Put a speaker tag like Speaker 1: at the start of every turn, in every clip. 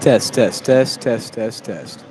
Speaker 1: Test, test, test, test, test, test.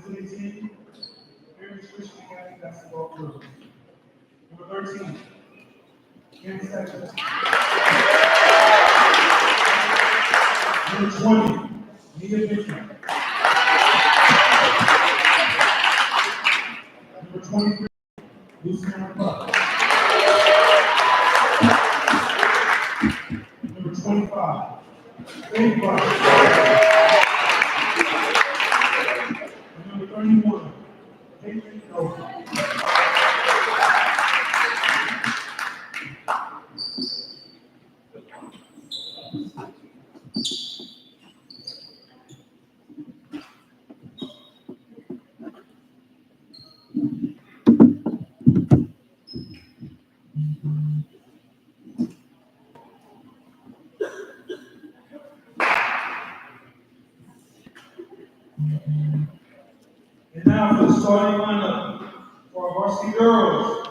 Speaker 2: 18, Heritage Christian Academy basketball girls. Number 13, Kansas City. Number 20, Nia Vicky. Number 23, Luciana Buck. Number 25, Faith Buck. And number 31, Caitlin Nova. And now for the starting lineup for our varsity girls.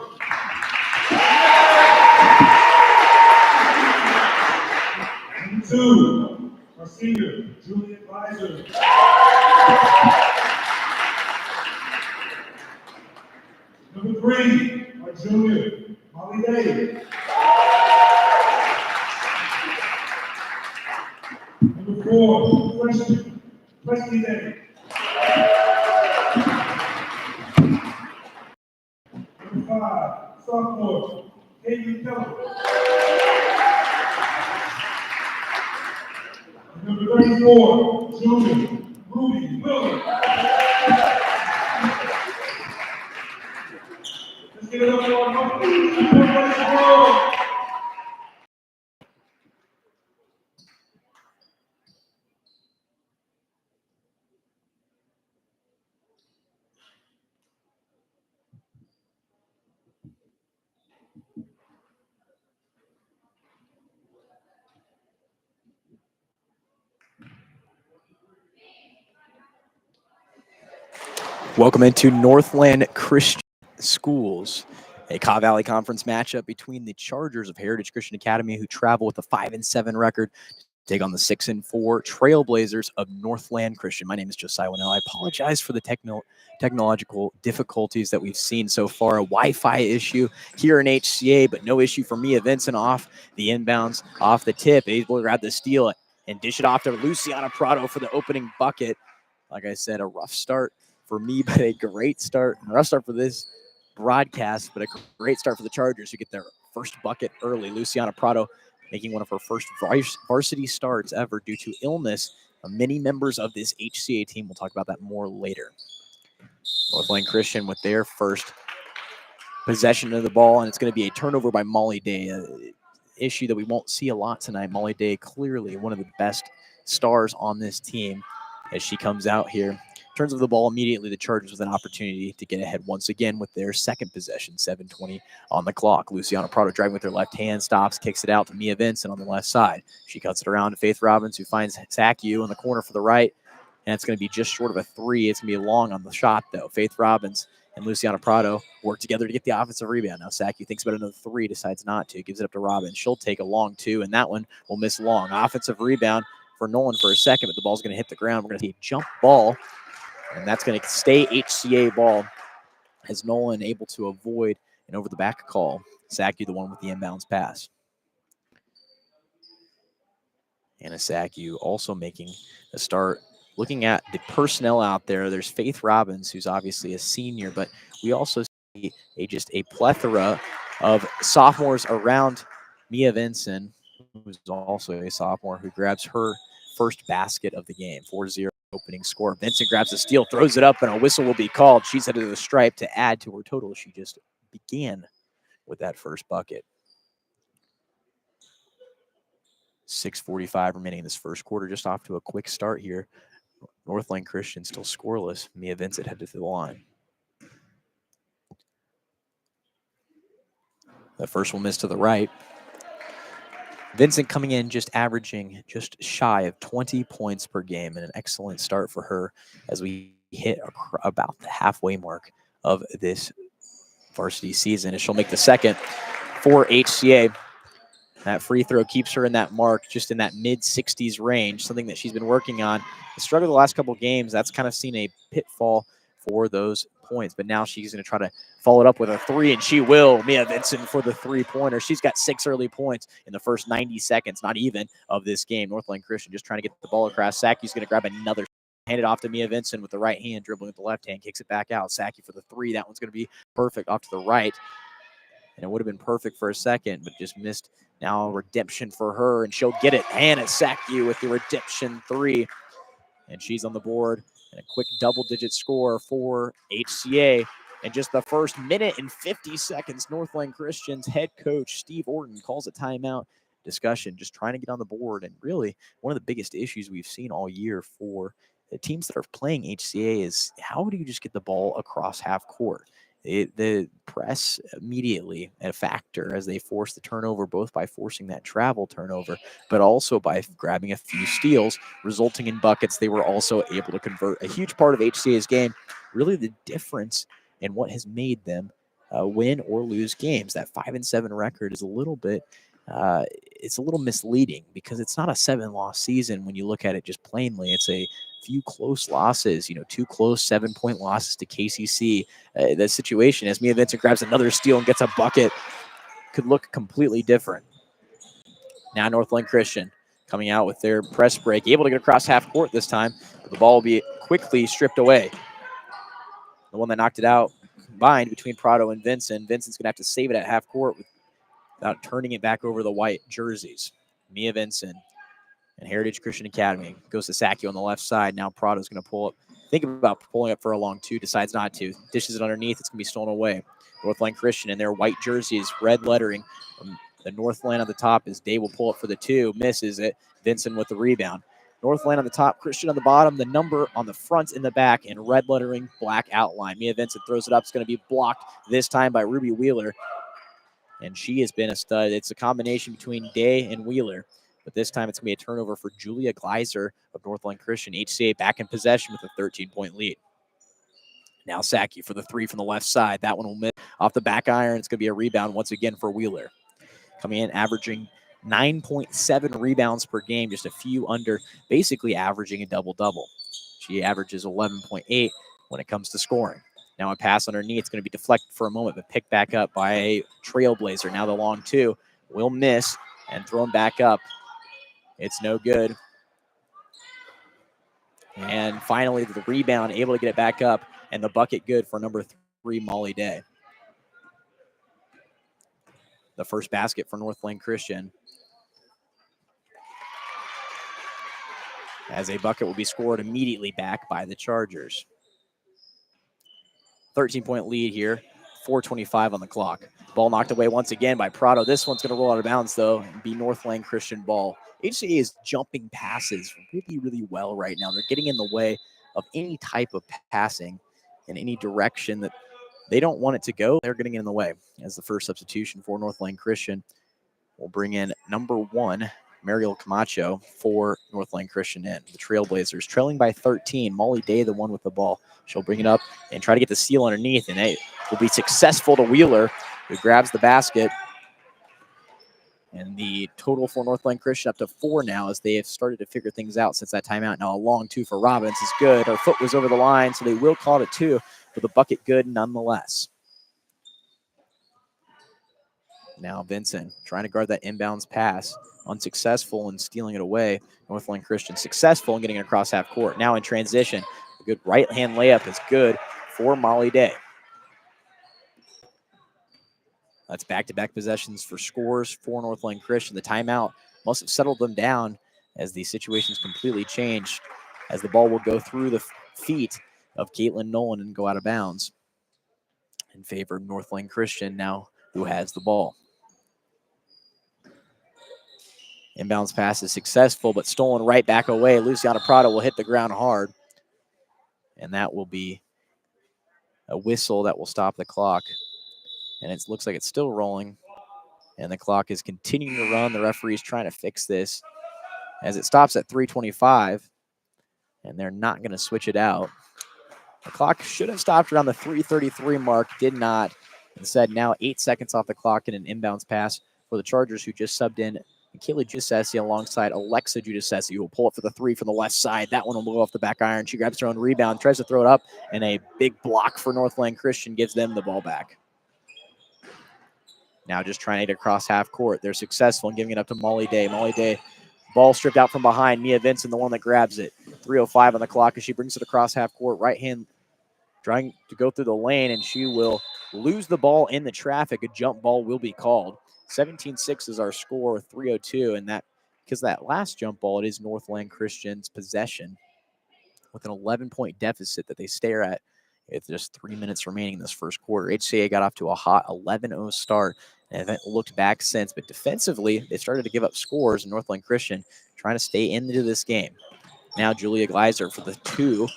Speaker 2: Number 2, our senior, Julian Blazer. Number 3, our junior, Molly Day. Number 4, freshman, Wesley Day. Number 5, sophomore, Caitlin Keller. And number 34, junior, Ruby Miller. Let's give it up for our girls.
Speaker 1: Welcome into Northland Christian Schools, a KAW Valley Conference matchup between the Chargers of Heritage Christian Academy, who travel with a 5-7 record, take on the 6-4 Trailblazers of Northland Christian. My name is Josiah Winnell. I apologize for the technological difficulties that we've seen so far. A Wi-Fi issue here in HCA, but no issue for Mia Vincent off the inbounds, off the tip, able to grab the steal and dish it off to Luciana Prado for the opening bucket. Like I said, a rough start for me, but a great start. A rough start for this broadcast, but a great start for the Chargers, who get their first bucket early. Luciana Prado making one of her first varsity starts ever due to illness of many members of this HCA team. We'll talk about that more later. Northland Christian with their first possession of the ball, and it's going to be a turnover by Molly Day, an issue that we won't see a lot tonight. Molly Day, clearly one of the best stars on this team, as she comes out here. Turns over the ball immediately. The Chargers with an opportunity to get ahead once again with their second possession. 7:20 on the clock. Luciana Prado driving with her left hand, stops, kicks it out to Mia Vincent on the left side. She cuts it around to Faith Robbins, who finds Saku in the corner for the right, and it's going to be just short of a three. It's going to be long on the shot, though. Faith Robbins and Luciana Prado work together to get the offensive rebound. Now Saku thinks about another three, decides not to, gives it up to Robbins. She'll take a long two, and that one will miss long. Offensive rebound for Nolan for a second, but the ball's going to hit the ground. We're going to see a jump ball, and that's going to stay HCA ball, as Nolan able to avoid an over-the-back call. Saku, the one with the inbounds pass. Anna Saku also making a start. Looking at the personnel out there, there's Faith Robbins, who's obviously a senior, but we also see just a plethora of sophomores around Mia Vincent, who's also a sophomore, who grabs her first basket of the game. 4-0 opening score. Vincent grabs the steal, throws it up, and a whistle will be called. She's headed to the stripe to add to her total. She just began with that first bucket. 6:45 remaining in this first quarter, just off to a quick start here. Northland Christian still scoreless. Mia Vincent headed to the line. The first will miss to the right. Vincent coming in just averaging just shy of 20 points per game, and an excellent start for her as we hit about the halfway mark of this varsity season. And she'll make the second for HCA. That free throw keeps her in that mark, just in that mid-60s range, something that she's been working on. The struggle the last couple of games, that's kind of seen a pitfall for those points. But now she's going to try to follow it up with a three, and she will. Mia Vincent for the three-pointer. She's got 6 early points in the first 90 seconds, not even, of this game. Northland Christian just trying to get the ball across. Saki's going to grab another. Hand it off to Mia Vincent with the right hand, dribbling with the left hand, kicks it back out. Saki for the three. That one's going to be perfect off to the right. And it would have been perfect for a second, but just missed. Now redemption for her, and she'll get it. Hannah Saki with the redemption three. And she's on the board. And a quick double-digit score for HCA. In just the first minute and 50 seconds, Northland Christian's head coach, Steve Orton, calls a timeout. Discussion, just trying to get on the board. And really, one of the biggest issues we've seen all year for the teams that are playing HCA is how do you just get the ball across half court? The press immediately a factor as they force the turnover, both by forcing that travel turnover, but also by grabbing a few steals, resulting in buckets. They were also able to convert. A huge part of HCA's game, really the difference in what has made them win or lose games. That 5-7 record is a little bit it's a little misleading because it's not a 7-loss season when you look at it just plainly. It's a few close losses, 2 close 7-point losses to KCC. The situation as Mia Vincent grabs another steal and gets a bucket could look completely different. Now Northland Christian coming out with their press break, able to get across half court this time, but the ball will be quickly stripped away. The one that knocked it out combined between Prado and Vincent. Vincent's going to have to save it at half court without turning it back over the white jerseys. Mia Vincent and Heritage Christian Academy goes to Saki on the left side. Now Prado's going to pull up. Think about pulling up for a long two, decides not to. Dishes it underneath. It's going to be stolen away. Northland Christian in their white jerseys, red lettering. The Northland on the top is Day will pull up for the two. Misses it. Vincent with the rebound. Northland on the top, Christian on the bottom. The number on the front and the back in red lettering, black outline. Mia Vincent throws it up. It's going to be blocked this time by Ruby Wheeler. And she has been a stud. It's a combination between Day and Wheeler. But this time it's going to be a turnover for Julia Gleiser of Northland Christian. HCA back in possession with a 13-point lead. Now Saki for the three from the left side. That one will miss off the back iron. It's going to be a rebound once again for Wheeler. Coming in, averaging 9.7 rebounds per game, just a few under, basically averaging a double-double. She averages 11.8 when it comes to scoring. Now a pass underneath. It's going to be deflected for a moment, but picked back up by a Trailblazer. Now the long two will miss and thrown back up. It's no good. And finally, the rebound, able to get it back up, and the bucket good for number 3, Molly Day. The first basket for Northland Christian. As a bucket will be scored immediately back by the Chargers. 13-point lead here, 4:25 on the clock. Ball knocked away once again by Prado. This one's going to roll out of bounds, though, and be Northland Christian ball. HCA is jumping passes really, really well right now. They're getting in the way of any type of passing in any direction that they don't want it to go. They're getting in the way. As the first substitution for Northland Christian, we'll bring in number 1, Mariel Camacho for Northland Christian in. The Trailblazers trailing by 13. Molly Day, the one with the ball. She'll bring it up and try to get the steal underneath, and it will be successful to Wheeler, who grabs the basket. And the total for Northland Christian up to 4 now as they have started to figure things out since that timeout. Now a long two for Robbins is good. Her foot was over the line, so they will call it a 2, but the bucket good nonetheless. Now Vincent trying to guard that inbounds pass. Unsuccessful in stealing it away. Northland Christian successful in getting it across half court. Now in transition, a good right-hand layup is good for Molly Day. That's back-to-back possessions for scores for Northland Christian. The timeout must have settled them down as the situation's completely changed, as the ball will go through the feet of Caitlin Nolan and go out of bounds in favor of Northland Christian now, who has the ball. Inbounds pass is successful, but stolen right back away. Luciana Prado will hit the ground hard, and that will be a whistle that will stop the clock. And it looks like it's still rolling, and the clock is continuing to run. The referee's trying to fix this as it stops at 3:25, and they're not going to switch it out. The clock should have stopped around the 3:33 mark, did not. Instead, now 8 seconds off the clock and an inbounds pass for the Chargers, who just subbed in Michaela Giuseppe alongside Alexa Giuseppe, who will pull up for the three from the left side. That one will go off the back iron. She grabs her own rebound, tries to throw it up, and a big block for Northland Christian gives them the ball back. Now just trying to get across half court. They're successful in giving it up to Molly Day. Molly Day, ball stripped out from behind. Mia Vincent, the one that grabs it. 3:05 on the clock as she brings it across half court. Right hand trying to go through the lane, and she will lose the ball in the traffic. A jump ball will be called. 17-6 is our score with 3:02, and that because that last jump ball, it is Northland Christian's possession with an 11-point deficit that they stare at with just 3 minutes remaining in this first quarter. HCA got off to a hot 11-0 start and haven't looked back since, but defensively, they started to give up scores, and Northland Christian trying to stay into this game. Now Julia Gleiser for the two,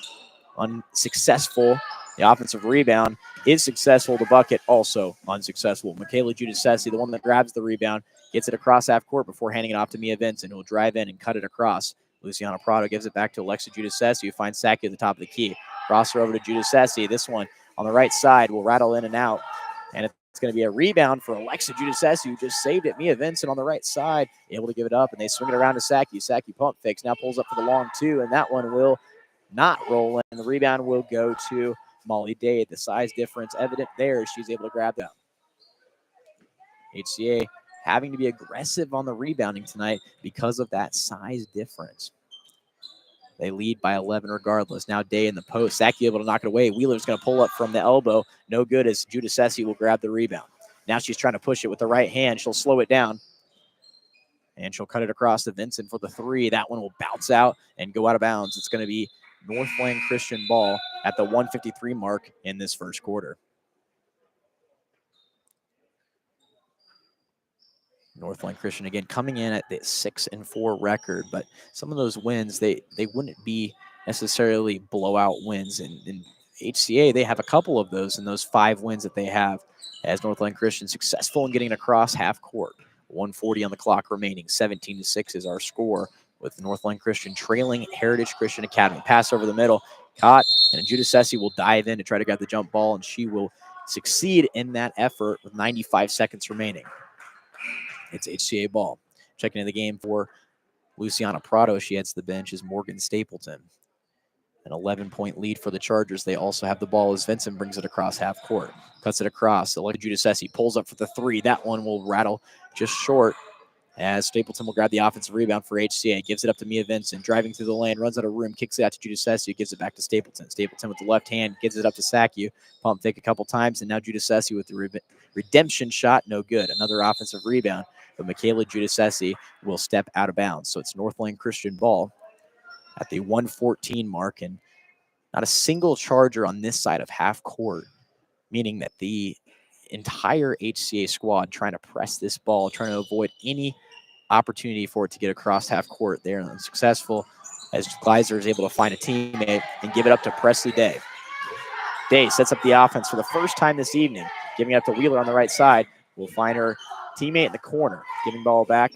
Speaker 1: unsuccessful. The offensive rebound is successful. The bucket also unsuccessful. Michaela Giudice, the one that grabs the rebound, gets it across half court before handing it off to Mia Vincent, who will drive in and cut it across. Luciana Prado gives it back to Alexa Giudice, who finds Saki at the top of the key. Cross her over to Giudice. This one on the right side will rattle in and out. And it's going to be a rebound for Alexa Giudice, who just saved it. Mia Vincent on the right side, able to give it up, and they swing it around to Saki. Saki pump fakes, now pulls up for the long two, and that one will not roll in. The rebound will go to Molly Day. The size difference evident there. She's able to grab that. HCA having to be aggressive on the rebounding tonight because of that size difference. They lead by 11 regardless. Now Day in the post. Saki able to knock it away. Wheeler's going to pull up from the elbow. No good as Giudice will grab the rebound. Now she's trying to push it with the right hand. She'll slow it down. And she'll cut it across to Vincent for the three. That one will bounce out and go out of bounds. It's going to be Northland Christian ball at the 1:53 mark in this first quarter. Northland Christian again coming in at the 6-4 record, but some of those wins they wouldn't be necessarily blowout wins. In HCA, they have a couple of those in those 5 wins that they have as Northland Christian successful in getting across half court. 1:40 on the clock remaining. 17-6 is our score, with Northland Christian trailing Heritage Christian Academy. Pass over the middle, caught, and Giudice will dive in to try to grab the jump ball, and she will succeed in that effort with 95 seconds remaining. It's HCA ball. Checking in the game for Luciana Prado. She heads to the bench is Morgan Stapleton. An 11-point lead for the Chargers. They also have the ball as Vincent brings it across half court. Cuts it across. Alexa Giudice pulls up for the three. That one will rattle just short as Stapleton will grab the offensive rebound for HCA. Gives it up to Mia Vincent. Driving through the lane. Runs out of room. Kicks it out to Giudice. Gives it back to Stapleton. Stapleton with the left hand. Gives it up to Saki. Pump fake a couple times. And now Giudice with the redemption shot. No good. Another offensive rebound. But Michaela Giudice will step out of bounds. So it's Northland Christian ball at the 1:14 mark, and not a single Charger on this side of half court, meaning that the entire HCA squad trying to press this ball, trying to avoid any opportunity for it to get across half court. They're unsuccessful as Gleiser is able to find a teammate and give it up to Presley Day. Day sets up the offense for the first time this evening, giving it up to Wheeler on the right side. We'll find her teammate in the corner, giving ball back.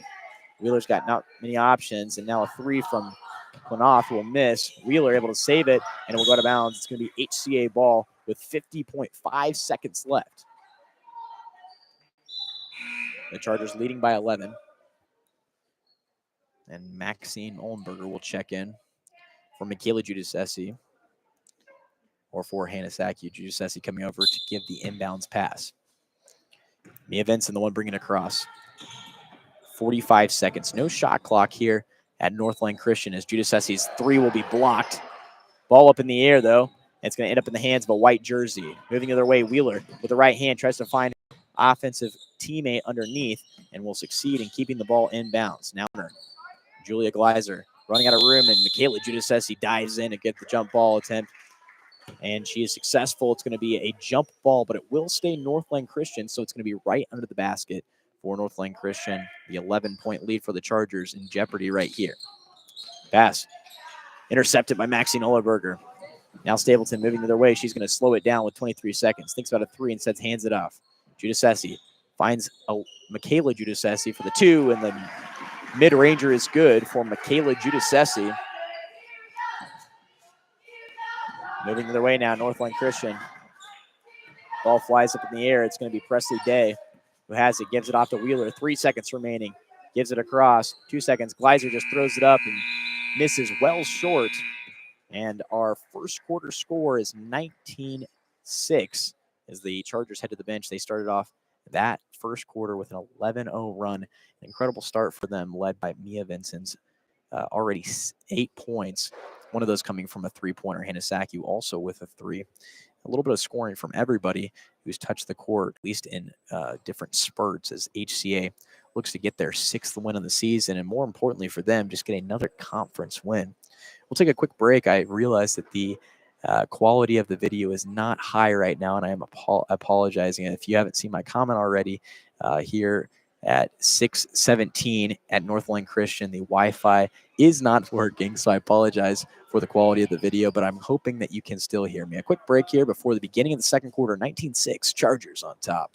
Speaker 1: Wheeler's got not many options, and now a three from Quinoff will miss. Wheeler able to save it, and it will go out of bounds. It's going to be HCA ball with 50.5 seconds left. The Chargers leading by 11. And Maxine Ollenberger will check in for Michaela Giudice or for Hannah Saki. Giudice coming over to give the inbounds pass. Mia Vincent, the one bringing it across. 45 seconds. No shot clock here at Northland Christian as Giudice's three will be blocked. Ball up in the air, though. It's going to end up in the hands of a white jersey. Moving the other way, Wheeler with the right hand tries to find an offensive teammate underneath and will succeed in keeping the ball in bounds. Now, Julia Gleiser running out of room, and Michaela Giudice dives in to get the jump ball attempt. And she is successful. It's going to be a jump ball, but it will stay Northland Christian, so it's going to be right under the basket for Northland Christian. The 11-point lead for the Chargers in jeopardy right here. Pass intercepted by Maxine Ollenberger. Now Stapleton moving the other way. She's going to slow it down with 23 seconds. Thinks about a three and hands it off. Giudice finds Michaela Giudice for the two, and the mid-ranger is good for Michaela Giudice. Moving the other way now, Northland Christian. Ball flies up in the air. It's going to be Presley Day who has it. Gives it off to Wheeler. 3 seconds remaining. gives it across. 2 seconds. Gleiser just throws it up and misses well short. And our first quarter score is 19-6 as the Chargers head to the bench. They started off that first quarter with an 11-0 run. An incredible start for them, led by Mia Vincent's already 8 points. One of those coming from a three-pointer. Hannah Saku also with a three. A little bit of scoring from everybody who's touched the court, at least in different spurts, as HCA looks to get their 6th win of the season, and more importantly for them, just get another conference win. We'll take a quick break. I realize that the quality of the video is not high right now, and I am apologizing. And if you haven't seen my comment already, here at 6:17 at Northland Christian, the Wi-Fi is not working, so I apologize for the quality of the video, but I'm hoping that you can still hear me. A quick break here before the beginning of the second quarter. 19-6, Chargers on top.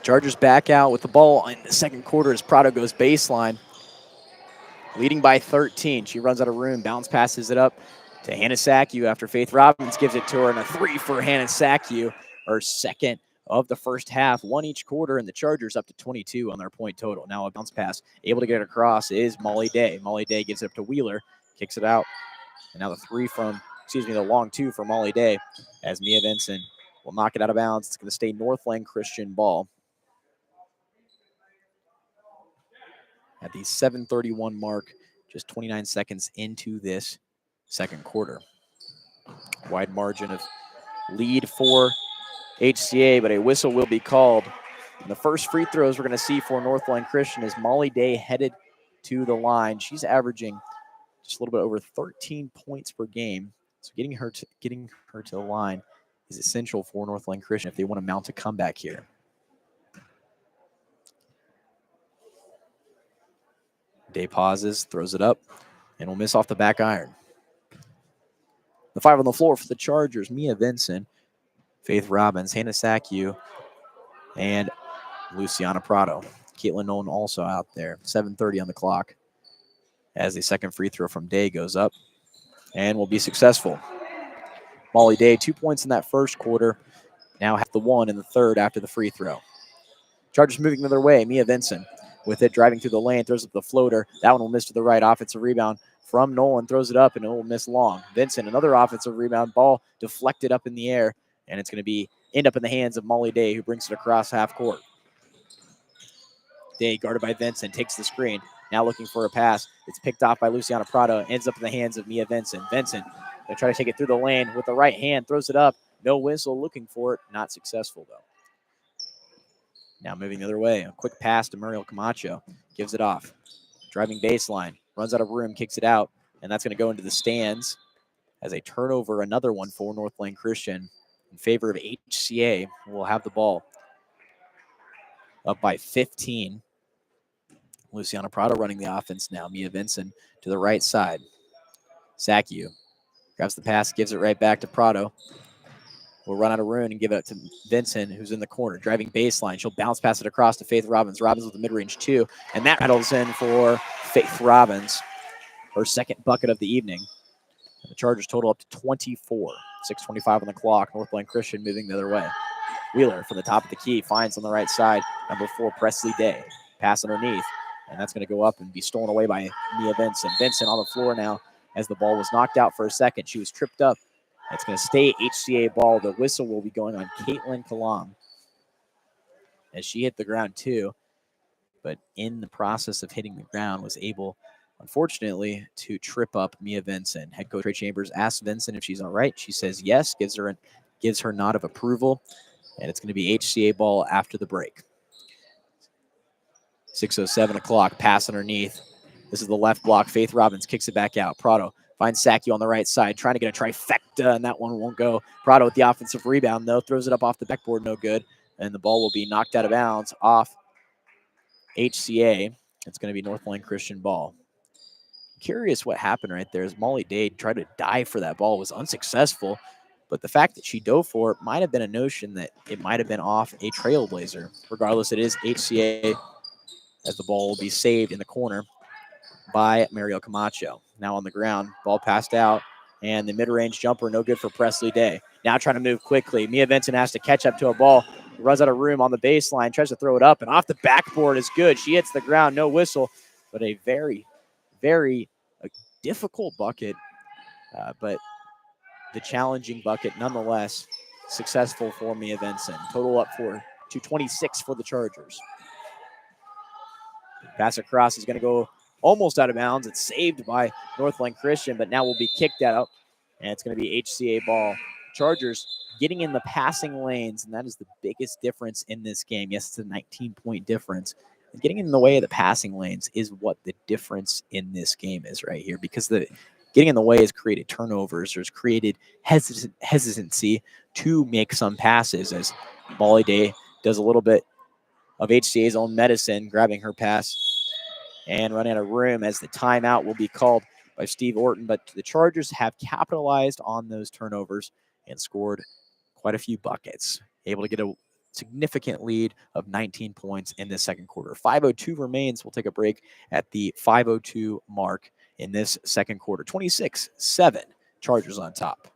Speaker 1: Chargers back out with the ball in the second quarter as Prado goes baseline. Leading by 13. She runs out of room, bounce passes it up to Hannah Saku after Faith Robbins gives it to her, and a three for Hannah Saku, her second of the first half. One each quarter, and the Chargers up to 22 on their point total. Now a bounce pass. Able to get it across is Molly Day. Molly Day gives it up to Wheeler, kicks it out. And now the long two from Molly Day as Mia Vincent will knock it out of bounds. It's going to stay Northland Christian ball. At the 7:31 mark, just 29 seconds into this second quarter. Wide margin of lead for HCA, but a whistle will be called. And the first free throws we're going to see for Northland Christian is Molly Day headed to the line. She's averaging just a little bit over 13 points per game. So getting her to the line is essential for Northland Christian if they want to mount a comeback here. Day pauses, throws it up, and will miss off the back iron. The 5 on the floor for the Chargers, Mia Vincent, Faith Robbins, Hannah Saku, and Luciana Prado. Caitlin Nolan also out there. 7:30 on the clock as the second free throw from Day goes up and will be successful. Molly Day, 2 points in that first quarter, now have the one in the third after the free throw. Chargers moving the other way. Mia Vincent with it, driving through the lane, throws up the floater. That one will miss to the right. Offensive rebound from Nolan, throws it up, and it will miss long. Vincent, another offensive rebound, ball deflected up in the air, and it's going to end up in the hands of Molly Day, who brings it across half court. Day, guarded by Vincent, takes the screen. Now looking for a pass. It's picked off by Luciana Prado. Ends up in the hands of Mia Vincent. Vincent going to try to take it through the lane with the right hand. Throws it up. No whistle. Looking for it. Not successful, though. Now moving the other way. A quick pass to Muriel Camacho. Gives it off. Driving baseline. Runs out of room. Kicks it out. And that's going to go into the stands as a turnover. Another one for Northland Christian in favor of HCA. We'll have the ball up by 15. Luciana Prado running the offense now. Mia Vincent to the right side. Saku grabs the pass, gives it right back to Prado. Will run out of room and give it to Vincent, who's in the corner. Driving baseline. She'll bounce pass it across to Faith Robbins. Robbins with the mid-range two. And that rattles in for Faith Robbins, her second bucket of the evening. And the Chargers total up to 24. 6:25 on the clock. Northland Christian moving the other way. Wheeler from the top of the key finds on the right side. Number 4, Presley Day. Pass underneath. And that's going to go up and be stolen away by Mia Vincent. Vincent on the floor now as the ball was knocked out for a second. She was tripped up. It's going to stay HCA ball. The whistle will be going on Caitlin Kalam as she hit the ground too. But in the process of hitting the ground was able, unfortunately, to trip up Mia Vincent. Head coach Trey Chambers asks Vincent if she's all right. She says yes, gives her nod of approval. And it's going to be HCA ball after the break. 6:07 o'clock, pass underneath. This is the left block. Faith Robbins kicks it back out. Prado finds Saku on the right side, trying to get a trifecta, and that one won't go. Prado with the offensive rebound, though, throws it up off the backboard, no good. And the ball will be knocked out of bounds off HCA. It's going to be Northland Christian ball. Curious what happened right there as Molly Day tried to dive for that ball. It was unsuccessful, But the fact that she dove for it might have been a notion that it might have been off a Trailblazer. Regardless, it is HCA, as the ball will be saved in the corner by Mariel Camacho. Now on the ground, ball passed out, and the mid-range jumper no good for Presley Day. Now trying to move quickly. Mia Vincent has to catch up to a ball. Runs out of room on the baseline, tries to throw it up, and off the backboard is good. She hits the ground, no whistle, but a very, very difficult bucket, but the challenging bucket nonetheless successful for Mia Vincent. Total up to 26 for the Chargers. Pass across is going to go almost out of bounds. It's saved by Northland Christian, but now will be kicked out, and it's going to be HCA ball. Chargers getting in the passing lanes, and that is the biggest difference in this game. Yes, it's a 19-point difference. Getting in the way of the passing lanes is what the difference in this game is right here, because the getting in the way has created turnovers. There's created hesitancy to make some passes, as Molly Day does a little bit of HCA's own medicine, grabbing her pass and running out of room, as the timeout will be called by Steve Orton. But the Chargers have capitalized on those turnovers and scored quite a few buckets, able to get a significant lead of 19 points in this second quarter. 5:02 remains. We'll take a break at the 5:02 mark in this second quarter. 26-7, Chargers on top.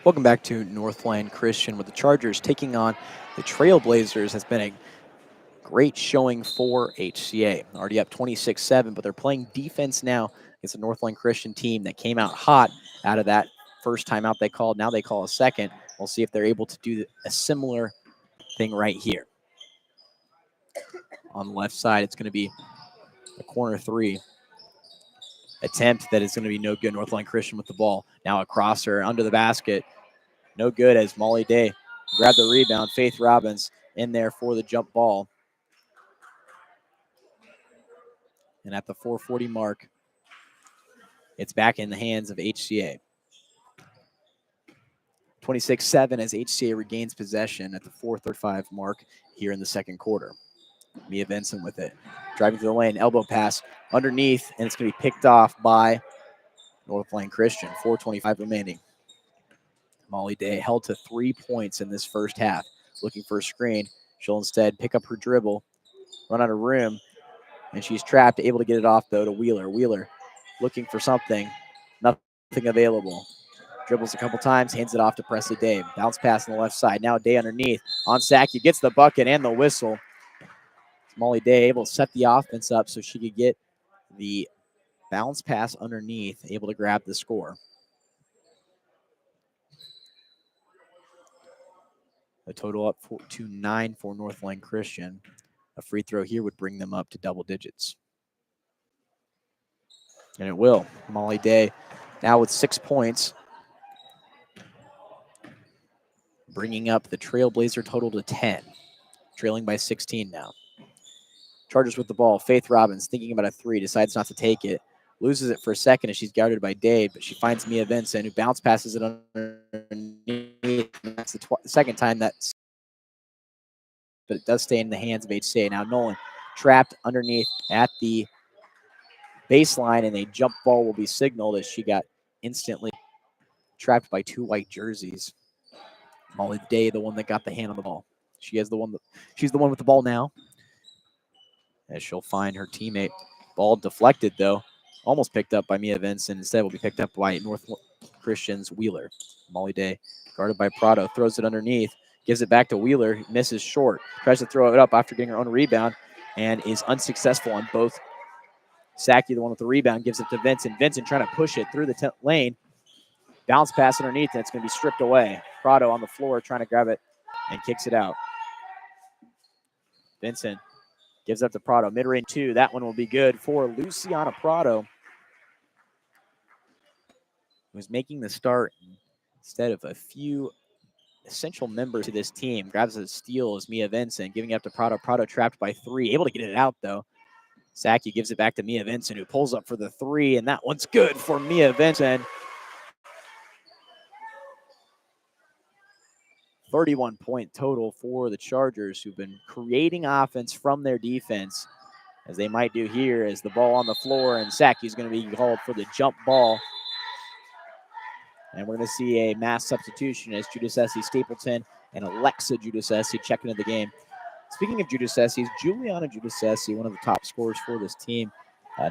Speaker 1: Welcome back to Northland Christian, with the Chargers taking on the Trailblazers. Has been a great showing for HCA. Already up 26-7, but they're playing defense now against a Northland Christian team that came out hot out of that first timeout they called. Now they call a second. We'll see if they're able to do a similar thing right here. On the left side, it's going to be a corner three attempt that is going to be no good. Northland Christian with the ball. Now a crosser under the basket. No good, as Molly Day grabbed the rebound. Faith Robbins in there for the jump ball. And at the 4:40 mark, it's back in the hands of HCA. 26-7 as HCA regains possession at the 4:35 mark here in the second quarter. Mia Vincent with it. Driving to the lane, elbow pass underneath, and it's going to be picked off by Northland Christian. 4:25 remaining. Molly Day held to 3 points in this first half. Looking for a screen. She'll instead pick up her dribble, run out of room, and she's trapped, able to get it off, though, to Wheeler. Wheeler looking for something. Nothing available. Dribbles a couple times, hands it off to Presley Day. Bounce pass on the left side. Now Day underneath. On Sackey, gets the bucket and the whistle. Molly Day able to set the offense up so she could get the bounce pass underneath, able to grab the score. A total up to 9 for Northland Christian. A free throw here would bring them up to double digits. And it will. Molly Day now with 6 points, bringing up the Trailblazer total to 10. Trailing by 16 now. Chargers with the ball. Faith Robbins thinking about a three, decides not to take it. Loses it for a second as she's guarded by Dave, but she finds Mia Vincent, who bounce passes it underneath. That's the second time that's, but it does stay in the hands of HCA. Now Nolan trapped underneath at the baseline, and a jump ball will be signaled as she got instantly trapped by 2 white jerseys. Molly Day, the one that got the hand on the ball. She's the one with the ball now, as she'll find her teammate. Ball deflected, though. Almost picked up by Mia Vincent. Instead will be picked up by North Christian's Wheeler. Molly Day, guarded by Prado, throws it underneath. Gives it back to Wheeler, misses short. Tries to throw it up after getting her own rebound and is unsuccessful on both. Saki, the one with the rebound, gives it to Vincent. Vincent trying to push it through the lane. Bounce pass underneath, and it's going to be stripped away. Prado on the floor trying to grab it and kicks it out. Vincent gives up to Prado. Mid-range 2. That one will be good for Luciana Prado, who's making the start instead of a few essential members to this team. Grabs a steal as Mia Vincent, giving it up to Prado. Prado trapped by 3. Able to get it out, though. Saki gives it back to Mia Vincent, who pulls up for the 3, and that one's good for Mia Vincent. 31-point total for the Chargers, who've been creating offense from their defense, as they might do here, as the ball on the floor, and Saki's going to be called for the jump ball. And we're going to see a mass substitution as Giudice Stapleton and Alexa Giudice check into the game. Speaking of Giudice, Juliana Giudice, one of the top scorers for this team,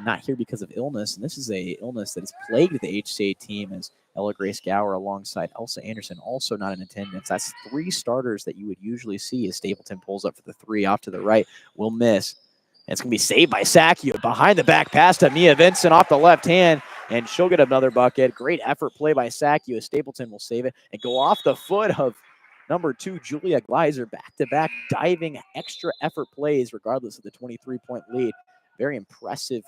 Speaker 1: not here because of illness, and this is a illness that has plagued the HCA team, as Ella Grace Gower alongside Elsa Anderson also not in attendance. That's 3 starters that you would usually see as Stapleton pulls up for the 3 off to the right. Will miss. And it's going to be saved by Sacchio. Behind the back pass to Mia Vincent off the left hand, and she'll get another bucket. Great effort play by Sacchio. Stapleton will save it and go off the foot of number 2, Julia Gleiser. Back-to-back diving extra effort plays regardless of the 23-point lead. Very impressive,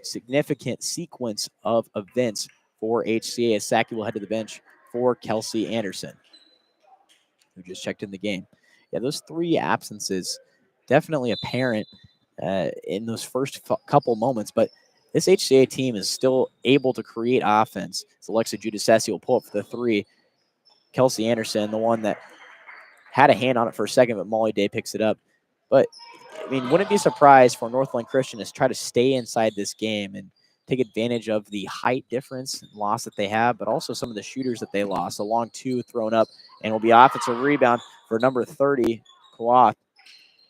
Speaker 1: significant sequence of events for HCA as Saki will head to the bench for Kelsey Anderson, who just checked in the game. Yeah, those 3 absences definitely apparent in those first couple moments, but this HCA team is still able to create offense. So Alexa Giudice will pull up for the 3. Kelsey Anderson, the one that had a hand on it for a second, but Molly Day picks it up. But I mean, wouldn't be surprised for Northland Christian to try to stay inside this game and take advantage of the height difference and loss that they have, but also some of the shooters that they lost. A long 2 thrown up, and will be offensive rebound for number 30, KAW.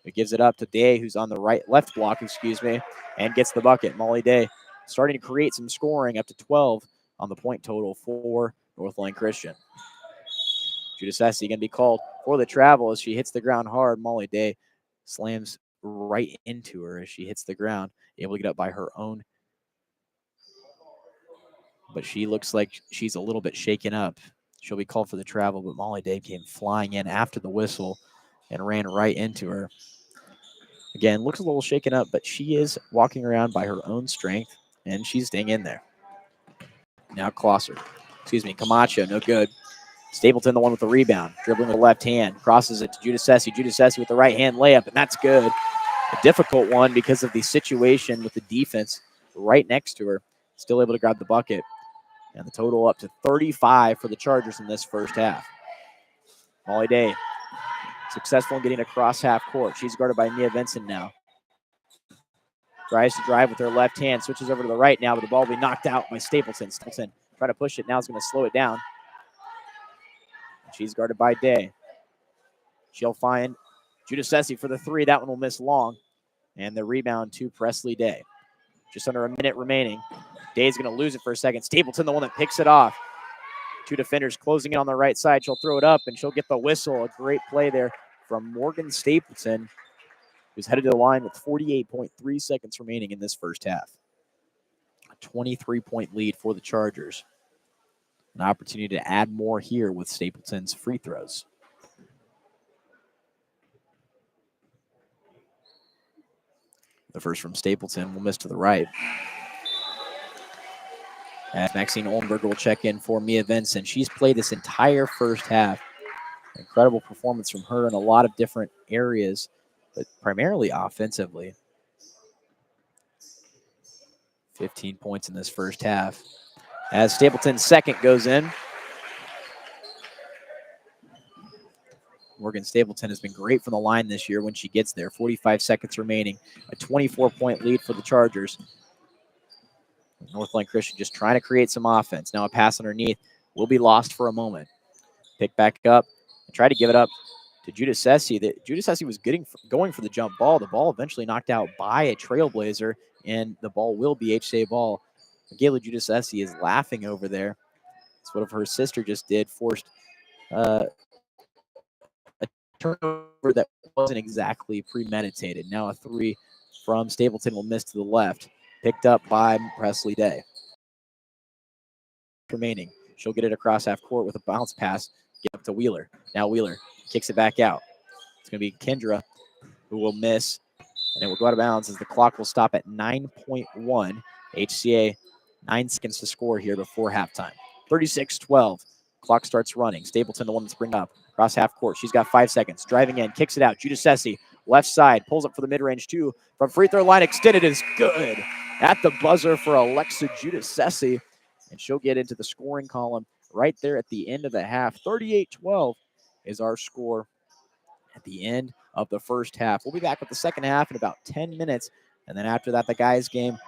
Speaker 1: It gives it up to Day, who's on the left block, and gets the bucket. Molly Day starting to create some scoring, up to 12 on the point total for Northland Christian. Giudice going to be called for the travel as she hits the ground hard. Molly Day slams right into her as she hits the ground, able to get up by her own. But she looks like she's a little bit shaken up. She'll be called for the travel, but Molly Day came flying in after the whistle and ran right into her. Again, looks a little shaken up, but she is walking around by her own strength, and she's staying in there. Now Camacho, no good. Stapleton, the one with the rebound, dribbling with the left hand, crosses it to Giudice. Giudice with the right hand layup, and that's good. A difficult one because of the situation with the defense right next to her. Still able to grab the bucket. And the total up to 35 for the Chargers in this first half. Molly Day successful in getting across half court. She's guarded by Mia Vincent now. Tries to drive with her left hand, switches over to the right now, but the ball will be knocked out by Stapleton. Stapleton trying to push it, now is going to slow it down. She's guarded by Day. She'll find Giudice for the 3. That one will miss long. And the rebound to Presley Day. Just under a minute remaining. Day's going to lose it for a second. Stapleton, the one that picks it off. 2 defenders closing in on the right side. She'll throw it up, and she'll get the whistle. A great play there from Morgan Stapleton, who's headed to the line with 48.3 seconds remaining in this first half. A 23-point lead for the Chargers. An opportunity to add more here with Stapleton's free throws. The first from Stapleton will miss to the right. As Maxine Oldenburg will check in for Mia Vincent. She's played this entire first half. Incredible performance from her in a lot of different areas, but primarily offensively. 15 points in this first half. As Stapleton's second goes in. Morgan Stapleton has been great from the line this year when she gets there. 45 seconds remaining. A 24-point lead for the Chargers. Northland Christian just trying to create some offense. Now a pass underneath will be lost for a moment. Pick back up and try to give it up to Giudice. Giudice was going for the jump ball. The ball eventually knocked out by a Trailblazer, and the ball will be HCA ball. Gayla Giudice is laughing over there. It's what her sister just did, forced turnover that wasn't exactly premeditated. Now a three from Stapleton will miss to the left, picked up by Presley Day. Remaining, she'll get it across half court with a bounce pass, get up to Wheeler. Now Wheeler kicks it back out. It's going to be Kendra who will miss, and it will go out of bounds as the clock will stop at 9.1. HCA 9 seconds to score here before halftime. 36-12. Clock starts running. Stapleton, the one that's bring up. Across half court. She's got 5 seconds. Driving in. Kicks it out. Giudice, left side. Pulls up for the mid-range, two. From free throw line, extended is good. At the buzzer for Alexa Giudice. And she'll get into the scoring column right there at the end of the half. 38-12 is our score at the end of the first half. We'll be back with the second half in about 10 minutes. And then after that, the guys' game,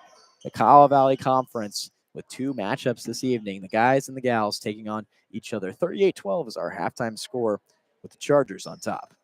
Speaker 1: the KAW Valley Conference with two matchups this evening. The guys and the gals taking on each other. 38-12 is our halftime score with the Chargers on top.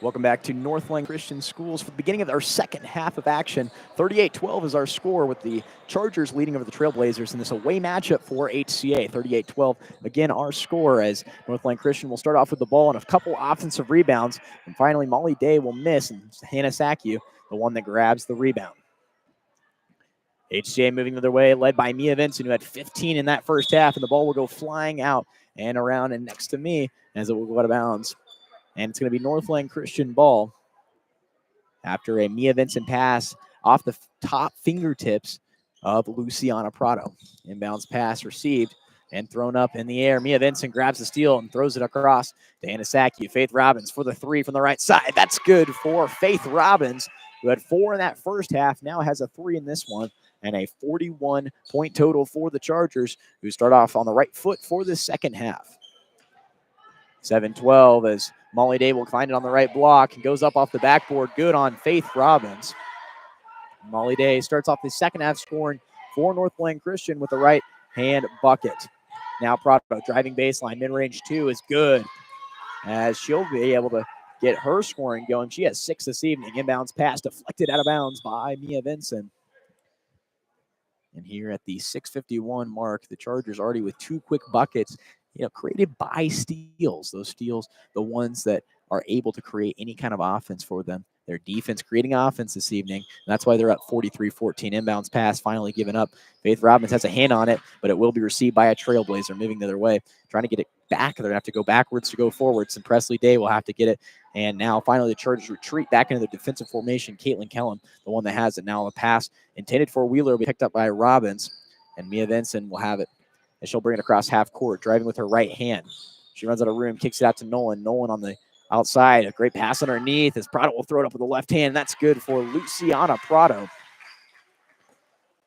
Speaker 1: Welcome back to Northland Christian Schools for the beginning of our second half of action. 38-12 is our score, with the Chargers leading over the Trailblazers in this away matchup for HCA. 38-12, again, our score, as Northland Christian will start off with the ball and a couple offensive rebounds. And finally, Molly Day will miss, and it's Hannah Sackey, the one that grabs the rebound. HCA moving the other way, led by Mia Vincent, who had 15 in that first half, and the ball will go flying out and around and next to me as it will go out of bounds. And it's going to be Northland Christian ball after a Mia Vincent pass off the top fingertips of Luciana Prado. Inbounds pass received and thrown up in the air. Mia Vincent grabs the steal and throws it across to Hannah Sackey. Faith Robbins for the three from the right side. That's good for Faith Robbins, who had 4 in that first half, now has a 3 in this one, and a 41-point total for the Chargers, who start off on the right foot for the second half. 7-12 as Molly Day will find it on the right block and goes up off the backboard. Good on Faith Robbins. Molly Day starts off the second half scoring for Northland Christian with a right hand bucket. Now Prado driving baseline, mid-range 2 is good, as she'll be able to get her scoring going. She has 6 this evening. Inbounds pass deflected out of bounds by Mia Vincent. And here at the 6:51 mark, the Chargers already with 2 quick buckets, created by steals. Those steals, the ones that are able to create any kind of offense for them. Their defense creating offense this evening. And that's why they're up 43-14. Inbounds pass finally given up. Faith Robbins has a hand on it, but it will be received by a Trailblazer moving the other way. Trying to get it back. They're going to have to go backwards to go forwards, and Presley Day will have to get it. And now finally the Chargers retreat back into the defensive formation. Caitlin Kellum, the one that has it now. The pass intended for Wheeler will be picked up by Robbins, and Mia Vincent will have it. And she'll bring it across half court, driving with her right hand. She runs out of room, kicks it out to Nolan. Nolan on the outside, a great pass underneath as Prado will throw it up with the left hand. That's good for Luciana Prado.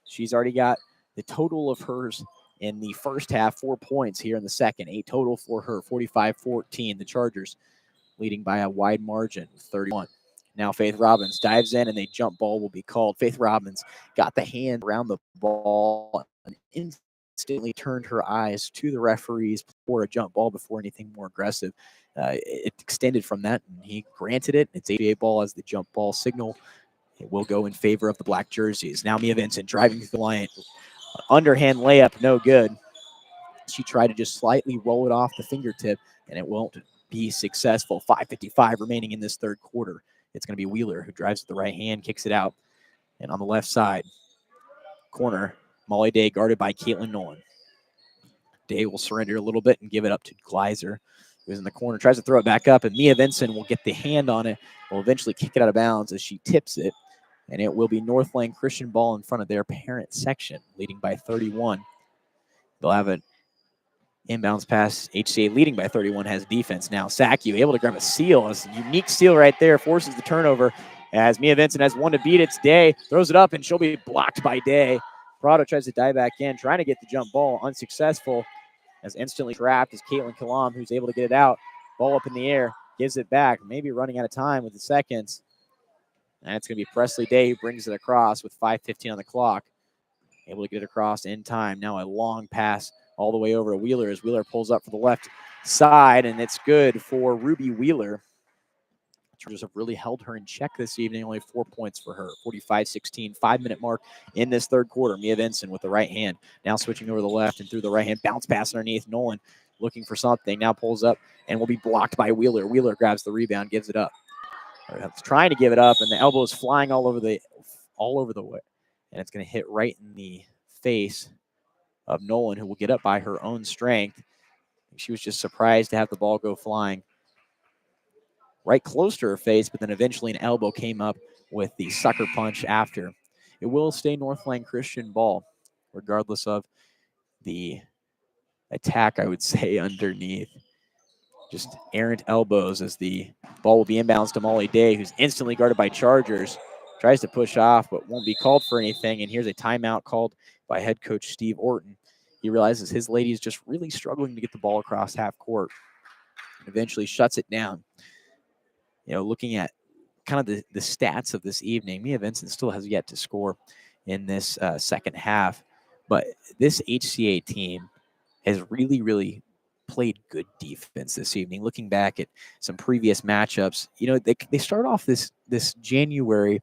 Speaker 1: She's already got the total of hers in the first half, 4 points here in the second. 8 total for her, 45-14. The Chargers leading by a wide margin, 31. Now Faith Robbins dives in, and a jump ball will be called. Faith Robbins got the hand around the ball and instantly turned her eyes to the referees for a jump ball before anything more aggressive. It extended from that, and he granted it. It's HCA ball as the jump ball signal. It will go in favor of the black jerseys. Now Mia Vincent driving through the line. Underhand layup, no good. She tried to just slightly roll it off the fingertip, and it won't be successful. 5:55 remaining in this third quarter. It's going to be Wheeler who drives with the right hand, kicks it out. And on the left side, corner, Molly Day guarded by Caitlin Nolan. Day will surrender a little bit and give it up to Gleiser, who's in the corner, tries to throw it back up, and Mia Vincent will get the hand on it, will eventually kick it out of bounds as she tips it, and it will be Northland Christian ball in front of their parent section, leading by 31. They'll have an inbounds pass. HCA leading by 31 has defense now. Sackey able to grab a steal. A unique steal right there, forces the turnover as Mia Vincent has one to beat. It's Day, throws it up, and she'll be blocked by Day. Prado tries to dive back in, trying to get the jump ball, unsuccessful, as instantly trapped is Caitlin Kalam, who's able to get it out. Ball up in the air, gives it back, maybe running out of time with the seconds. And it's going to be Presley Day who brings it across with 5:15 on the clock. Able to get it across in time. Now a long pass all the way over to Wheeler as Wheeler pulls up for the left side, and it's good for Ruby Wheeler. Chargers have really held her in check this evening. Only 4 points for her. 45-16, 5-minute mark in this third quarter. Mia Vincent with the right hand. Now switching over the left and through the right hand. Bounce pass underneath. Nolan looking for something. Now pulls up and will be blocked by Wheeler. Wheeler grabs the rebound, gives it up. Trying to give it up, and the elbow is flying all over the way. And it's going to hit right in the face of Nolan, who will get up by her own strength. She was just surprised to have the ball go flying right close to her face, but then eventually an elbow came up with the sucker punch after. It will stay Northland Christian ball, regardless of the attack, I would say, underneath. Just errant elbows as the ball will be inbounds to Molly Day, who's instantly guarded by Chargers. Tries to push off, but won't be called for anything. And here's a timeout called by head coach Steve Orton. He realizes his lady is just really struggling to get the ball across half court, and eventually shuts it down. Looking at kind of the stats of this evening, Mia Vincent still has yet to score in this second half. But this HCA team has really, really played good defense this evening. Looking back at some previous matchups, you know, they start off this January,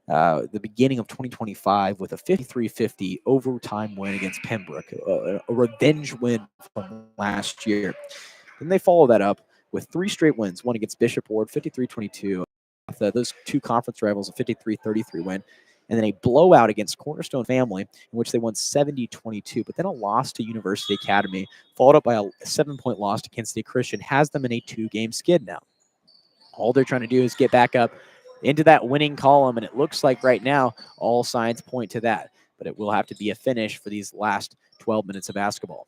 Speaker 1: the beginning of 2025, with a 53-50 overtime win against Pembroke, a revenge win from last year. Then they follow that up with 3 straight wins, one against Bishop Ward, 53-22. Those 2 conference rivals, a 53-33 win, and then a blowout against Cornerstone Family, in which they won 70-22, but then a loss to University Academy, followed up by a 7-point loss to Kansas State Christian, has them in a 2-game skid now. All they're trying to do is get back up into that winning column, and it looks like right now all signs point to that, but it will have to be a finish for these last 12 minutes of basketball.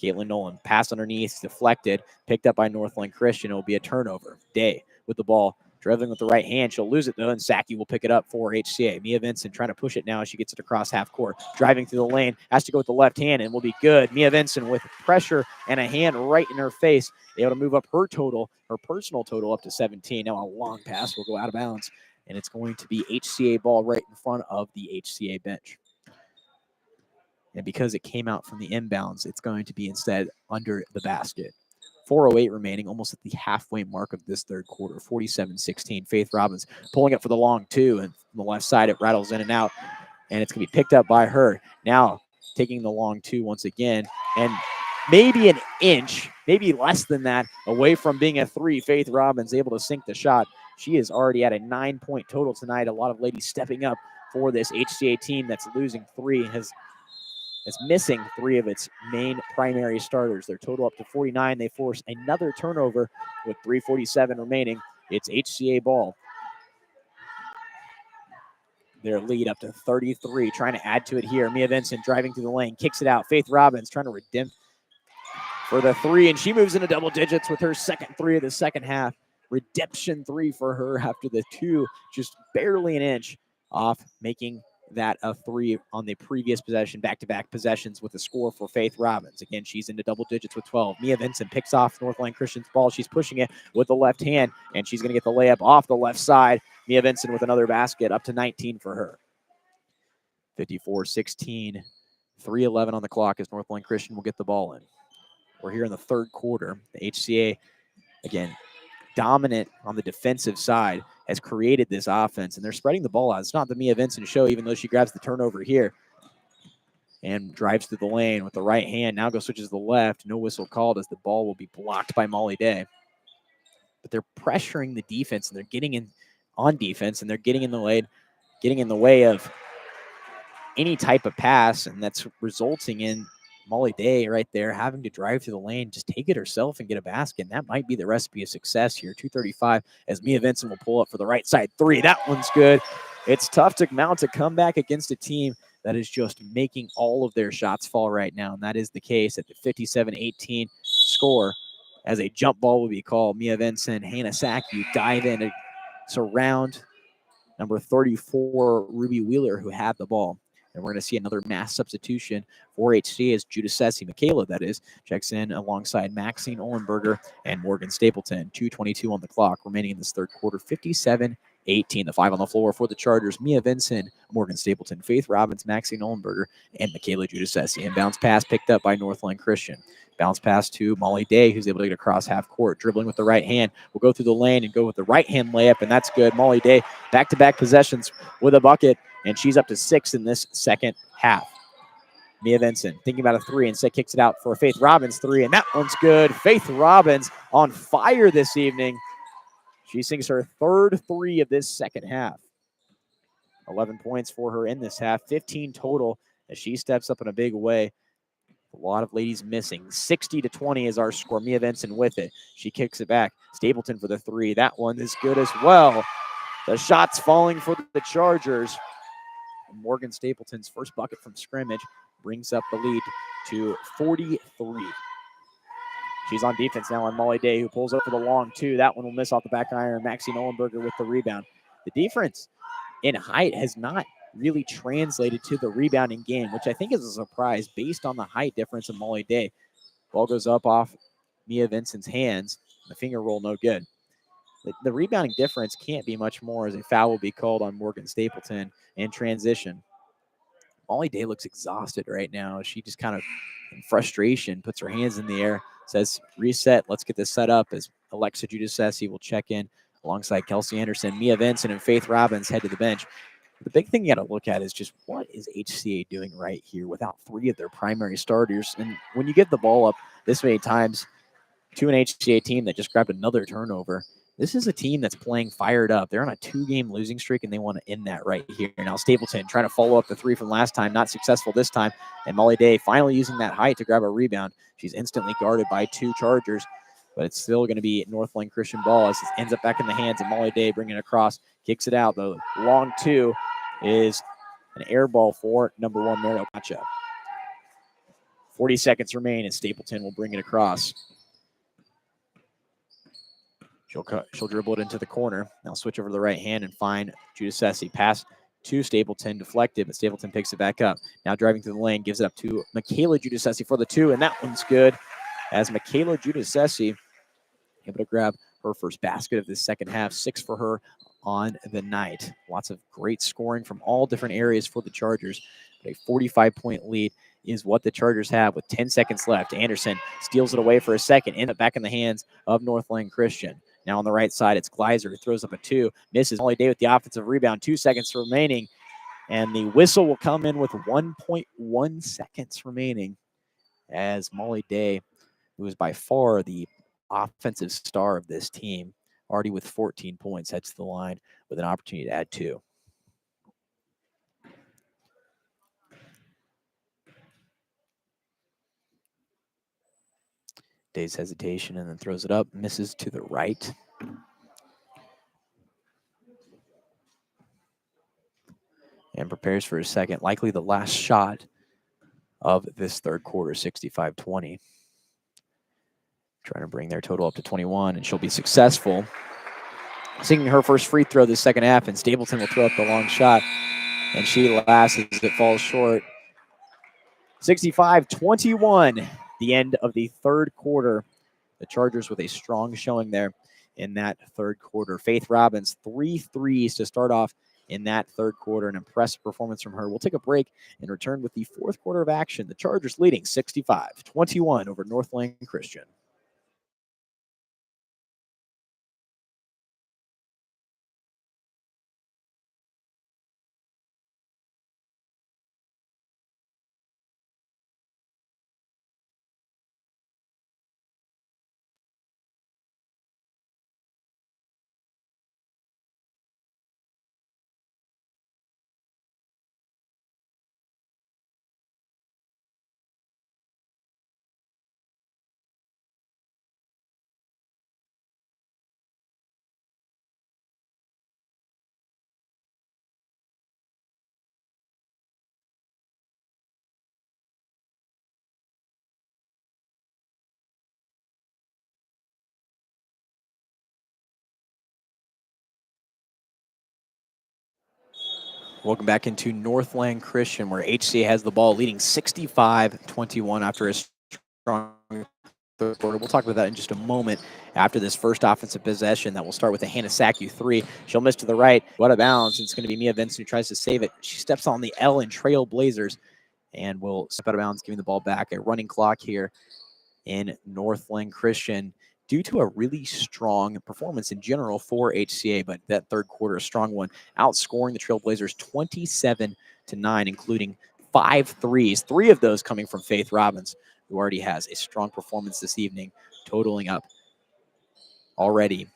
Speaker 1: Caitlin Nolan, pass underneath, deflected, picked up by Northland Christian. It will be a turnover. Day with the ball, dribbling with the right hand. She'll lose it, though, and Saki will pick it up for HCA. Mia Vincent trying to push it now as she gets it across half court. Driving through the lane, has to go with the left hand, and will be good. Mia Vincent with pressure and a hand right in her face, able to move up her total, her personal total, up to 17. Now a long pass will go out of bounds, and it's going to be HCA ball right in front of the HCA bench. And because it came out from the inbounds, it's going to be instead under the basket. 4:08 remaining, almost at the halfway mark of this third quarter, 47-16. Faith Robbins pulling it for the long 2, and from the left side, it rattles in and out, and it's going to be picked up by her. Now taking the long 2 once again, and maybe an inch, maybe less than that, away from being a 3. Faith Robbins able to sink the shot. She is already at a 9-point total tonight. A lot of ladies stepping up for this HCA team that's losing 3, it's missing 3 of its main primary starters. Their total up to 49. They force another turnover with 3:47 remaining. It's HCA ball. Their lead up to 33, trying to add to it here. Mia Vincent driving through the lane, kicks it out. Faith Robbins trying to redeem for the 3, and she moves into double digits with her second 3 of the second half. Redemption 3 for her after the 2, just barely an inch off, making that a 3 on the previous possession, back-to-back possessions with a score for Faith Robbins. Again, she's into double digits with 12. Mia Vincent picks off Northland Christian's ball. She's pushing it with the left hand, and she's going to get the layup off the left side. Mia Vincent with another basket, up to 19 for her. 54-16, 3:11 on the clock as Northland Christian will get the ball in. We're here in the third quarter. The HCA, again, dominant on the defensive side, has created this offense, and they're spreading the ball out. It's not the Mia Vincent show, even though she grabs the turnover here and drives through the lane with the right hand. Now switches to the left. No whistle called as the ball will be blocked by Molly Day. But they're pressuring the defense, and they're getting in on defense, and they're getting in the way of any type of pass, and that's resulting in Molly Day right there having to drive through the lane, just take it herself and get a basket. And that might be the recipe of success here. 2:35 as Mia Vincent will pull up for the right side 3. That one's good. It's tough to mount a comeback against a team that is just making all of their shots fall right now. And that is the case at the 57-18 score as a jump ball will be called. Mia Vincent, Hannah Saki dive in to surround number 34, Ruby Wheeler, who had the ball. And we're going to see another mass substitution for HCA as Judah Sessi, Michaela, that is, checks in alongside Maxine Ohlenberger and Morgan Stapleton. 2:22 on the clock remaining in this third quarter. 57-18. The 5 on the floor for the Chargers. Mia Vincent, Morgan Stapleton, Faith Robbins, Maxine Ohlenberger, and Michaela Judah Sessi. And bounce pass picked up by Northland Christian. Bounce pass to Molly Day, who's able to get across half court. Dribbling with the right hand. Will go through the lane and go with the right hand layup, and that's good. Molly Day, back-to-back possessions with a bucket, and she's up to 6 in this second half. Mia Vincent thinking about a 3, instead kicks it out for a Faith Robbins 3, and that one's good. Faith Robbins on fire this evening. She sinks her third 3 of this second half. 11 points for her in this half, 15 total as she steps up in a big way. A lot of ladies missing. 60-20 is our score. Mia Vincent with it. She kicks it back. Stapleton for the 3. That one is good as well. The shots falling for the Chargers. Morgan Stapleton's first bucket from scrimmage brings up the lead to 43. She's on defense now on Molly Day, who pulls up for the long 2. That one will miss off the back iron. Maxine Ohlenberger with the rebound. The difference in height has not really translated to the rebounding game, which I think is a surprise based on the height difference of Molly Day. Ball goes up off Mia Vincent's hands. The finger roll no good. The rebounding difference can't be much more as a foul will be called on Morgan Stapleton in transition. Molly Day looks exhausted right now. She just kind of, in frustration, puts her hands in the air, says reset. Let's get this set up as Alexa Giudice will check in alongside Kelsey Anderson. Mia Vincent and Faith Robbins head to the bench. The big thing you got to look at is just what is HCA doing right here without three of their primary starters. And when you get the ball up this many times to an HCA team that just grabbed another turnover, this is a team that's playing fired up. They're on a 2-game losing streak, and they want to end that right here. Now Stapleton trying to follow up the three from last time, not successful this time. And Molly Day finally using that height to grab a rebound. She's instantly guarded by two Chargers, but it's still going to be Northland Christian ball as it ends up back in the hands of Molly Day, bringing it across, kicks it out. The long two is an air ball for number 1 Mariel Pacha. 40 seconds remain, and Stapleton will bring it across. She'll dribble it into the corner. Now switch over to the right hand and find Giudice. Pass to Stapleton, deflected, but Stapleton picks it back up. Now driving through the lane, gives it up to Michaela Giudice for the two, and that one's good as Michaela Giudice able to grab her first basket of this second half. 6 for her on the night. Lots of great scoring from all different areas for the Chargers. A 45-point lead is what the Chargers have with 10 seconds left. Anderson steals it away for a second, ends up back in the hands of Northland Christian. Now on the right side, it's Gleiser who throws up a 2. Misses. Molly Day with the offensive rebound. 2 seconds remaining. And the whistle will come in with 1.1 seconds remaining as Molly Day, who is by far the offensive star of this team, already with 14 points, heads to the line with an opportunity to add 2. Day's hesitation and then throws it up, misses to the right. And prepares for a second, likely the last shot of this third quarter, 65-20. Trying to bring their total up to 21, and she'll be successful. Seeing her first free throw this second half, and Stapleton will throw up the long shot, and she laughs as it falls short. 65-21, the end of the third quarter. The Chargers with a strong showing there in that third quarter. Faith Robbins, 3 threes to start off in that third quarter. An impressive performance from her. We'll take a break and return with the fourth quarter of action. The Chargers leading 65-21 over Northland Christian. Welcome back into Northland Christian, where HCA has the ball, leading 65-21 after a strong third quarter. We'll talk about that in just a moment after this first offensive possession that will start with a Hanasaki 3. She'll miss to the right, out of bounds. It's going to be Mia Vincent who tries to save it. She steps on the L in Trailblazers and will step out of bounds, giving the ball back. A running clock here in Northland Christian, due to a really strong performance in general for HCA, but that third quarter, a strong one, outscoring the Trailblazers 27-9, including 5 threes, 3 of those coming from Faith Robbins, who already has a strong performance this evening, totaling up already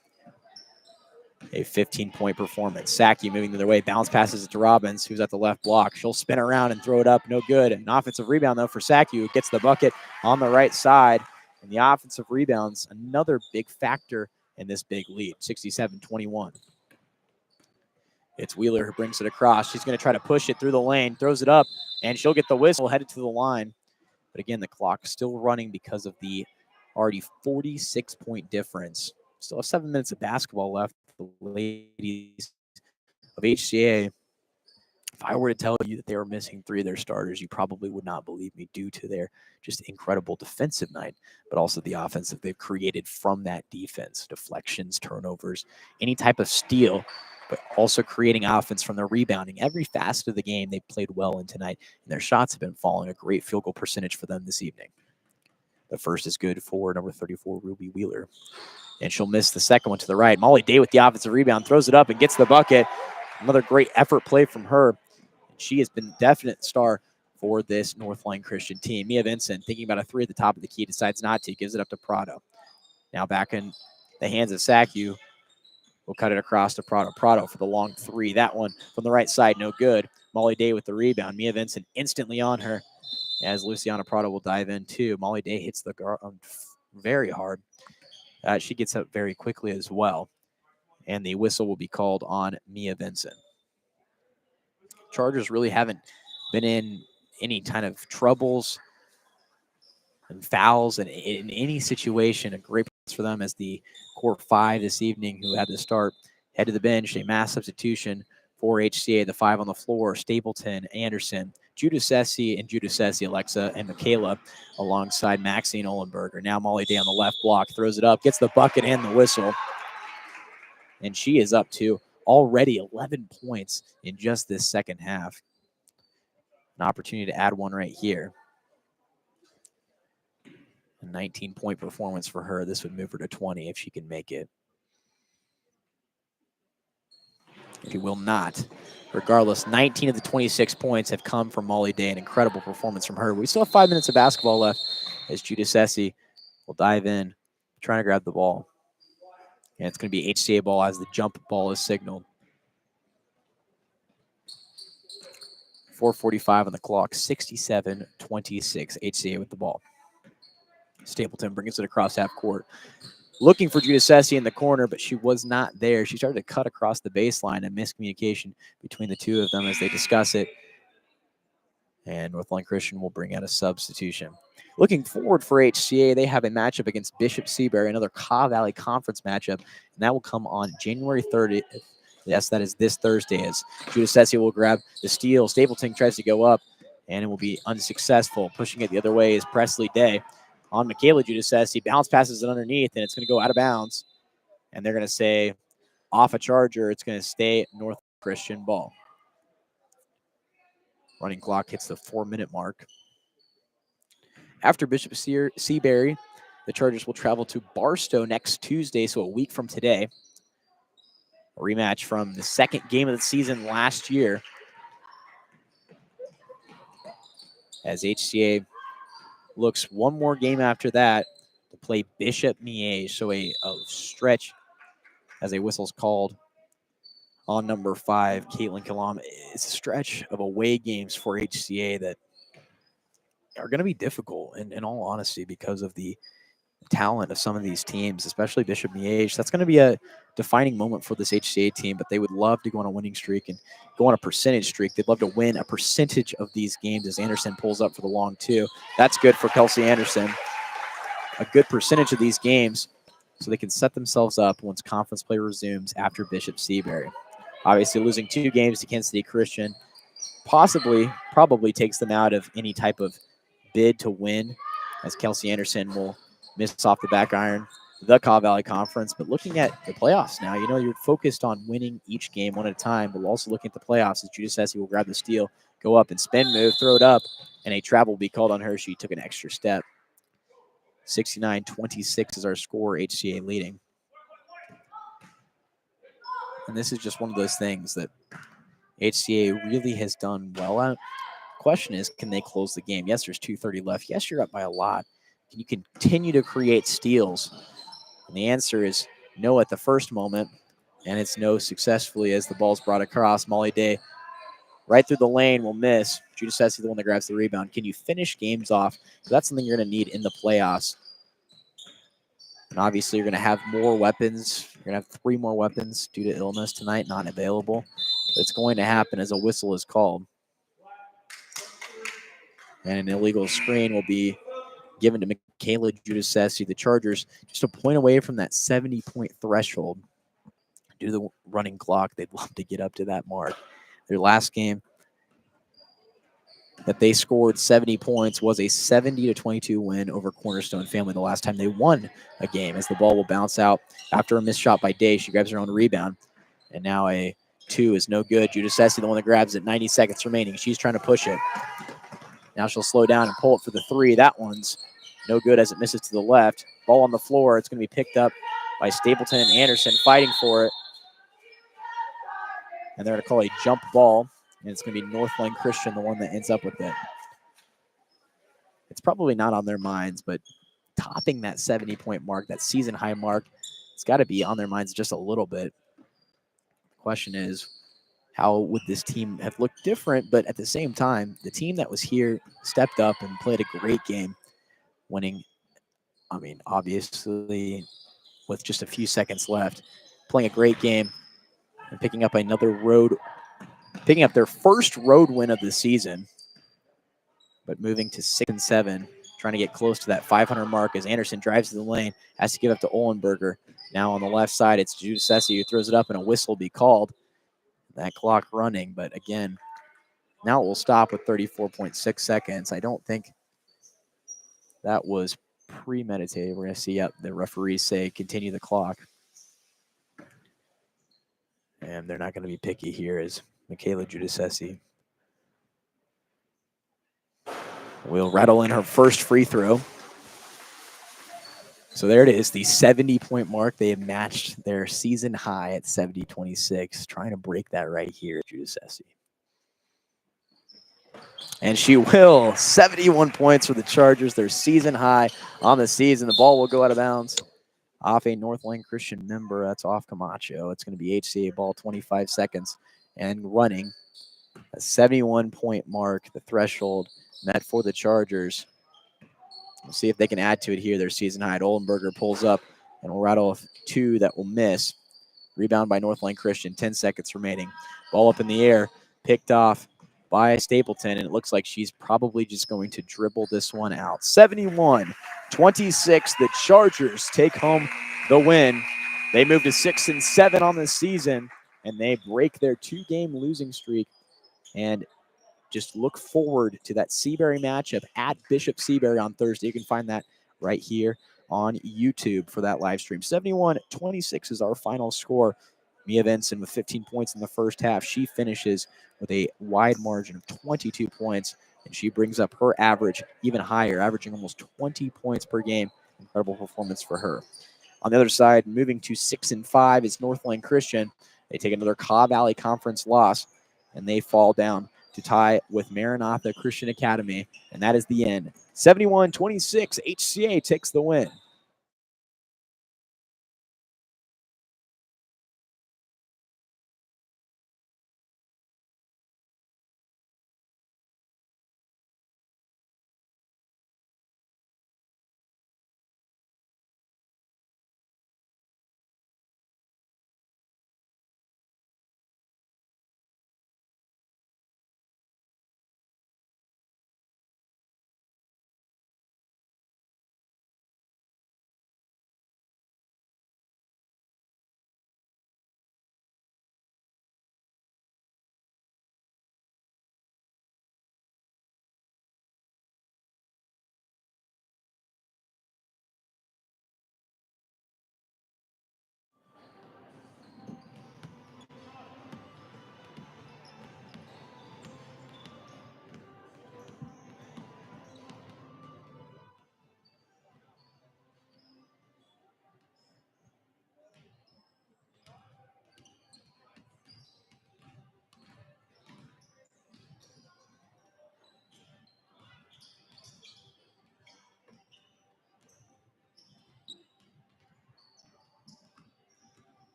Speaker 1: a 15-point performance. Saki moving the other way, bounce passes it to Robbins, who's at the left block. She'll spin around and throw it up, no good. An offensive rebound, though, for Saki, who gets the bucket on the right side. And the offensive rebounds, another big factor in this big lead, 67-21. It's Wheeler who brings it across. She's going to try to push it through the lane, throws it up, and she'll get the whistle headed to the line. But again, the clock still running because of the already 46-point difference. Still have 7 minutes of basketball left. The ladies of HCA, if I were to tell you that they were missing 3 of their starters, you probably would not believe me due to their just incredible defensive night, but also the offense that they've created from that defense. Deflections, turnovers, any type of steal, but also creating offense from their rebounding. Every facet of the game they played well in tonight, and their shots have been falling. A great field goal percentage for them this evening. The first is good for number 34, Ruby Wheeler. And she'll miss the second one to the right. Molly Day with the offensive rebound, throws it up and gets the bucket. Another great effort play from her. She has been definite star for this Northland Christian team. Mia Vincent, thinking about a three at the top of the key, decides not to, gives it up to Prado. Now back in the hands of Saku. Will cut it across to Prado. Prado for the long three. That one from the right side, no good. Molly Day with the rebound. Mia Vincent instantly on her as Luciana Prado will dive in too. Molly Day hits the ground very hard. She gets up very quickly as well. And the whistle will be called on Mia Vincent. Chargers really haven't been in any kind of troubles and fouls and in any situation. A great place for them as the core five this evening who had to start head to the bench. A mass substitution for HCA. The five on the floor: Stapleton, Anderson, Giudice, and Giudice, Alexa, and Michaela alongside Maxine Ohlenberger. Now Molly Day on the left block, throws it up, gets the bucket and the whistle. And she is up to already 11 points in just this second half. An opportunity to add one right here. A 19-point performance for her. This would move her to 20 if she can make it. She will not. Regardless, 19 of the 26 points have come from Molly Day. An incredible performance from her. We still have 5 minutes of basketball left as Giudice will dive in, trying to grab the ball. And it's going to be HCA ball as the jump ball is signaled. 4:45 on the clock, 67-26, HCA with the ball. Stapleton brings it across half court. Looking for Giudice in the corner, but she was not there. She started to cut across the baseline, and miscommunication between the two of them as they discuss it. And Northland Christian will bring out a substitution. Looking forward for HCA, they have a matchup against Bishop Seabury, another KAW Valley Conference matchup, and that will come on January 30th. Yes, that is this Thursday as Giudice will grab the steal. Stapleton tries to go up, and it will be unsuccessful. Pushing it the other way is Presley Day. On Michaela Giudice, bounce passes it underneath, and it's going to go out of bounds. And they're going to say off a Charger, it's going to stay North Christian ball. Running clock hits the 4-minute mark. After Bishop Seabury, the Chargers will travel to Barstow next Tuesday, so a week from today. A rematch from the second game of the season last year as HCA looks one more game after that to play Bishop Miege. So a stretch as a whistle's called on number 5, Caitlin Kalam. It's a stretch of away games for HCA that are going to be difficult in all honesty because of the talent of some of these teams, especially Bishop Miege. That's going to be a defining moment for this HCA team, but they would love to go on a winning streak and go on a percentage streak. They'd love to win a percentage of these games as Anderson pulls up for the long two. That's good for Kelsey Anderson. A good percentage of these games so they can set themselves up once conference play resumes after Bishop Seabury. Obviously, losing 2 games to Kansas City Christian probably takes them out of any type of bid to win, as Kelsey Anderson will miss off the back iron the KAW Valley Conference. But looking at the playoffs now, you're focused on winning each game one at a time, but also looking at the playoffs as Giudice will grab the steal, go up and spin move, throw it up, and a travel will be called on her. She took an extra step. 69-26 is our score, HCA leading. And this is just one of those things that HCA really has done well at. Question is, can they close the game? Yes, there's 2:30 left. Yes, you're up by a lot. Can you continue to create steals? And the answer is no at the first moment, and it's no successfully as the ball's brought across. Molly Day right through the lane will miss. Giudice is the one that grabs the rebound. Can you finish games off? So that's something you're going to need in the playoffs. And obviously, you're going to have more weapons. You're going to have 3 more weapons due to illness tonight, not available. But it's going to happen as a whistle is called. And an illegal screen will be given to Michaela Giudice. The Chargers just a point away from that 70-point threshold. Due to the running clock, they'd love to get up to that mark. Their last game that they scored 70 points was a 70-22 win over Cornerstone Family the last time they won a game, as the ball will bounce out after a missed shot by Day. She grabs her own rebound, and now a 2 is no good. Giudice, the one that grabs it, 90 seconds remaining. She's trying to push it. Now she'll slow down and pull it for the 3. That one's No good as it misses to the left. Ball on the floor. It's going to be picked up by Stapleton and Anderson fighting for it. And they're going to call a jump ball. And it's going to be Northland Christian, the one that ends up with it. It's probably not on their minds, but topping that 70-point mark, that season high mark, it's got to be on their minds just a little bit. The question is, how would this team have looked different? But at the same time, the team that was here stepped up and played a great game, winning, I mean, obviously, with just a few seconds left, playing a great game and picking up their first road win of the season, but moving to 6-7, trying to get close to that 500 mark as Anderson drives to the lane, has to give up to Ohlenberger. Now on the left side, it's Giudice who throws it up and a whistle be called. That clock running, but again, now it will stop with 34.6 seconds. I don't think that was premeditated. We're going to see the referees say continue the clock. And they're not going to be picky here as Michaela Giudice will rattle in her first free throw. So there it is, the 70-point mark. They have matched their season high at 70-26, trying to break that right here, Giudice. And she will. 71 points for the Chargers, their season high on the season. The ball will go out of bounds off a Northland Christian member. That's off Camacho. It's going to be HCA ball, 25 seconds and running. A 71-point mark, the threshold met for the Chargers. We'll see if they can add to it here. Their season high. Ohlenberger pulls up and will rattle off two that will miss. Rebound by Northland Christian. 10 seconds remaining. Ball up in the air. Picked off by Stapleton, and it looks like she's probably just going to dribble this one out. 71-26. The Chargers take home the win. They move to 6-7 on the season, and they break their 2-game losing streak. And just look forward to that Seabury matchup at Bishop Seabury on Thursday. You can find that right here on YouTube for that live stream. 71-26 is our final score. Mia Vinson with 15 points in the first half. She finishes with a wide margin of 22 points, and she brings up her average even higher, averaging almost 20 points per game. Incredible performance for her. On the other side, moving to 6-5 is Northland Christian. They take another KAW Valley Conference loss, and they fall down to tie with Maranatha Christian Academy, and that is the end. 71-26, HCA takes the win.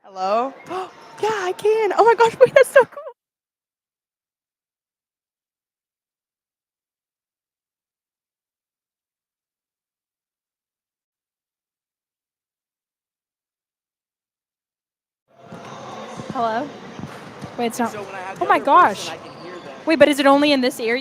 Speaker 3: Hello?
Speaker 4: Yeah, I can. Oh my gosh, wait, that's so cool. Hello? Wait, it's not.
Speaker 3: So when I have
Speaker 4: Oh
Speaker 3: the
Speaker 4: my
Speaker 3: other
Speaker 4: gosh.
Speaker 3: person, I can hear them.
Speaker 4: Wait, but is it only in this ear?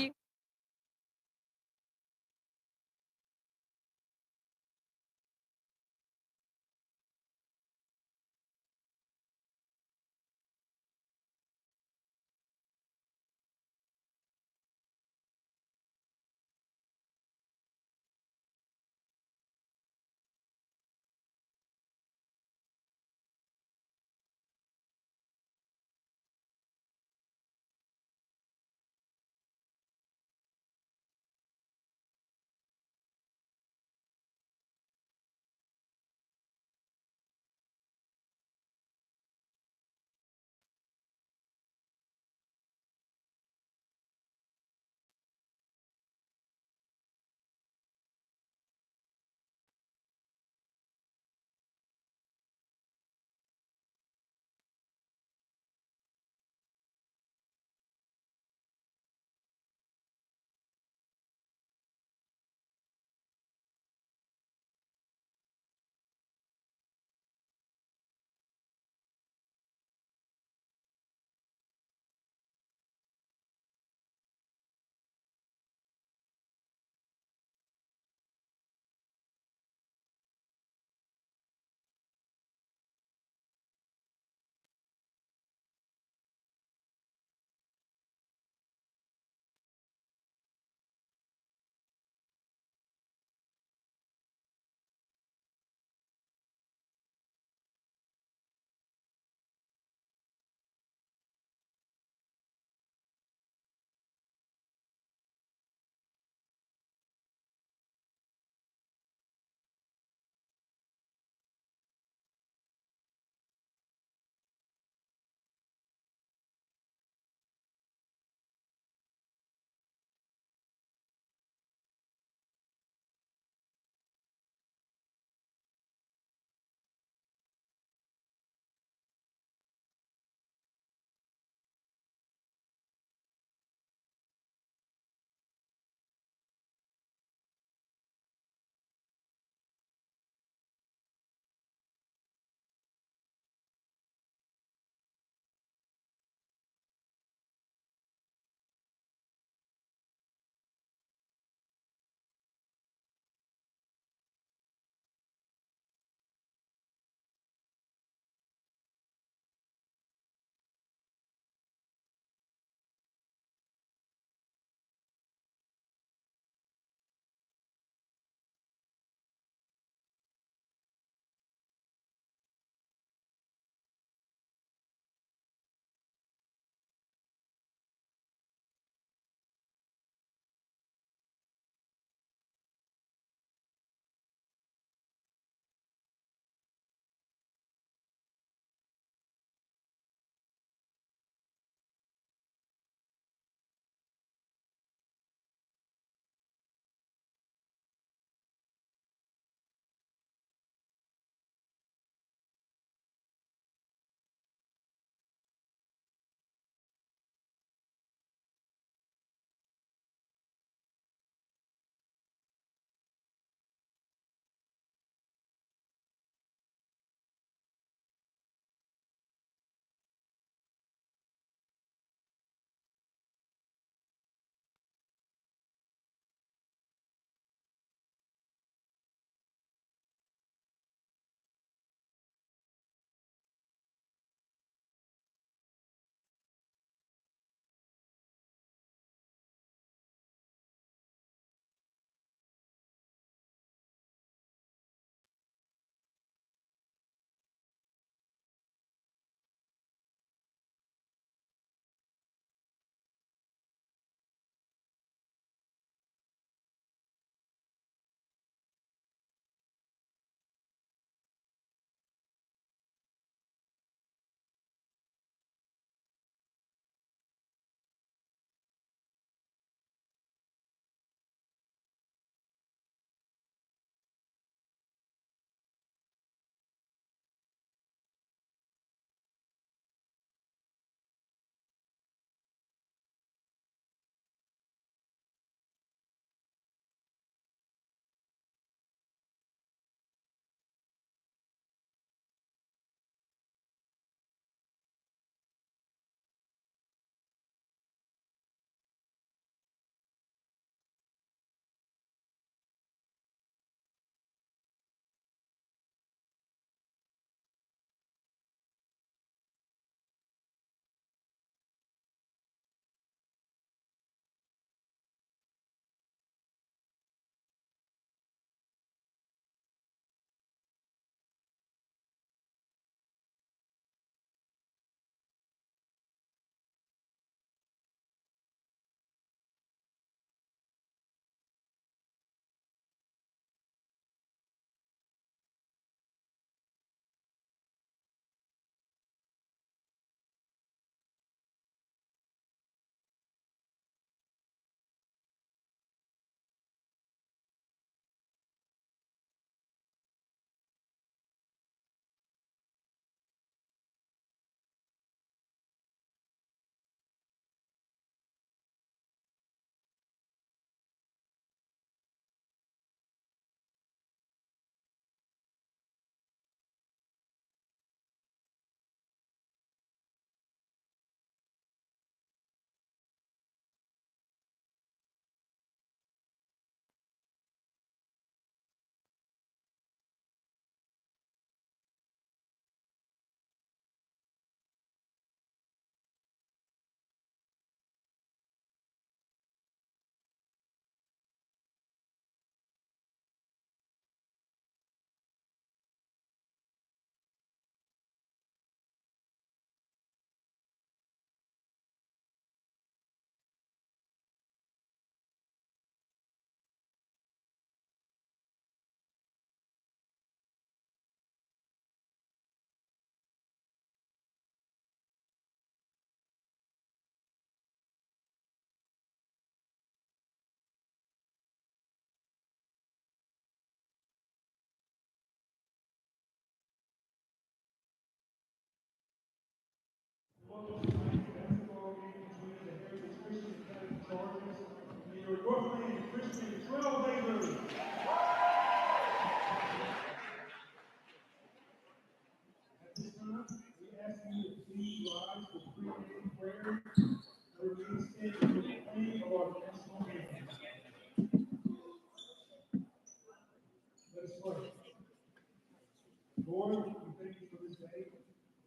Speaker 2: Lord, we thank you for this day,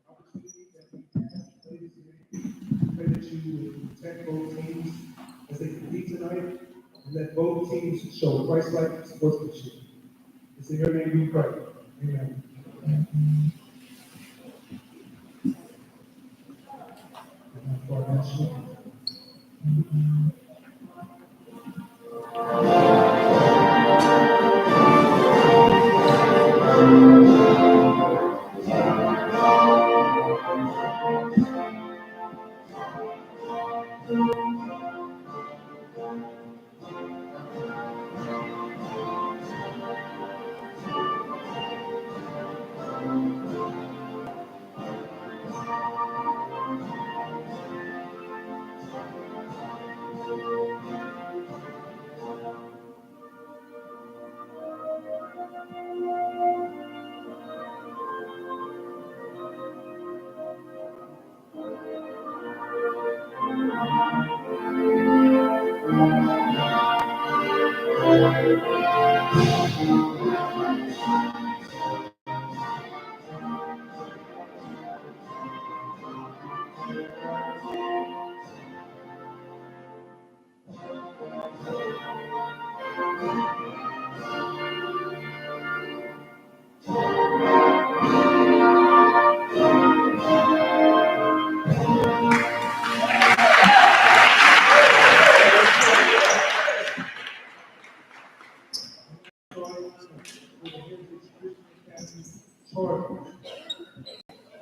Speaker 2: opportunity that we have to play this game. Pray that you would protect both teams as they compete tonight, and let both teams show Christ-like sportsmanship. It's in your name we pray. Amen. For our national.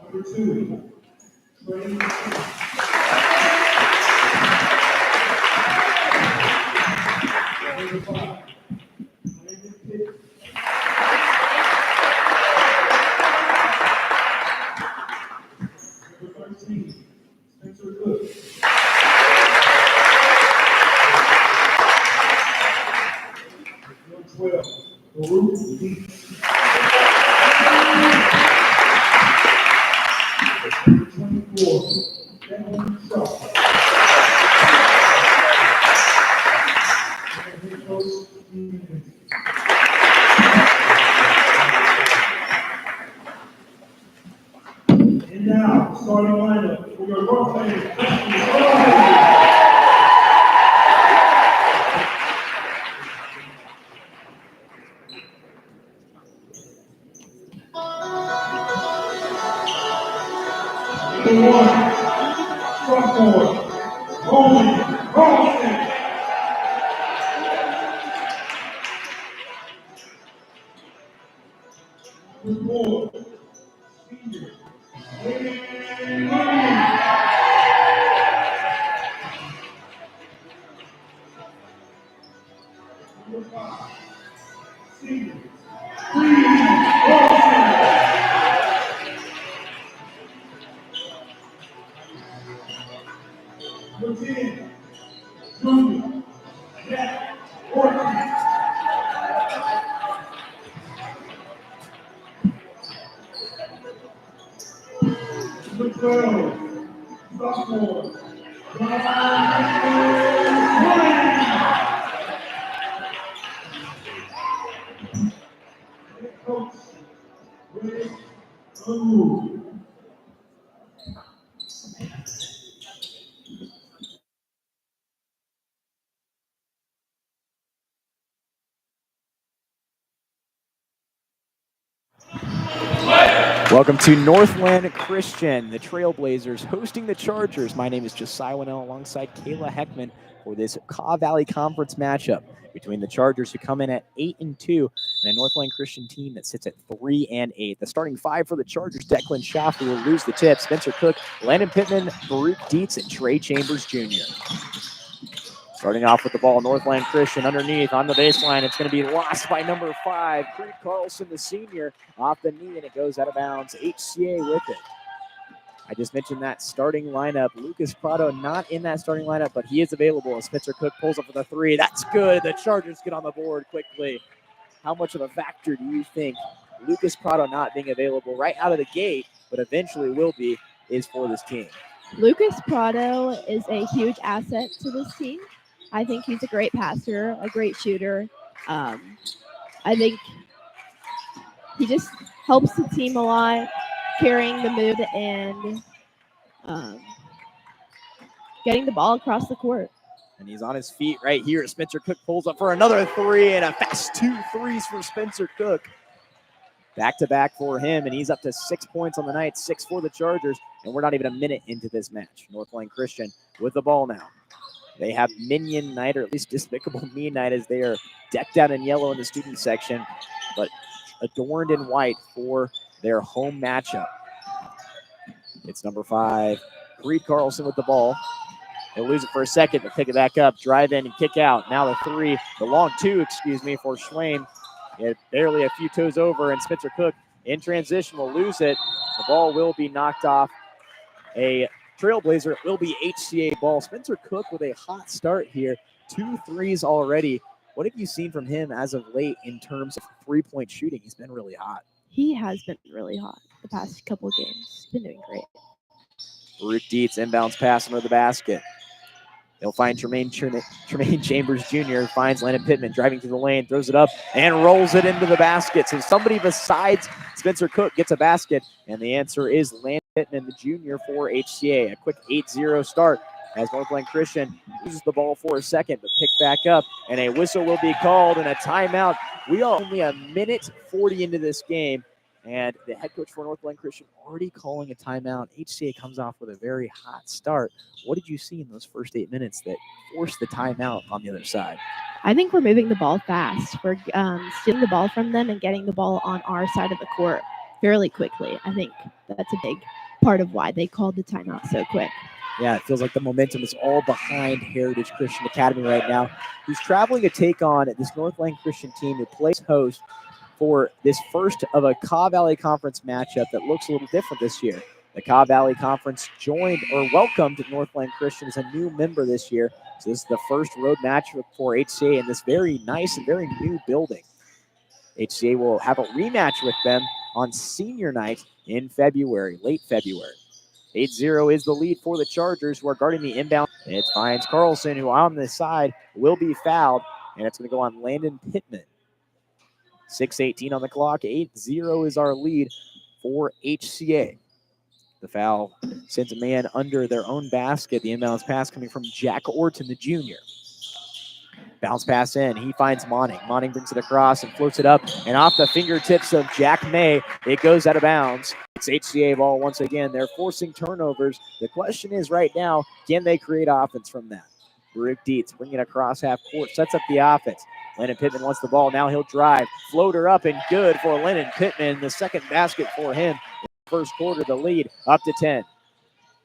Speaker 2: Number 2, Trailblazers. Number 5, Number 13, Spencer Cook. Number 12, Baruch Deeds. Number 24, Devin Shaw. And head coach, Steve Vincent. And now, starting lineup for your Northland Christian. Number 1, sophomore, Roman Carlson. Number 4, senior, Wayne Williams. Number 5, senior, Reed Carlson. Number 10, junior, Jack Orton. Number 12, sophomore, Ryan. Head coach, Greg Unruh.
Speaker 1: Welcome to Northland Christian, the Trailblazers hosting the Chargers. My name is Josiah Winnell alongside Kayla Heckman for this KAW Valley Conference matchup between the Chargers, who come in at 8-2, and a Northland Christian team that sits at 3-8. The starting 5 for the Chargers: Declan Schaff, who will lose the tip, Spencer Cook, Landon Pittman, Baruch Dietz, and Trey Chambers Jr. Starting off with the ball, Northland Christian underneath on the baseline. It's going to be lost by number 5, Creed Carlson, the senior, off the knee, and it goes out of bounds. HCA with it. I just mentioned that starting lineup. Lucas Prado not in that starting lineup, but he is available as Spencer Cook pulls up for the 3. That's good. The Chargers get on the board quickly. How much of a factor do you think Lucas Prado not being available right out of the gate, but eventually will be, is for this team.
Speaker 3: Lucas Prado is a huge asset to this team. I think he's a great passer, a great shooter. I think he just helps the team a lot, carrying the mood and getting the ball across the court.
Speaker 1: And he's on his feet right here. Spencer Cook pulls up for another three, and a fast 2 threes for Spencer Cook. Back-to-back for him, and he's up to 6 points on the night, 6 for the Chargers, and we're not even a minute into this match. Northland Christian with the ball now. They have Minion Night, or at least Despicable Me Night, as they are decked out in yellow in the student section, but adorned in white for their home matchup. It's number 5, Creed Carlson with the ball. He'll lose it for a second, but pick it back up, drive in and kick out. Now the long two, for Schwain. Barely a few toes over, and Spencer Cook in transition will lose it. The ball will be knocked off a Trailblazer. It will be HCA ball. Spencer Cook with a hot start here. 2 threes already. What have you seen from him as of late in terms of three-point shooting? He's been really hot.
Speaker 3: He has been really hot the past couple of games. He's been doing great.
Speaker 1: Rick Dietz inbounds pass under the basket. He'll find Tremaine Chambers Jr., finds Landon Pittman driving through the lane, throws it up, and rolls it into the basket. So somebody besides Spencer Cook gets a basket, and the answer is Landon Pittman, the junior for HCA. A quick 8-0 start as Northland Christian loses the ball for a second, but picked back up, and a whistle will be called and a timeout. We are only a minute 40 into this game, and the head coach for Northland Christian already calling a timeout. HCA comes off with a very hot start. What did you see in those first 8 minutes that forced the timeout on the other side?
Speaker 3: I think we're moving the ball fast. We're stealing the ball from them and getting the ball on our side of the court fairly quickly. I think that's a big part of why they called the timeout so quick.
Speaker 1: Yeah, it feels like the momentum is all behind Heritage Christian Academy right now, who's traveling to take on this Northland Christian team who plays host for this first of a KAW Valley Conference matchup that looks a little different this year. The KAW Valley Conference welcomed Northland Christian as a new member this year. So this is the first road matchup for HCA in this very nice and very new building. HCA will have a rematch with them on senior night in February, late February. 8-0 is the lead for the Chargers, who are guarding the inbound. It finds Carlson, who on the side will be fouled, and it's going to go on Landon Pittman. 6:18 on the clock. 8-0 is our lead for HCA. The foul sends a man under their own basket. The inbounds pass coming from Jack Orton, the junior. Bounce pass in. He finds Monning. Monning brings it across and floats it up. And off the fingertips of Jack May, it goes out of bounds. It's HCA ball once again. They're forcing turnovers. The question is right now, can they create offense from that? Rick Dietz bringing it across half court, sets up the offense. Landon Pittman wants the ball. Now he'll drive. Floater up and good for Landon Pittman. The second basket for him. First quarter, the lead up to 10.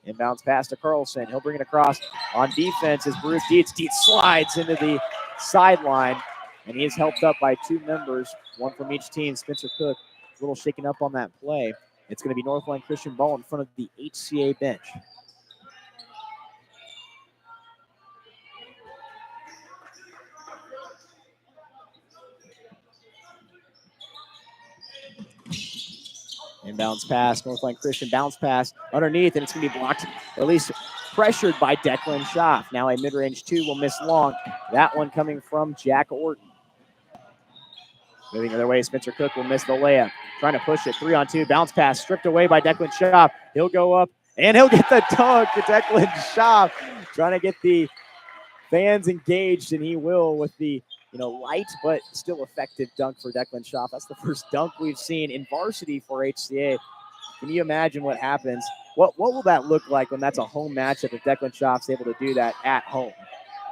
Speaker 1: Inbounds pass to Carlson. He'll bring it across on defense as Bruce Dietz. Dietz slides into the sideline, and he is helped up by 2 members, one from each team. Spencer Cook a little shaken up on that play. It's going to be Northland Christian ball in front of the HCA bench. Inbounds pass, Northland Christian bounce pass underneath, and it's going to be blocked, or at least pressured by Declan Schaff. Now a mid-range 2 will miss long. That one coming from Jack Orton. Moving their way, Spencer Cook will miss the layup. Trying to push it, 3-on-2, bounce pass, stripped away by Declan Schaff. He'll go up, and he'll get the dunk to Declan Schaff. Trying to get the fans engaged, and he will with the light but still effective dunk for Declan Schaff. That's the first dunk we've seen in varsity for HCA. Can you imagine what happens? What will that look like when that's a home matchup if Declan Schaff's able to do that at home?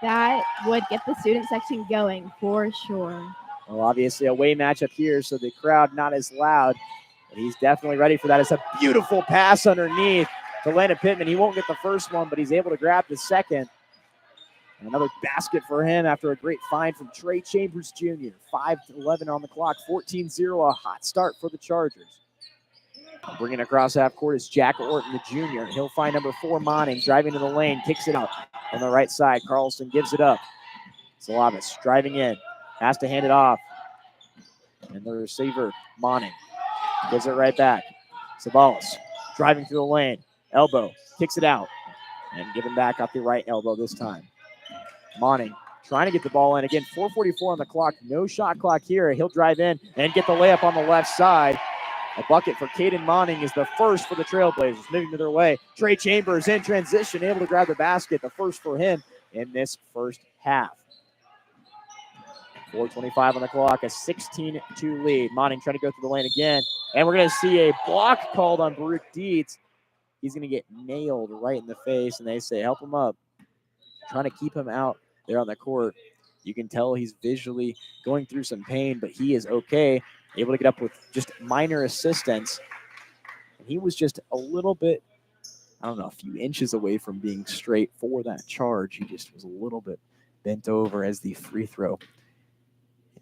Speaker 3: That would get the student section going for sure.
Speaker 1: Well, obviously away matchup here, so the crowd not as loud, but he's definitely ready for that. It's a beautiful pass underneath to Landon Pittman. He won't get the first one, but he's able to grab the second. And another basket for him after a great find from Trey Chambers Jr. 5-11 on the clock, 14-0, a hot start for the Chargers. Bringing across half court is Jack Orton, the junior. He'll find number 4, Monning, driving to the lane, kicks it out on the right side. Carlson gives it up. Salavis driving in, has to hand it off. And the receiver, Monning, gives it right back. Savalas driving through the lane. Elbow, kicks it out, and given back off the right elbow this time. Monning trying to get the ball in. Again, 4:44 on the clock. No shot clock here. He'll drive in and get the layup on the left side. A bucket for Caden Monning is the first for the Trailblazers. Moving to their way. Trey Chambers in transition, able to grab the basket. The first for him in this first half. 4:25 on the clock, a 16-2 lead. Monning trying to go through the lane again. And we're going to see a block called on Baruch Dietz. He's going to get nailed right in the face, and they say, help him up. Trying to keep him out there on the court. You can tell he's visually going through some pain, but he is okay. Able to get up with just minor assistance. And he was just a little bit, I don't know, a few inches away from being straight for that charge. He just was a little bit bent over as the free throw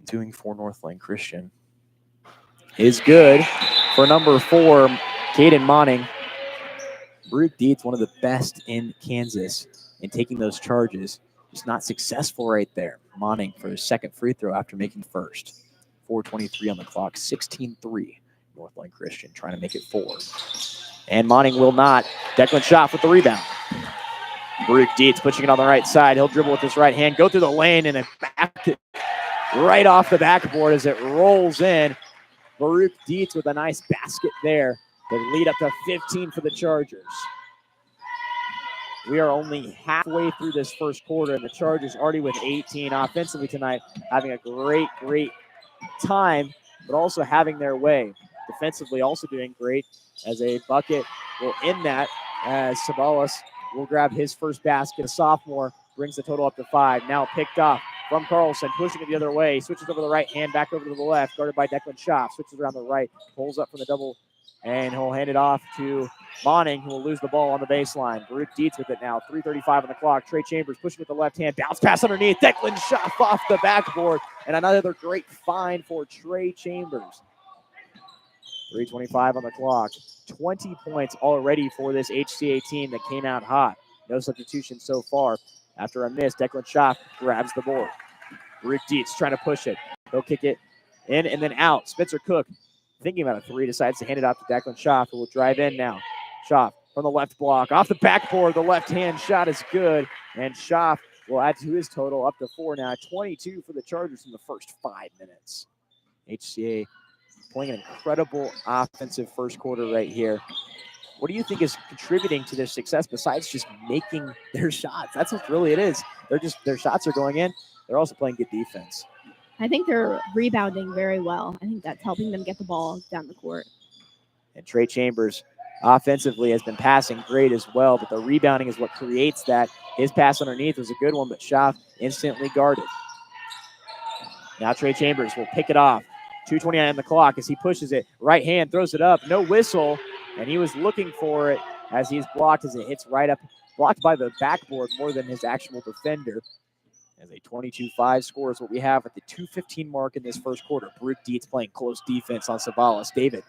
Speaker 1: doing for Northland Christian is good for number 4, Caden Monning. Baruch Dietz, one of the best in Kansas in taking those charges. Just not successful right there. Monning for his second free throw after making first. 4:23 on the clock, 16-3. Northland Christian trying to make it 4. And Monning will not. Declan Schaff with the rebound. Baruch Dietz pushing it on the right side. He'll dribble with his right hand, go through the lane, and a back right off the backboard as it rolls in. Baruch Dietz with a nice basket there. The lead up to 15 for the Chargers. We are only halfway through this first quarter, and the Chargers already with 18 offensively tonight, having a great time, but also having their way. Defensively also doing great as a bucket will end that as Sabalas will grab his first basket. A sophomore brings the total up to 5. Now picked off from Carlson, pushing it the other way. Switches over the right hand, back over to the left, guarded by Declan Schaff. Switches around the right, pulls up from the double, and he'll hand it off to Monning, who will lose the ball on the baseline. Baruch Dietz with it now. 3:35 on the clock. Trey Chambers pushing with the left hand. Bounce pass underneath. Declan Schaff off the backboard. And another great find for Trey Chambers. 3:25 on the clock. 20 points already for this HCA team that came out hot. No substitution so far. After a miss, Declan Schaff grabs the board. Baruch Dietz trying to push it. He'll kick it in and then out. Spencer Cook, thinking about a 3, decides to hand it off to Declan Schaff, who will drive in now. Schaff from the left block. Off the backboard, the left-hand shot is good. And Schaff will add to his total up to 4 now. 22 for the Chargers in the first 5 minutes. HCA playing an incredible offensive first quarter right here. What do you think is contributing to their success besides just making their shots? That's what really it is. Their shots are going in. They're also playing good defense.
Speaker 3: I think they're rebounding very well. I think that's helping them get the ball down the court.
Speaker 1: And Trey Chambers offensively has been passing great as well, but the rebounding is what creates that. His pass underneath was a good one, but Schaff instantly guarded. Now Trey Chambers will pick it off. 2:29 on the clock as he pushes it. Right hand, throws it up. No whistle, and he was looking for it as he's blocked as it hits right up. Blocked by the backboard more than his actual defender. As a 22-5 score is what we have at the 2:15 mark in this first quarter. Baruch Dietz playing close defense on Sabalas. David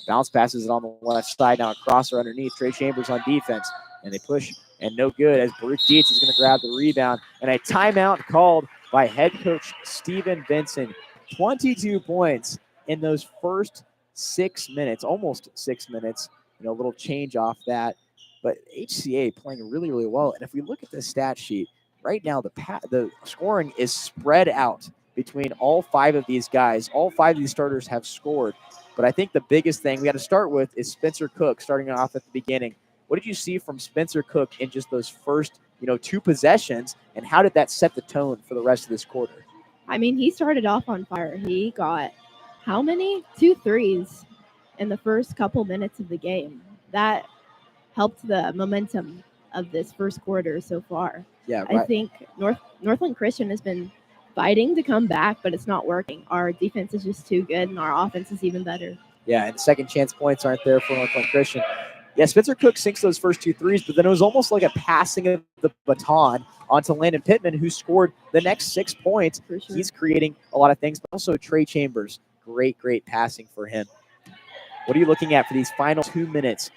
Speaker 1: bounce passes it on the left side. Now a crosser underneath. Trey Chambers on defense. And they push, and no good as Baruch Dietz is going to grab the rebound. And a timeout called by head coach Steven Benson. 22 points in those first 6 minutes, almost 6 minutes. A little change off that. But HCA playing really, really well. And if we look at the stat sheet, right now the scoring is spread out between all 5 of these guys. All 5 of these starters have scored. But I think the biggest thing we got to start with is Spencer Cook starting off at the beginning. What did you see from Spencer Cook in just those first 2 possessions, and how did that set the tone for the rest of this quarter?
Speaker 3: I mean, he started off on fire. He got how many? 2 threes in the first couple minutes of the game. That helped the momentum of this first quarter so far.
Speaker 1: Yeah, right.
Speaker 3: I think Northland Christian has been fighting to come back, but it's not working. Our defense is just too good, and our offense is even better.
Speaker 1: Yeah, and second chance points aren't there for Northland Christian. Yeah, Spencer Cook sinks those first 2 threes, but then it was almost like a passing of the baton onto Landon Pittman, who scored the next 6 points.
Speaker 3: For sure.
Speaker 1: He's creating a lot of things, but also Trey Chambers. Great passing for him. What are you looking at for these final 2 minutes?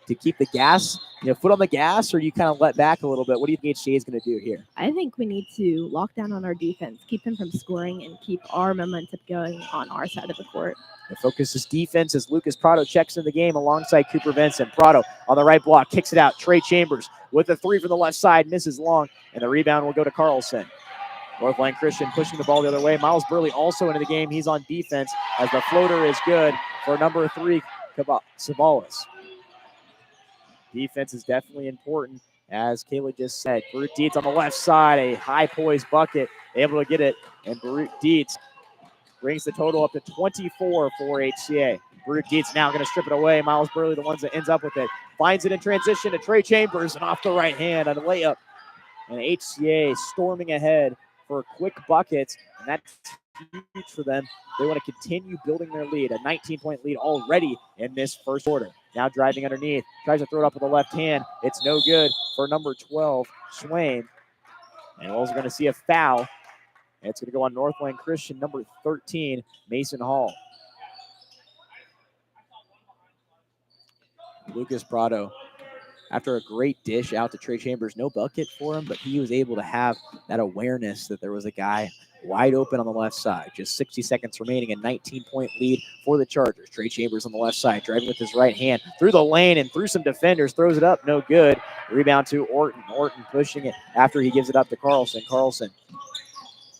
Speaker 1: to keep the gas, foot on the gas, or you kind of let back a little bit? What do you think HCA is going to do here?
Speaker 3: I think we need to lock down on our defense, keep them from scoring, and keep our momentum going on our side of the court.
Speaker 1: The focus is defense as Lucas Prado checks in the game alongside Cooper Vincent. Prado on the right block, kicks it out. Trey Chambers with a three from the left side, misses long, and the rebound will go to Carlson. Northland Christian pushing the ball the other way. Miles Burley also into the game. He's on defense as the floater is good for number 3, Savalas. Defense is definitely important, as Kayla just said. Baruch Dietz on the left side, a high poised bucket, able to get it, and Baruch Dietz brings the total up to 24 for HCA. Baruch Dietz now going to strip it away. Miles Burley, the ones that ends up with it, finds it in transition to Trey Chambers, and off the right hand on a layup. And HCA storming ahead for quick buckets, and that's huge for them. They want to continue building their lead, a 19-point lead already in this first quarter. Now driving underneath, tries to throw it up with the left hand. It's no good for number 12, Swain. And we're also going to see a foul. And it's going to go on Northland Christian, number 13, Mason Hall. Lucas Prado, after a great dish out to Trey Chambers, no bucket for him, but he was able to have that awareness that there was a guy wide open on the left side. Just 60 seconds remaining, a 19-point lead for the Chargers. Trey Chambers on the left side, driving with his right hand through the lane and through some defenders, throws it up, no good. Rebound to Orton. Orton pushing it after he gives it up to Carlson. Carlson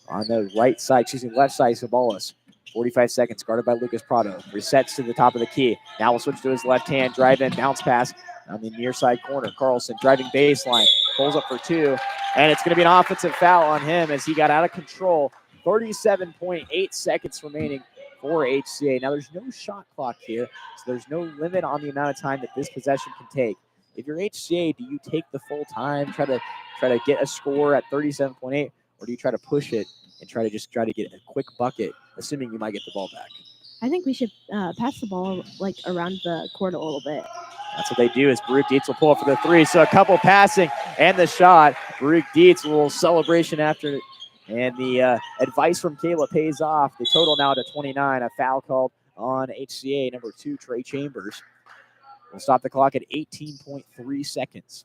Speaker 1: on the right side, left side, Sabalas. 45 seconds, guarded by Lucas Prado. Resets to the top of the key. Now we'll switch to his left hand, drive in, bounce pass on the near side corner. Carlson driving baseline, pulls up for 2, and it's going to be an offensive foul on him as he got out of control. 37.8 seconds remaining for HCA. Now there's no shot clock here, so there's no limit on the amount of time that this possession can take. If you're HCA, do you take the full time, try to get a score at 37.8, or do you try to push it and try to get a quick bucket, assuming you might get the ball back?
Speaker 3: I think we should pass the ball around the court a little bit.
Speaker 1: That's what they do, is Baruch Dietz will pull up for the 3. So a couple passing and the shot. Baruch Dietz, a little celebration after it. And the advice from Kayla pays off. The total now to 29. A foul called on HCA, number 2, Trey Chambers. We'll stop the clock at 18.3 seconds.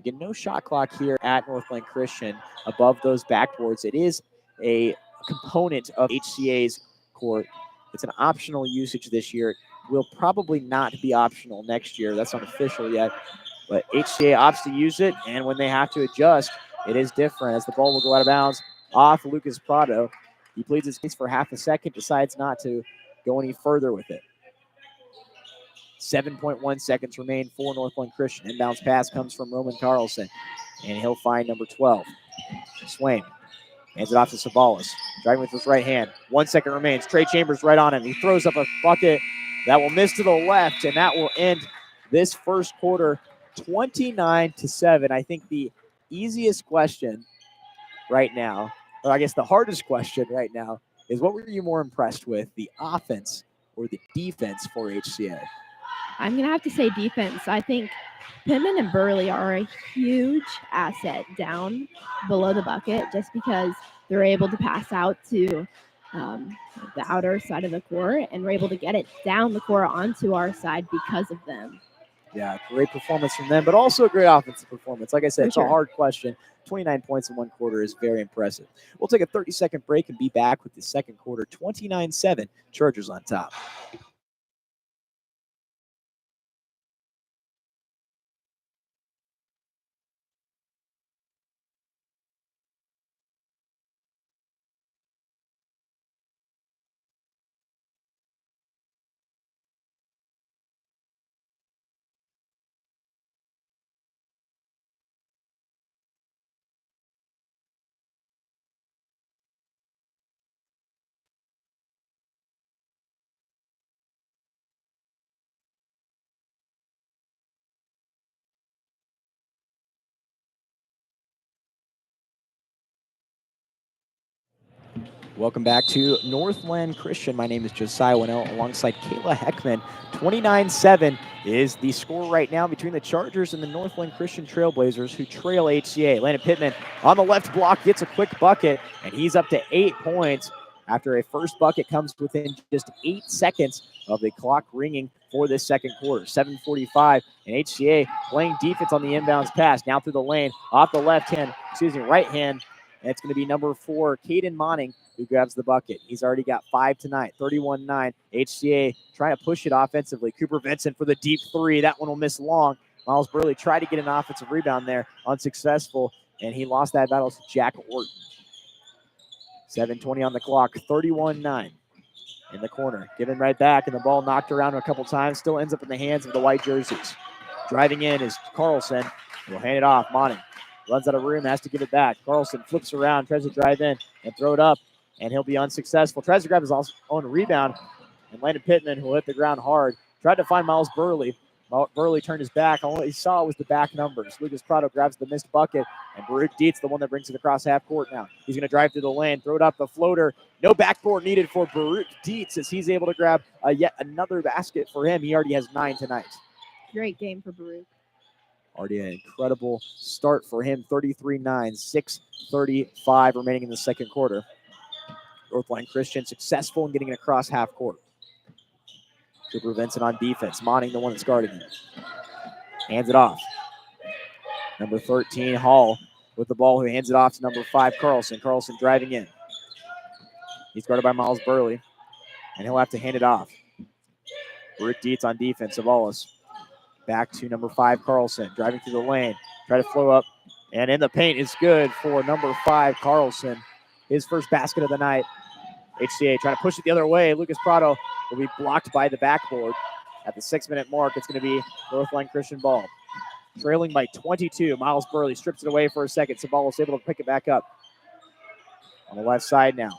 Speaker 1: Again, no shot clock here at Northland Christian above those backboards. It is a component of HCA's court. It's an optional usage this year. It will probably not be optional next year. That's not official yet. But HCA opts to use it, and when they have to adjust, it is different as the ball will go out of bounds off Lucas Prado. He pleads his case for half a second, decides not to go any further with it. 7.1 seconds remain for Northland Christian. Inbounds pass comes from Roman Carlson, and he'll find number 12, Swain. Hands it off to Sabalas. Driving with his right hand. 1 second remains. Trey Chambers right on him. He throws up a bucket that will miss to the left, and that will end this first quarter 29-7. I think the easiest question right now, or I guess the hardest question right now, is what were you more impressed with, the offense or the defense for HCA?
Speaker 3: I'm going to have to say defense. I think Pittman and Burley are a huge asset down below the bucket just because they're able to pass out to the outer side of the court, and we're able to get it down the court onto our side because of them.
Speaker 1: Yeah, great performance from them, but also a great offensive performance. Like I said, it's a hard question. 29 points in one quarter is very impressive. We'll take a 30-second break and be back with the second quarter, 29-7, Chargers on top. Welcome back to Northland Christian. My name is Josiah Winnell alongside Kayla Heckman. 29-7 is the score right now between the Chargers and the Northland Christian Trailblazers, who trail HCA. Landon Pittman on the left block gets a quick bucket, and he's up to 8 points after a first bucket comes within just 8 seconds of the clock ringing for for this second quarter. 7:45, and HCA playing defense on the inbounds pass. Now through the lane, off the right hand. And it's going to be number 4, Caden Monning, who grabs the bucket. He's already got 5 tonight, 31-9. HCA trying to push it offensively. Cooper Vincent for the deep 3. That one will miss long. Miles Burley tried to get an offensive rebound there, unsuccessful, and he lost that battle to Jack Orton. 7:20 on the clock, 31-9 in the corner. Given right back, and the ball knocked around a couple times. Still ends up in the hands of the white jerseys. Driving in is Carlson. He'll hand it off. Monning runs out of room, has to give it back. Carlson flips around, tries to drive in and throw it up, and he'll be unsuccessful. Tries to grab his own rebound, and Landon Pittman, who will hit the ground hard, tried to find Miles Burley. Burley turned his back. All he saw was the back numbers. Lucas Prado grabs the missed bucket, and Baruch Dietz, the one that brings it across half court now. He's going to drive through the lane, throw it up the floater. No backboard needed for Baruch Dietz as he's able to grab yet another basket for him. He already has 9 tonight.
Speaker 3: Great game for Baruch.
Speaker 1: Already an incredible start for him. 33-9, 6:35 remaining in the second quarter. Northland Christian successful in getting it across half court. Cooper Vincent on defense. Monning, the one that's guarding him. Hands it off. Number 13, Hall, with the ball, who hands it off to number 5, Carlson. Carlson driving in. He's guarded by Miles Burley, and he'll have to hand it off. Rick Dietz on defense. Savalas back to number 5, Carlson. Driving through the lane. Try to flow up, and in the paint is good for number 5, Carlson. His first basket of the night. HCA trying to push it the other way. Lucas Prado will be blocked by the backboard. At the 6-minute mark, it's going to be Northland Christian ball. Trailing by 22. Miles Burley strips it away for a second. Sabalos able to pick it back up. On the left side now.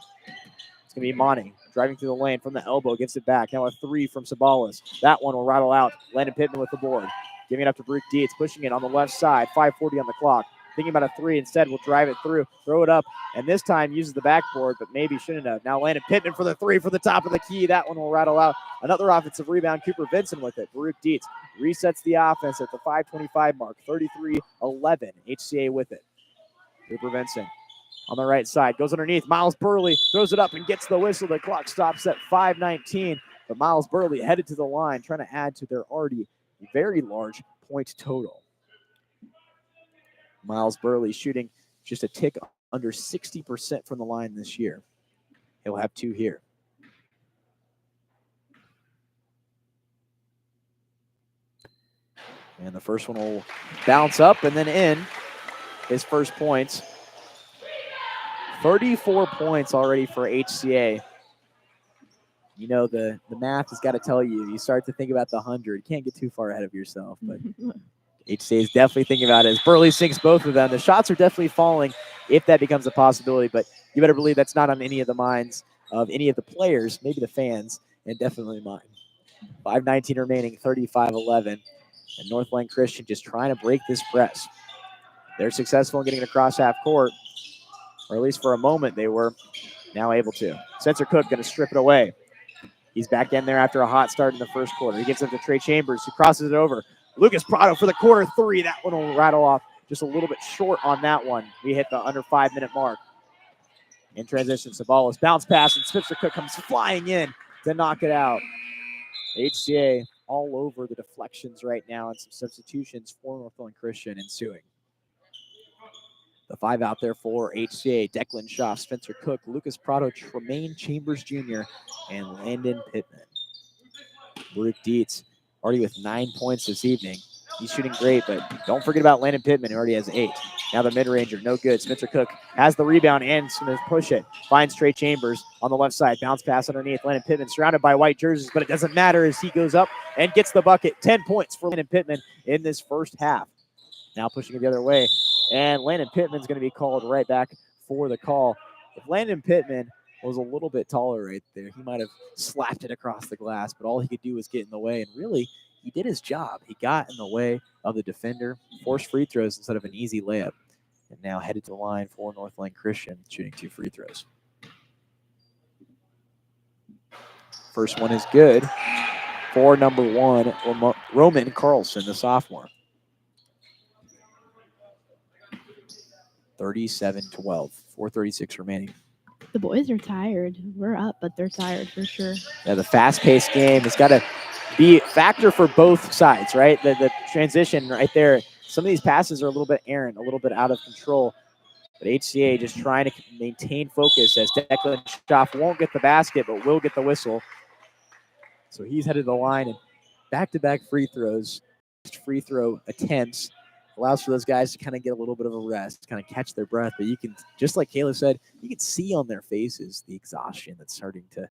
Speaker 1: It's going to be Monty driving through the lane from the elbow. Gives it back. Now a 3 from Sabalos. That one will rattle out. Landon Pittman with the board. Giving it up to Baruch Dietz. Pushing it on the left side. 5:40 on the clock. Thinking about a 3 instead. Will drive it through. Throw it up. And this time uses the backboard, but maybe shouldn't have. Now Landon Pittman for the 3 for the top of the key. That one will rattle out. Another offensive rebound. Cooper Vincent with it. Baruch Dietz resets the offense at the 5:25 mark. 33-11. HCA with it. Cooper Vincent on the right side. Goes underneath. Miles Burley throws it up and gets the whistle. The clock stops at 5:19. But Miles Burley headed to the line, trying to add to their already very large point total. Miles Burley shooting just a tick under 60% from the line this year. He'll have 2 here. And the first one will bounce up and then in. His first points. 34 points already for HCA. You know, the math has got to tell you. You start to think about the 100. Can't get too far ahead of yourself, but HCA is definitely thinking about it as Burley sinks both of them. The shots are definitely falling if that becomes a possibility, but you better believe that's not on any of the minds of any of the players, maybe the fans, and definitely mine. 5:19 remaining, 35-11. And Northland Christian just trying to break this press. They're successful in getting it across half court, or at least for a moment they were now able to. Spencer Cook going to strip it away. He's back in there after a hot start in the first quarter. He gives it to Trey Chambers, who crosses it over. Lucas Prado for the corner 3. That one will rattle off just a little bit short on that one. We hit the under 5-minute mark. In transition, Sabalos bounce pass, and Spencer Cook comes flying in to knock it out. HCA all over the deflections right now, and some substitutions for Northland Christian ensuing. The 5 out there for HCA: Declan Schaaf, Spencer Cook, Lucas Prado, Tremaine Chambers Jr., and Landon Pittman. Baruch Dietz already with 9 points this evening. He's shooting great, but don't forget about Landon Pittman, who already has 8. Now the mid-ranger, no good. Spencer Cook has the rebound and is going to push it. Finds Trey Chambers on the left side. Bounce pass underneath. Landon Pittman surrounded by white jerseys, but it doesn't matter as he goes up and gets the bucket. 10 points for Landon Pittman in this first half. Now pushing it the other way. And Landon Pittman's going to be called right back for the call. If Landon Pittman was a little bit taller right there, he might have slapped it across the glass, but all he could do was get in the way, and really, he did his job. He got in the way of the defender, forced free throws instead of an easy layup, and now headed to the line for Northland Christian, shooting 2 free throws. First one is good for number 1, Roman Carlson, the sophomore. 37-12, 4:36 remaining.
Speaker 3: The boys are tired. We're up, but they're tired for sure.
Speaker 1: Yeah, the fast-paced game has got to be a factor for both sides, right? The transition right there. Some of these passes are a little bit errant, a little bit out of control. But HCA just trying to maintain focus as Declan Schaff won't get the basket, but will get the whistle. So he's headed to the line, and back-to-back free throws, free throw attempts, allows for those guys to kind of get a little bit of a rest, kind of catch their breath. But you can, just like Kayla said, you can see on their faces the exhaustion that's starting to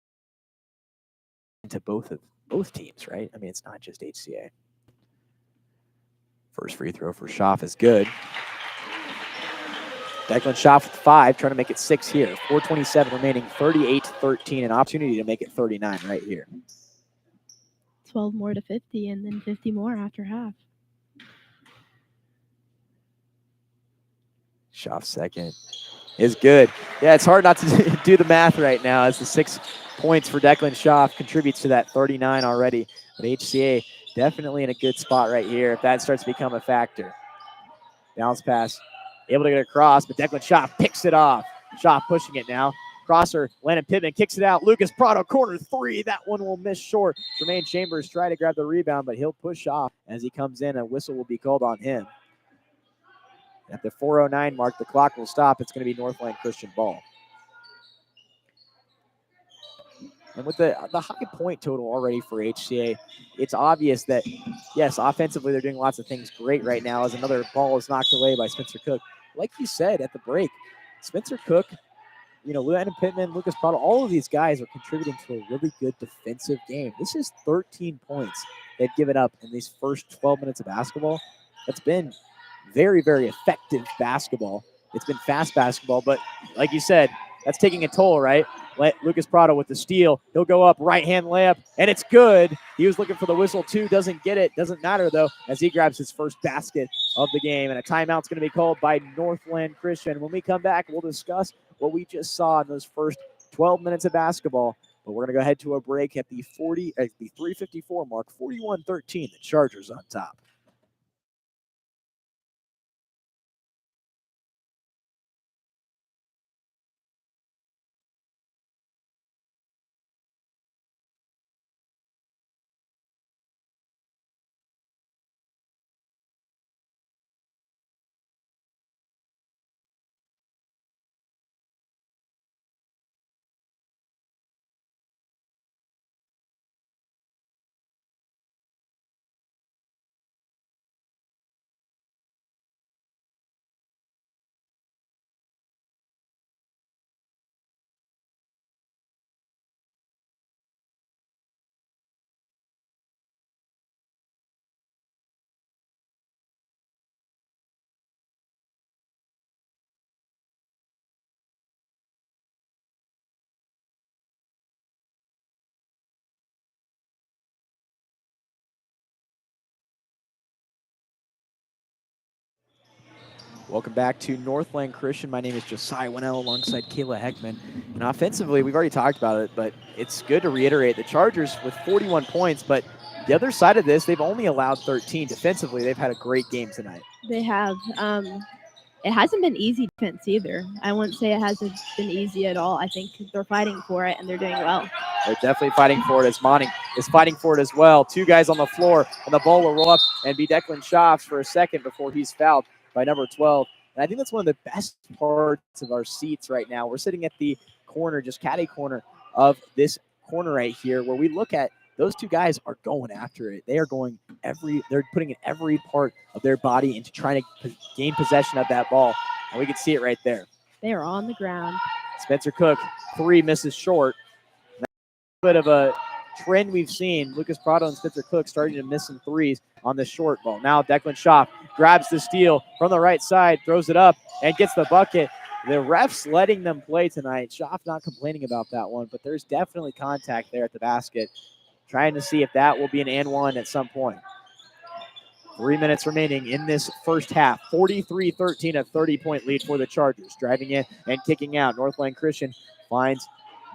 Speaker 1: both teams, right? I mean, it's not just HCA. First free throw for Schaff is good. Declan Schaff with 5, trying to make it 6 here. 4:27 remaining, 38-13, an opportunity to make it 39 right here.
Speaker 3: 12 more to 50, and then 50 more after half.
Speaker 1: Schaff's second is good. Yeah, it's hard not to do the math right now as the 6 points for Declan Schaff contributes to that 39 already. But HCA definitely in a good spot right here if that starts to become a factor. Bounce pass, able to get across, but Declan Schaff picks it off. Schaff pushing it now. Crosser, Landon Pittman kicks it out. Lucas Prado, corner 3. That one will miss short. Jermaine Chambers try to grab the rebound, but he'll push off as he comes in. A whistle will be called on him. At the 4:09 mark, the clock will stop. It's going to be Northland Christian ball. And with the high point total already for HCA, it's obvious that, yes, offensively they're doing lots of things great right now as another ball is knocked away by Spencer Cook. Like you said at the break, Spencer Cook, Landon Pittman, Lucas Prado, all of these guys are contributing to a really good defensive game. This is 13 points they've given up in these first 12 minutes of basketball. That's been very, very effective basketball. It's been fast basketball, but like you said, that's taking a toll, right? Lucas Prado with the steal. He'll go up, right-hand layup, and it's good. He was looking for the whistle, too. Doesn't get it. Doesn't matter, though, as he grabs his first basket of the game. And a timeout's going to be called by Northland Christian. When we come back, we'll discuss what we just saw in those first 12 minutes of basketball. But we're going to go ahead to a break at the 3:54 mark, 41-13. The Chargers on top. Welcome back to Northland Christian. My name is Josiah Winnell alongside Kayla Heckman. And offensively, we've already talked about it, but it's good to reiterate the Chargers with 41 points, but the other side of this, they've only allowed 13. Defensively, they've had a great game tonight.
Speaker 3: They have. It hasn't been easy defense either. I wouldn't say it hasn't been easy at all. I think they're fighting for it, and they're doing well.
Speaker 1: They're definitely fighting for it as Monning is fighting for it as well. 2 guys on the floor, and the ball will roll up and be Declan Schaff for a second before he's fouled by number 12. And I think that's one of the best parts of our seats right now. We're sitting at the corner, just caddy corner of this corner right here, where we look at those 2 guys are going after it. They are going they're putting in every part of their body into trying to gain possession of that ball. And we can see it right there.
Speaker 3: They are on the ground.
Speaker 1: Spencer Cook, 3 misses short. That's a bit of a trend we've seen. Lucas Prado and Spencer Cook starting to miss some threes on the short ball. Now Declan Schaff grabs the steal from the right side, throws it up, and gets the bucket. The refs letting them play tonight. Schaff not complaining about that one, but there's definitely contact there at the basket. Trying to see if that will be an and one at some point. 3 minutes remaining in this first half. 43-13, a 30-point lead for the Chargers. Driving in and kicking out. Northland Christian finds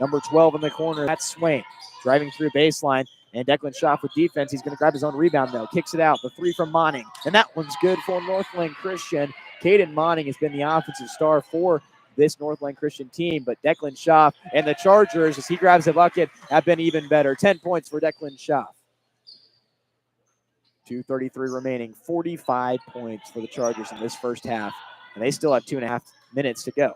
Speaker 1: number 12 in the corner. That's Swain. Driving through baseline. And Declan Schaff with defense. He's going to grab his own rebound, though. Kicks it out. The 3 from Monning. And that one's good for Northland Christian. Caden Monning has been the offensive star for this Northland Christian team. But Declan Schaff and the Chargers, as he grabs the bucket, have been even better. 10 points for Declan Schaff. 2:33 remaining. 45 points for the Chargers in this first half, and they still have 2.5 minutes to go.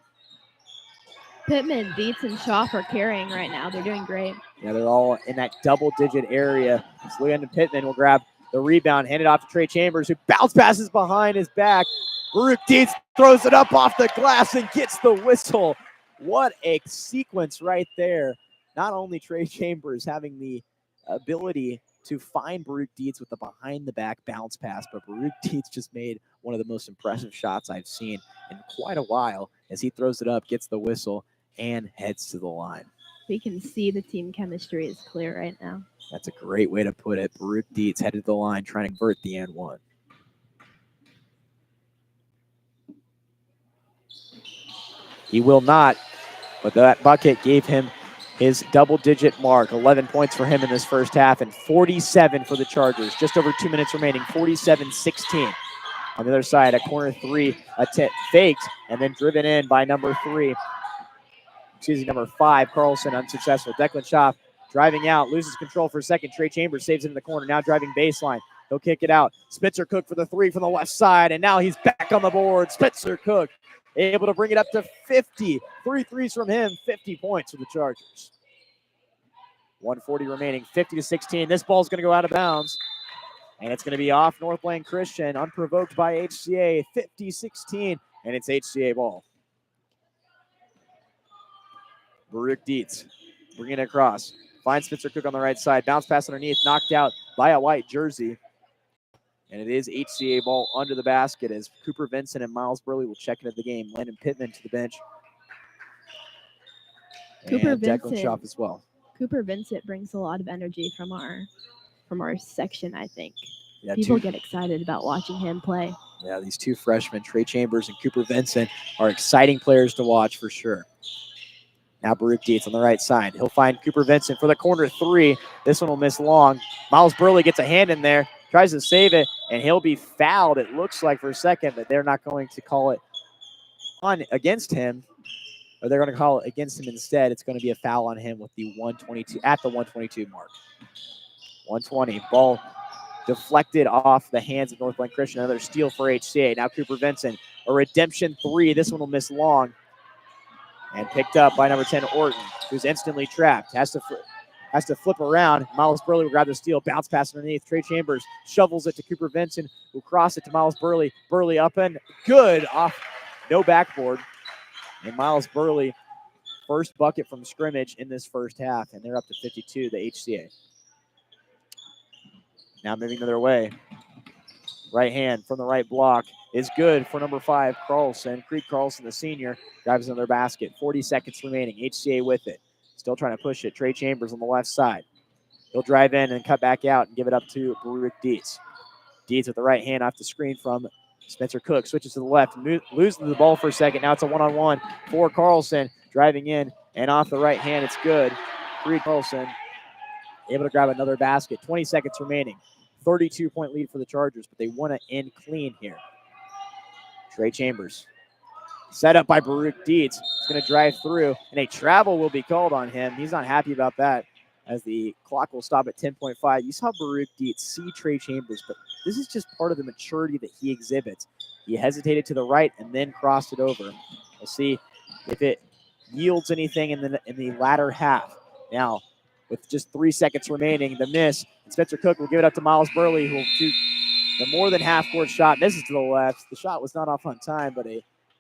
Speaker 3: Pittman, Dietz, and Schaff are carrying right now. They're doing great.
Speaker 1: Yeah, they're all in that double-digit area. So Leon Pittman will grab the rebound, hand it off to Trey Chambers, who bounce passes behind his back. Baruch Dietz throws it up off the glass and gets the whistle. What a sequence right there. Not only Trey Chambers having the ability to find Baruch Dietz with the behind-the-back bounce pass, but Baruch Dietz just made one of the most impressive shots I've seen in quite a while as he throws it up, gets the whistle, and heads to the line.
Speaker 3: We can see the team chemistry is clear right now.
Speaker 1: That's a great way to put it. Baruch Dietz headed to the line trying to convert the and one. He will not, but that bucket gave him his double-digit mark. 11 points for him in this first half and 47 for the Chargers. Just over 2 minutes remaining, 47-16. On the other side, a corner three faked and then driven in by number 5, Carlson, unsuccessful. Declan Schaff driving out, loses control for a second. Trey Chambers saves it in the corner, now driving baseline. He'll kick it out. Spencer Cook for the three from the left side, and now he's back on the board. Spencer Cook able to bring it up to 50. 3 threes from him, 50 points for the Chargers. 1:40 remaining, 50-16. This ball's going to go out of bounds, and it's going to be off Northland Christian, unprovoked by HCA, 50-16, and it's HCA ball. Baruch Dietz bringing it across. Finds Spencer Cook on the right side. Bounce pass underneath, knocked out by a white jersey. And it is HCA ball under the basket as Cooper Vincent and Miles Burley will check into the game. Landon Pittman to the bench.
Speaker 3: Cooper
Speaker 1: and Declan
Speaker 3: Vincent.
Speaker 1: Schaff as well.
Speaker 3: Cooper Vincent brings a lot of energy from our section, I think.
Speaker 1: Yeah,
Speaker 3: People get excited about watching him play.
Speaker 1: Yeah, these two freshmen, Trey Chambers and Cooper Vincent, are exciting players to watch for sure. Now Baruch Dietz on the right side. He'll find Cooper Vincent for the corner three. This one will miss long. Miles Burley gets a hand in there, tries to save it, and he'll be fouled, it looks like, for a second, but they're not going to call it on against him, or they're going to call it against him instead. It's going to be a foul on him with the 122 at the 122 mark. 120, ball deflected off the hands of Northland Christian. Another steal for HCA. Now Cooper Vincent, a redemption three. This one will miss long. And picked up by number 10, Orton, who's instantly trapped. Has to flip around. Miles Burley will grab the steal. Bounce pass underneath. Trey Chambers shovels it to Cooper Vincent, who cross it to Miles Burley. Burley up and good off. No backboard. And Miles Burley, first bucket from scrimmage in this first half. And they're up to 52, the HCA. Now moving to their way. Right hand from the right block is good for number 5, Carlson. Creed Carlson, the senior, drives another basket. 40 seconds remaining. HCA with it. Still trying to push it. Trey Chambers on the left side. He'll drive in and cut back out and give it up to Baruch Dietz. Dietz with the right hand off the screen from Spencer Cook. Switches to the left. Loses the ball for a second. Now it's a one-on-one for Carlson. Driving in and off the right hand. It's good. Creed Carlson able to grab another basket. 20 seconds remaining. 32-point lead for the Chargers, but they want to end clean here. Trey Chambers. Set up by Baruch Dietz. He's going to drive through, and a travel will be called on him. He's not happy about that as the clock will stop at 10.5. You saw Baruch Dietz see Trey Chambers, but this is just part of the maturity that he exhibits. He hesitated to the right and then crossed it over. We'll see if it yields anything in the latter half. Now, with just 3 seconds remaining, the miss. And Spencer Cook will give it up to Miles Burley, who will shoot the more than half-court shot. Misses to the left. The shot was not off on time, but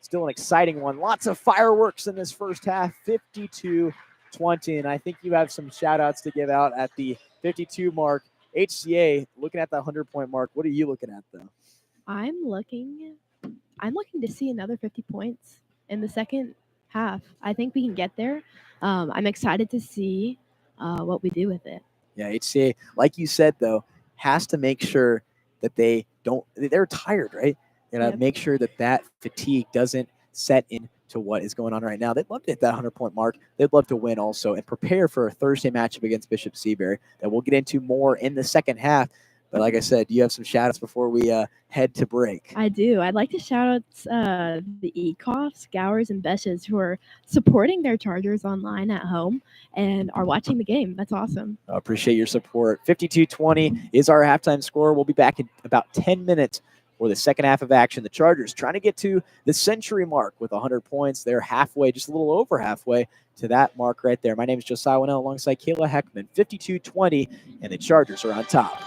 Speaker 1: still an exciting one. Lots of fireworks in this first half, 52-20. And I think you have some shout-outs to give out at the 52 mark. HCA, looking at the 100-point mark. What are you looking at, though?
Speaker 3: I'm looking to see another 50 points in the second half. I think we can get there. I'm excited to see what we do with it.
Speaker 1: Yeah, HCA, like you said, though, has to make sure that they're tired, right? They gotta make sure that fatigue doesn't set into what is going on right now. They'd love to hit that 100-point mark. They'd love to win also and prepare for a Thursday matchup against Bishop Seabury that we'll get into more in the second half. But like I said, you have some shout outs before we head to break.
Speaker 3: I do. I'd like to shout out the ECOFs, Gowers, and Beshes who are supporting their Chargers online at home and are watching the game. That's awesome.
Speaker 1: I appreciate your support. 52-20 is our halftime score. We'll be back in about 10 minutes for the second half of action. The Chargers trying to get to the century mark with 100 points. They're halfway, just a little over halfway to that mark right there. My name is Josiah Winnell alongside Kayla Heckman. 52-20, and the Chargers are on top.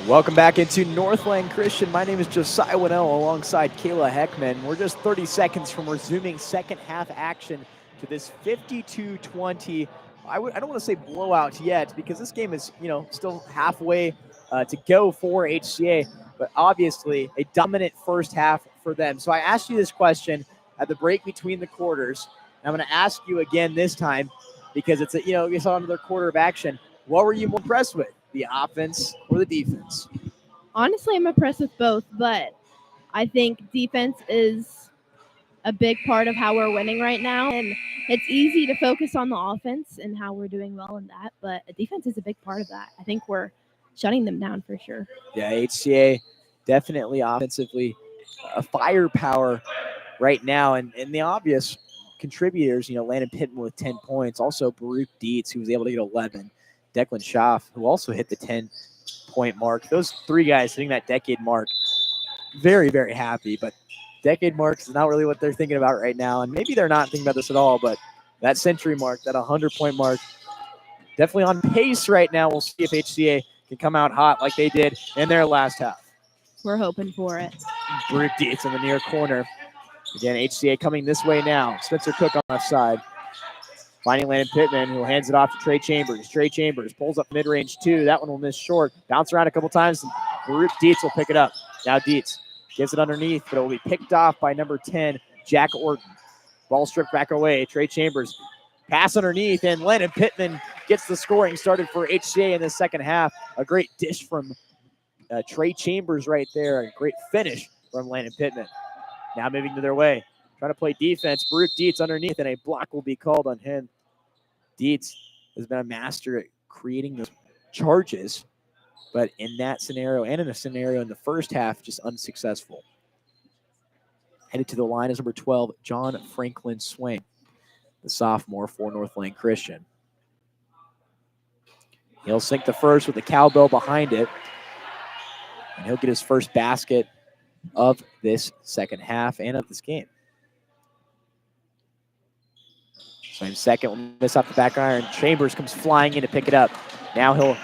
Speaker 1: Welcome back into Northland Christian. My name is Josiah Winnell alongside Kayla Heckman. We're just 30 seconds from resuming second half action to this 52-20. I don't want to say blowout yet because this game is, still halfway to go for HCA, but obviously a dominant first half for them. So I asked you this question at the break between the quarters. And I'm going to ask you again this time because it's you saw another quarter of action. What were you more impressed with, the offense or the defense?
Speaker 3: Honestly, I'm impressed with both, but I think defense is a big part of how we're winning right now. And it's easy to focus on the offense and how we're doing well in that, but defense is a big part of that. I think we're shutting them down for sure.
Speaker 1: Yeah, HCA definitely offensively firepower right now. And the obvious contributors, Landon Pittman with 10 points. Also, Baruch Dietz, who was able to get 11. Declan Schaff, who also hit the 10-point mark. Those three guys hitting that decade mark, very, very happy. But decade marks is not really what they're thinking about right now. And maybe they're not thinking about this at all, but that century mark, that 100-point mark, definitely on pace right now. We'll see if HCA can come out hot like they did in their last half.
Speaker 3: We're hoping for it.
Speaker 1: Baruch Dietz in the near corner. Again, HCA coming this way now. Spencer Cook on the left side. Finding Landon Pittman, who hands it off to Trey Chambers. Trey Chambers pulls up mid-range two. That one will miss short. Bounce around a couple times, and Baruch Dietz will pick it up. Now Dietz gives it underneath, but it will be picked off by number 10, Jack Orton. Ball stripped back away. Trey Chambers pass underneath, and Landon Pittman gets the scoring started for HCA in the second half. A great dish from Trey Chambers right there. A great finish from Landon Pittman. Now moving to their way. Trying to play defense. Baruch Dietz underneath, and a block will be called on him. Dietz has been a master at creating those charges, but in that scenario and in a scenario in the first half, just unsuccessful. Headed to the line is number 12, John Franklin Swain, the sophomore for Northland Christian. He'll sink the first with the cowbell behind it, and he'll get his first basket of this second half and of this game. Swain second will miss off the back iron. Chambers comes flying in to pick it up. Now he'll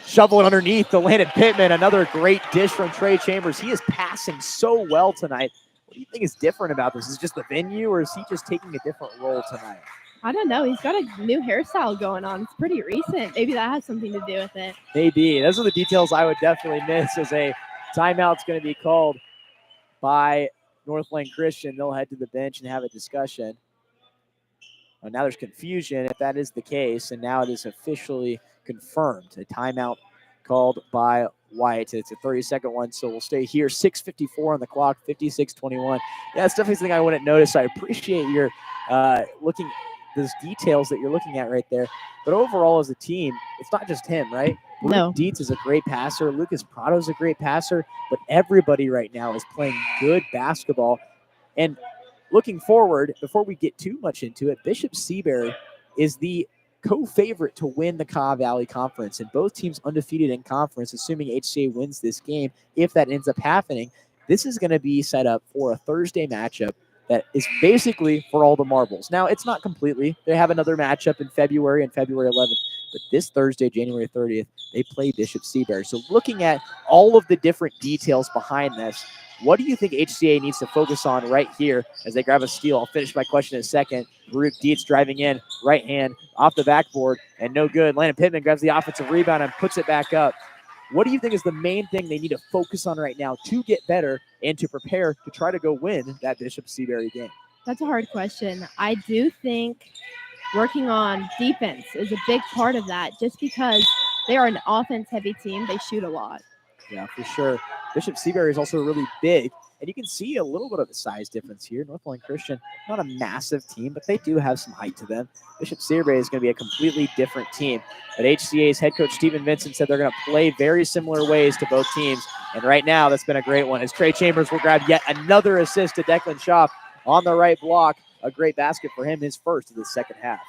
Speaker 1: shovel it underneath to Landon Pittman. Another great dish from Trey Chambers. He is passing so well tonight. What do you think is different about this? Is it just the venue, or is he just taking a different role tonight?
Speaker 3: I don't know. He's got a new hairstyle going on. It's pretty recent. Maybe that has something to do with it.
Speaker 1: Maybe. Those are the details I would definitely miss as a timeout's going to be called by Northland Christian. They'll head to the bench and have a discussion. Now there's confusion if that is the case, and now it is officially confirmed. A timeout called by White. It's a 30-second one, so we'll stay here. 6:54 on the clock, 56-21. Yeah, that's definitely something I wouldn't notice. I appreciate your looking those details that you're looking at right there. But overall, as a team, it's not just him, right?
Speaker 3: No.
Speaker 1: Luke Dietz is a great passer. Lucas Prado is a great passer. But everybody right now is playing good basketball. And looking forward, before we get too much into it, Bishop Seabury is the co-favorite to win the KAW Valley Conference, and both teams undefeated in conference, assuming HCA wins this game. If that ends up happening, this is going to be set up for a Thursday matchup that is basically for all the marbles. Now, it's not completely. They have another matchup in February and February 11th, but this Thursday, January 30th, they play Bishop Seabury. So looking at all of the different details behind this, what do you think HCA needs to focus on right here as they grab a steal? I'll finish my question in a second. Baruch Dietz driving in, right hand, off the backboard, and no good. Landon Pittman grabs the offensive rebound and puts it back up. What do you think is the main thing they need to focus on right now to get better and to prepare to try to go win that Bishop Seabury game?
Speaker 3: That's a hard question. I do think working on defense is a big part of that, just because they are an offense-heavy team. They shoot a lot.
Speaker 1: Yeah, for sure. Bishop Seabury is also really big, and you can see a little bit of a size difference here. Northland Christian, not a massive team, but they do have some height to them. Bishop Seabury is going to be a completely different team. But HCA's head coach Stephen Vincent said they're going to play very similar ways to both teams. And right now, that's been a great one, as Trey Chambers will grab yet another assist to Declan Schaff on the right block. A great basket for him, his first of the second half.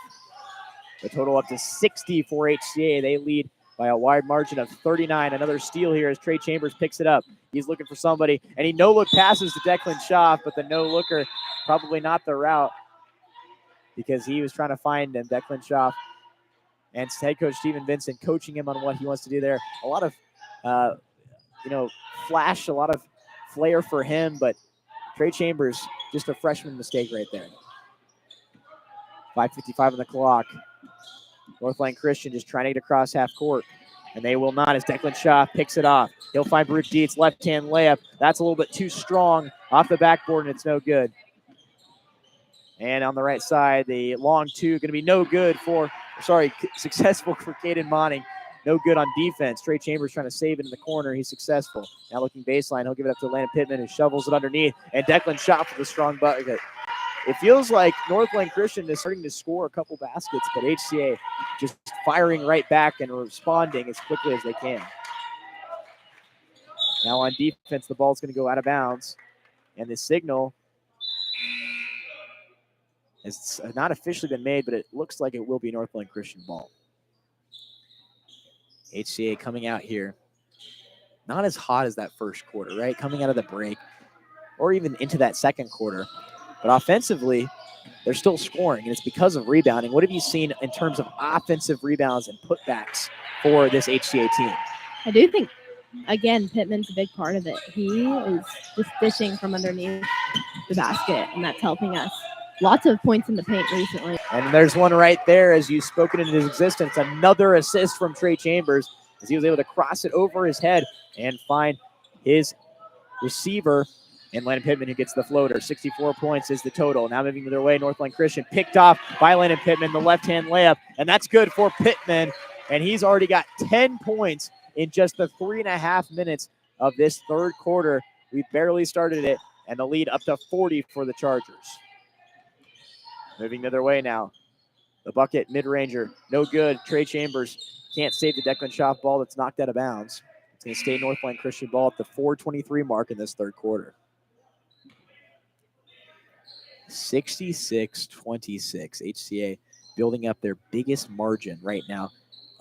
Speaker 1: The total up to 60 for HCA. They lead by a wide margin of 39. Another steal here as Trey Chambers picks it up. He's looking for somebody, and he no-look passes to Declan Schaff, but the no-looker probably not the route because he was trying to find him, Declan Schaff. And head coach Stephen Vincent coaching him on what he wants to do there. A lot of flash, a lot of flair for him, but Trey Chambers, just a freshman mistake right there. 5:55 on the clock. Northland Christian just trying to get across half court, and they will not as Declan Shaw picks it off. He'll find Baruch Dietz, left-hand layup. That's a little bit too strong off the backboard, and it's no good. And on the right side, the long two going to be no good successful for Caden Monning. No good on defense. Trey Chambers trying to save it in the corner. He's successful. Now looking baseline, he'll give it up to Landon Pittman, who shovels it underneath. And Declan Shaw with a strong bucket. It feels like Northland Christian is starting to score a couple baskets, but HCA just firing right back and responding as quickly as they can. Now on defense, the ball's going to go out of bounds. And the signal has not officially been made, but it looks like it will be Northland Christian ball. HCA coming out here. Not as hot as that first quarter, right? Coming out of the break or even into that second quarter. But offensively, they're still scoring, and it's because of rebounding. What have you seen in terms of offensive rebounds and putbacks for this HCA team?
Speaker 3: I do think, again, Pittman's a big part of it. He is just dishing from underneath the basket, and that's helping us. Lots of points in the paint recently.
Speaker 1: And there's one right there as you spoken into his existence. Another assist from Trey Chambers as he was able to cross it over his head and find his receiver. And Landon Pittman, who gets the floater. 64 points is the total. Now moving their way, Northland Christian picked off by Landon Pittman, the left-hand layup. And that's good for Pittman. And he's already got 10 points in just the 3.5 minutes of this third quarter. We barely started it, and the lead up to 40 for the Chargers. Moving the other way now. The bucket, mid-ranger, no good. Trey Chambers can't save the Declan Shaw ball that's knocked out of bounds. It's going to stay Northland Christian ball at the 4:23 mark in this third quarter. 66-26. HCA building up their biggest margin right now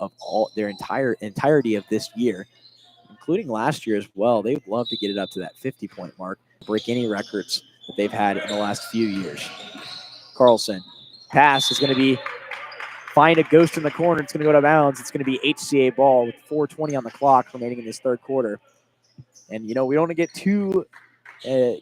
Speaker 1: of all their entirety of this year, including last year as well. They would love to get it up to that 50-point mark, break any records that they've had in the last few years. Carlson, pass is going to be find a ghost in the corner. It's going to go out of bounds. It's going to be HCA ball with 4:20 on the clock remaining in this third quarter. And, we don't want to get too in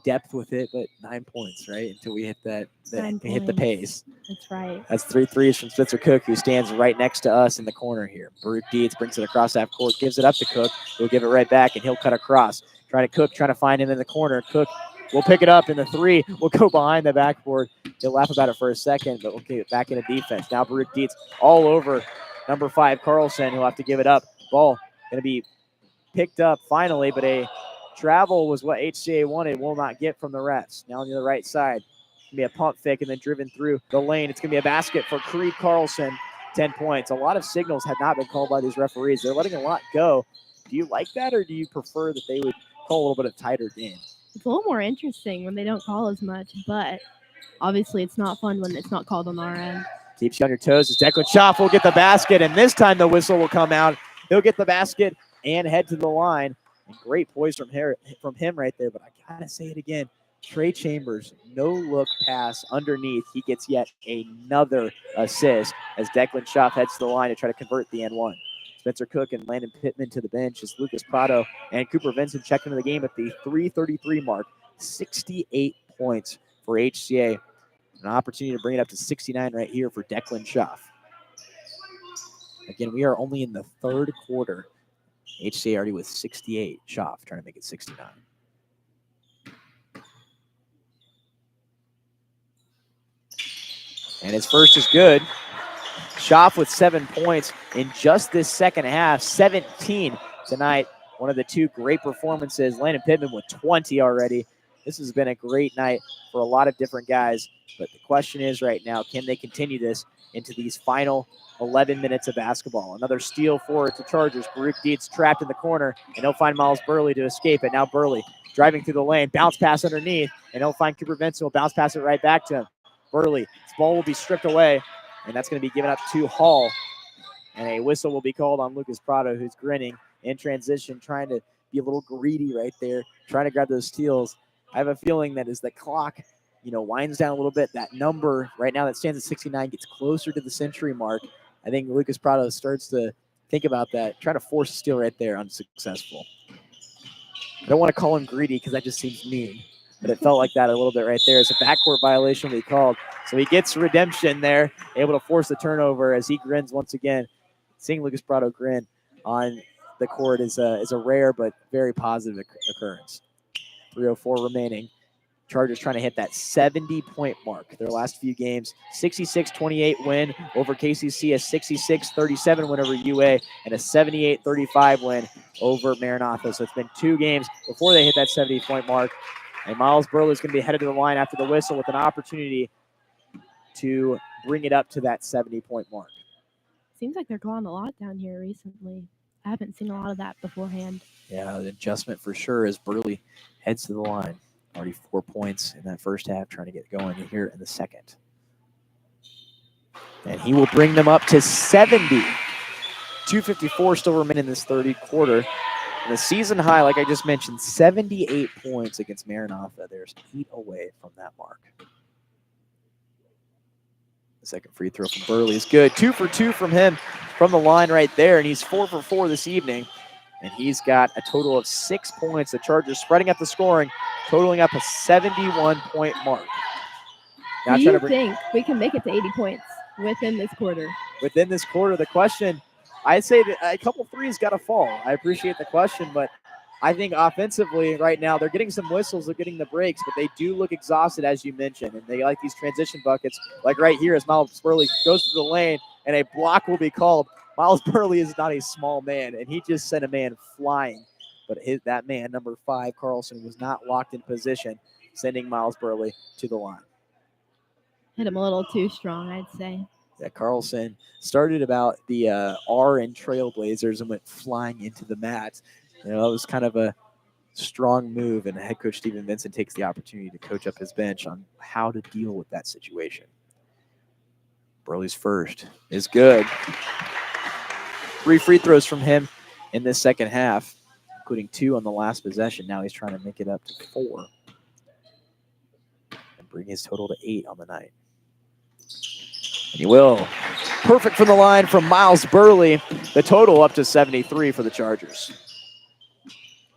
Speaker 1: depth with it, but 9 points, right? Until we hit hit the pace.
Speaker 3: That's right.
Speaker 1: That's 3 threes from Spencer Cook, who stands right next to us in the corner here. Baruch Dietz brings it across half court, gives it up to Cook. He'll give it right back, and he'll cut across. Trying to find him in the corner. Cook will pick it up, and the three will go behind the backboard. He'll laugh about it for a second, but we'll get it back into defense. Now Baruch Dietz all over number 5, Carlson, who'll have to give it up. Ball going to be picked up finally, but a travel was what HCA wanted, will not get from the refs. Now on the right side, going to be a pump fake and then driven through the lane. It's going to be a basket for Creed Carlson, 10 points. A lot of signals have not been called by these referees. They're letting a lot go. Do you like that, or do you prefer that they would call a little bit of tighter game?
Speaker 3: It's a little more interesting when they don't call as much, but obviously it's not fun when it's not called on our end.
Speaker 1: Keeps you on your toes as Declan Schaff will get the basket, and this time the whistle will come out. He'll get the basket and head to the line. And great poise from him right there, but I got to say it again. Trey Chambers, no-look pass underneath. He gets yet another assist as Declan Schaff heads to the line to try to convert the N1. Spencer Cook and Landon Pittman to the bench as Lucas Prado and Cooper Vincent check into the game at the 3:33 mark. 68 points for HCA. An opportunity to bring it up to 69 right here for Declan Schaff. Again, we are only in the third quarter. HCA already with 68. Schaff trying to make it 69. And his first is good. Schaff with 7 points in just this second half. 17 tonight. One of the two great performances. Landon Pittman with 20 already. This has been a great night for a lot of different guys. But the question is right now, can they continue this into these final 11 minutes of basketball? Another steal for the Chargers. Baruch Dietz trapped in the corner, and he'll find Miles Burley to escape it. Now Burley driving through the lane, bounce pass underneath, and he'll find Cooper Vincent, will bounce pass it right back to him. Burley, his ball will be stripped away, and that's going to be given up to Hall. And a whistle will be called on Lucas Prado, who's grinning in transition, trying to be a little greedy right there, trying to grab those steals. I have a feeling that as the clock, winds down a little bit, that number right now that stands at 69 gets closer to the century mark. I think Lucas Prado starts to Think about that. Trying to force a steal right there, unsuccessful. I don't want to call him greedy because that just seems mean, but it felt like that a little bit right there. It's a backcourt violation we called. So he gets redemption there, able to force the turnover as he grins once again. Seeing Lucas Prado grin on the court is a rare but very positive occurrence. 3:04 remaining. Chargers trying to hit that 70-point mark. Their last few games, 66-28 win over KCC, a 66-37 win over UA, and a 78-35 win over Maranatha. So it's been 2 games before they hit that 70-point mark. And Miles Burley is going to be headed to the line after the whistle with an opportunity to bring it up to that 70-point mark.
Speaker 3: Seems like they're going a lot down here recently. I haven't seen a lot of that beforehand.
Speaker 1: Yeah, the adjustment for sure as Burley heads to the line. Already 4 points in that first half, trying to get going here in the second. And he will bring them up to 70. 2:54 still remain in this third quarter. And the season high, like I just mentioned, 78 points against Maranatha. There's 8 away from that mark. The second free throw from Burley is good. 2 for 2 from him from the line right there. And he's 4 for 4 this evening. And he's got a total of 6 points. The Chargers spreading up the scoring, totaling up a 71-point mark. Now
Speaker 3: Do you think we can make it to 80 points within this quarter?
Speaker 1: Within this quarter, the question, I'd say that a couple threes got to fall. I appreciate the question, but I think offensively right now, they're getting some whistles, they're getting the breaks, but they do look exhausted, as you mentioned, and they like these transition buckets. Like right here as Miles Burley goes to the lane, and a block will be called. Miles Burley is not a small man, and he just sent a man flying. But that man, number 5, Carlson, was not locked in position, sending Miles Burley to the line.
Speaker 3: Hit him a little too strong, I'd say.
Speaker 1: Yeah, Carlson started about the R in Trailblazers and went flying into the mat. You know, it was kind of a strong move, and head coach Stephen Vincent takes the opportunity to coach up his bench on how to deal with that situation. Burley's first is good. 3 free throws from him in this second half, including 2 on the last possession. Now he's trying to make it up to 4 and bring his total to 8 on the night. And he will. Perfect from the line from Miles Burley. The total up to 73 for the Chargers.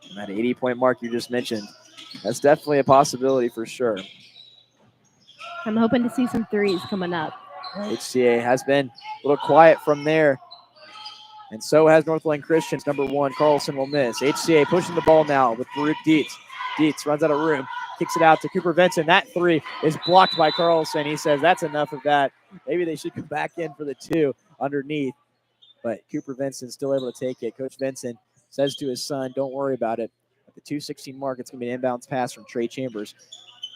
Speaker 1: And that 80-point mark you just mentioned, that's definitely a possibility for sure.
Speaker 3: I'm hoping to see some threes coming up.
Speaker 1: HCA has been a little quiet from there. And so has Northland Christian's number 1, Carlson will miss. HCA pushing the ball now with Baruch Dietz. Dietz runs out of room, kicks it out to Cooper Benson. That 3 is blocked by Carlson. He says that's enough of that. Maybe they should come back in for the 2 underneath. But Cooper Benson still able to take it. Coach Benson says to his son, don't worry about it. At the 2:16 mark, it's going to be an inbounds pass from Trey Chambers.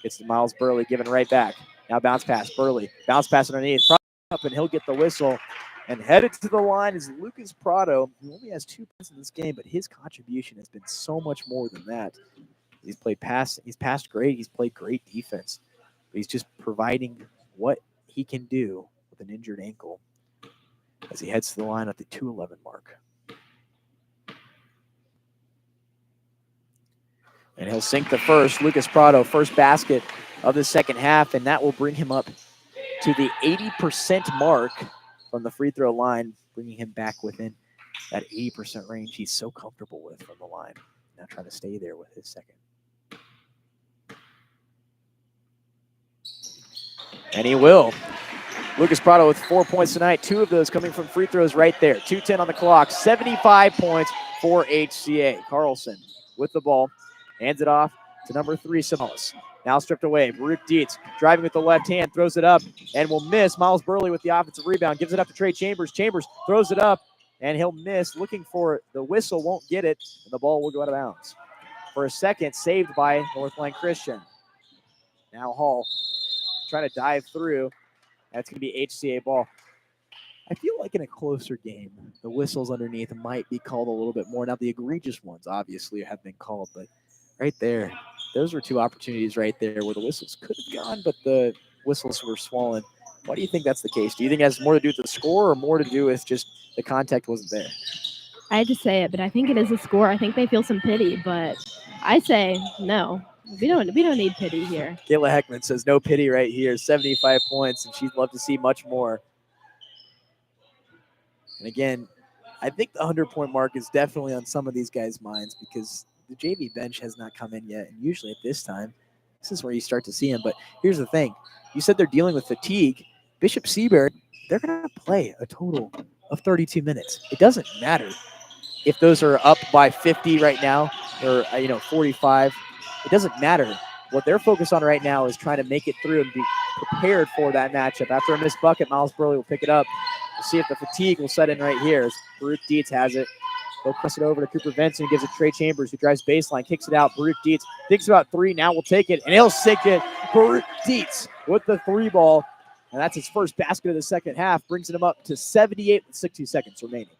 Speaker 1: Gets to Miles Burley, giving right back. Now bounce pass, Burley. Bounce pass underneath. Up, and he'll get the whistle. And headed to the line is Lucas Prado, who only has 2 points in this game, but his contribution has been so much more than that. He's passed great. He's played great defense. But he's just providing what he can do with an injured ankle as he heads to the line at the 2:11 mark. And he'll sink the first. Lucas Prado, first basket of the second half, and that will bring him up to the 80% mark from the free throw line, bringing him back within that 80% range he's so comfortable with from the line. Now trying to stay there with his second. And he will. Lucas Prado with 4 points tonight, 2 of those coming from free throws right there. 2:10 on the clock, 75 points for HCA. Carlson with the ball, hands it off to number 3, Simonis. Now stripped away. Baruch Dietz driving with the left hand, throws it up, and will miss. Miles Burley with the offensive rebound, gives it up to Trey Chambers. Chambers throws it up, and he'll miss. Looking for the whistle, won't get it, and the ball will go out of bounds. For a second, saved by Northland Christian. Now Hall trying to dive through. That's going to be HCA ball. I feel like in a closer game, the whistles underneath might be called a little bit more. Now, the egregious ones obviously have been called, but right there, those were 2 opportunities right there where the whistles could have gone, but the whistles were swollen. Why do you think that's the case? Do you think it has more to do with the score or more to do with just the contact wasn't there?
Speaker 3: I had to say it, but I think it is a score. I think they feel some pity, but I say no. We don't need pity here.
Speaker 1: Kayla Heckman says no pity right here. 75 points, and she'd love to see much more. And again, I think the 100-point mark is definitely on some of these guys' minds because the JV bench has not come in yet. And usually at this time, this is where you start to see him. But here's the thing. You said they're dealing with fatigue. Bishop Seabury, they're going to play a total of 32 minutes. It doesn't matter if those are up by 50 right now or 45. It doesn't matter. What they're focused on right now is trying to make it through and be prepared for that matchup. After a missed bucket, Miles Burley will pick it up. We'll see if the fatigue will set in right here as Baruch Dietz has it. He'll press it over to Cooper Benson, who gives it to Trey Chambers, who drives baseline, kicks it out. Baruch Dietz thinks about three. Now we'll take it, and he'll sink it. Baruch Dietz with the three ball, and that's his first basket of the second half, brings him up to 78 with 60 seconds remaining.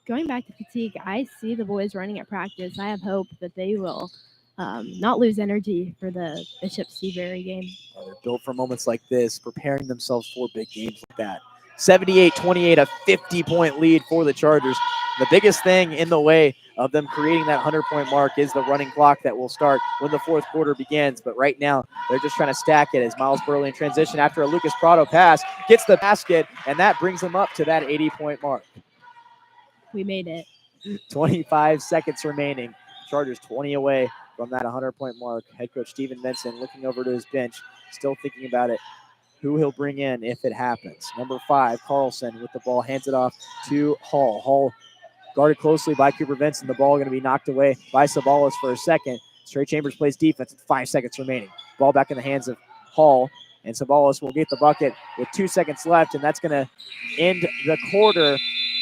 Speaker 3: Going back to fatigue, I see the boys running at practice. I have hope that they will not lose energy for the Bishop Seabury game.
Speaker 1: They're built for moments like this, preparing themselves for big games like that. 78-28, a 50-point lead for the Chargers. The biggest thing in the way of them creating that 100-point mark is the running clock that will start when the fourth quarter begins. But right now, they're just trying to stack it as Miles Burley in transition after a Lucas Prado pass gets the basket, and that brings them up to that 80-point mark.
Speaker 3: We made it.
Speaker 1: 25 seconds remaining. Chargers 20 away from that 100-point mark. Head coach Steven Benson looking over to his bench, still thinking about it, who he'll bring in if it happens. Number 5, Carlson with the ball, hands it off to Hall. Hall guarded closely by Cooper Benson. The ball going to be knocked away by Sabalos for a second. Trey Chambers plays defense with 5 seconds remaining. Ball back in the hands of Hall, and Sabalos will get the bucket with 2 seconds left, and that's going to end the quarter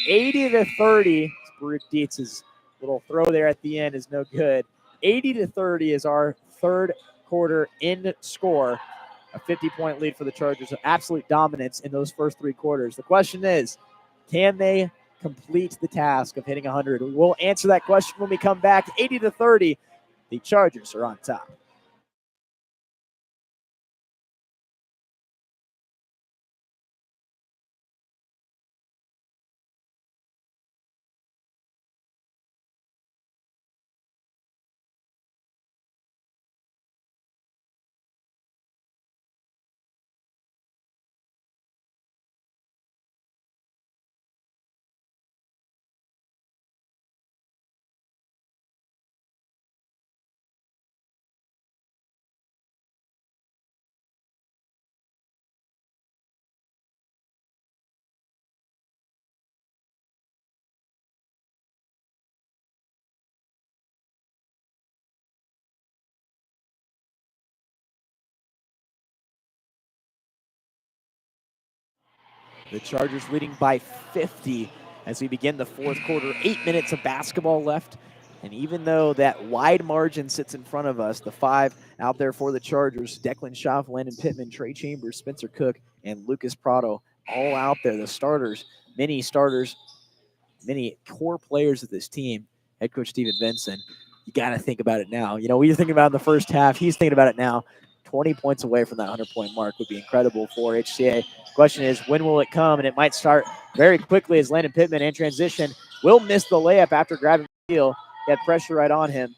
Speaker 1: 80-30. Baruch Dietz's little throw there at the end is no good. 80-30 is our third quarter end score. A 50-point lead for the Chargers. Absolute dominance in those first 3 quarters. The question is, can they complete the task of hitting 100? We'll answer that question when we come back. 80-30, the Chargers are on top. The Chargers leading by 50 as we begin the fourth quarter. 8 minutes of basketball left. And even though that wide margin sits in front of us, the 5 out there for the Chargers, Declan Schaff, Landon Pittman, Trey Chambers, Spencer Cook, and Lucas Prado, all out there. The starters, many core players of this team. Head coach Steven Benson, you got to think about it now. You know, we were thinking about it in the first half. He's thinking about it now. 20 points away from that 100-point mark would be incredible for HCA. Question is, when will it come? And it might start very quickly as Landon Pittman in transition will miss the layup after grabbing the steal. He had pressure right on him.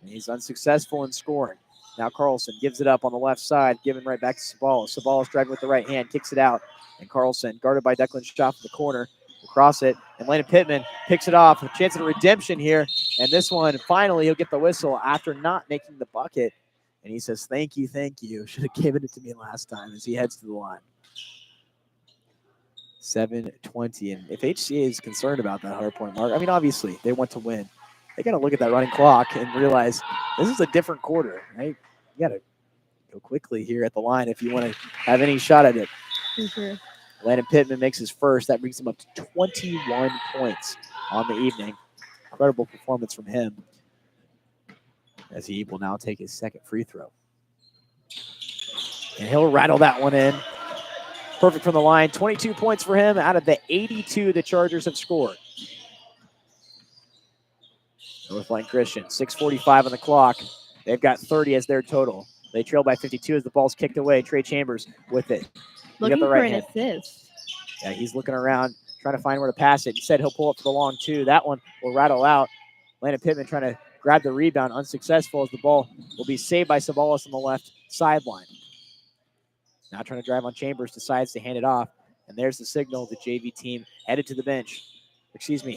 Speaker 1: And he's unsuccessful in scoring. Now Carlson gives it up on the left side, giving right back to Sabalos. Sabalos driving with the right hand, kicks it out. And Carlson, guarded by Declan Schaff in the corner, will cross it. And Landon Pittman picks it off. A chance at a redemption here. And this one, finally, he'll get the whistle after not making the bucket. And he says, thank you. Should have given it to me last time as he heads to the line. 7:20. And if HCA is concerned about that 100-point mark, I mean, obviously, they want to win. They got to look at that running clock and realize this is a different quarter, right? You got to go quickly here at the line if you want to have any shot at it.
Speaker 3: For sure.
Speaker 1: Landon Pittman makes his first. That brings him up to 21 points on the evening. Incredible performance from him as he will now take his second free throw. And he'll rattle that one in. Perfect from the line. 22 points for him out of the 82 the Chargers have scored. Northland Christian, 6:45 on the clock. They've got 30 as their total. They trail by 52 as the ball's kicked away. Trey Chambers with it.
Speaker 3: Looking
Speaker 1: the
Speaker 3: for
Speaker 1: right
Speaker 3: an
Speaker 1: hand.
Speaker 3: assist.
Speaker 1: Yeah, he's looking around, trying to find where to pass it. He said he'll pull up for the long two. That one will rattle out. Landon Pittman trying to grab the rebound, unsuccessful as the ball will be saved by Sabalos on the left sideline. Now trying to drive on Chambers, decides to hand it off. And there's the signal. The JV team headed to the bench.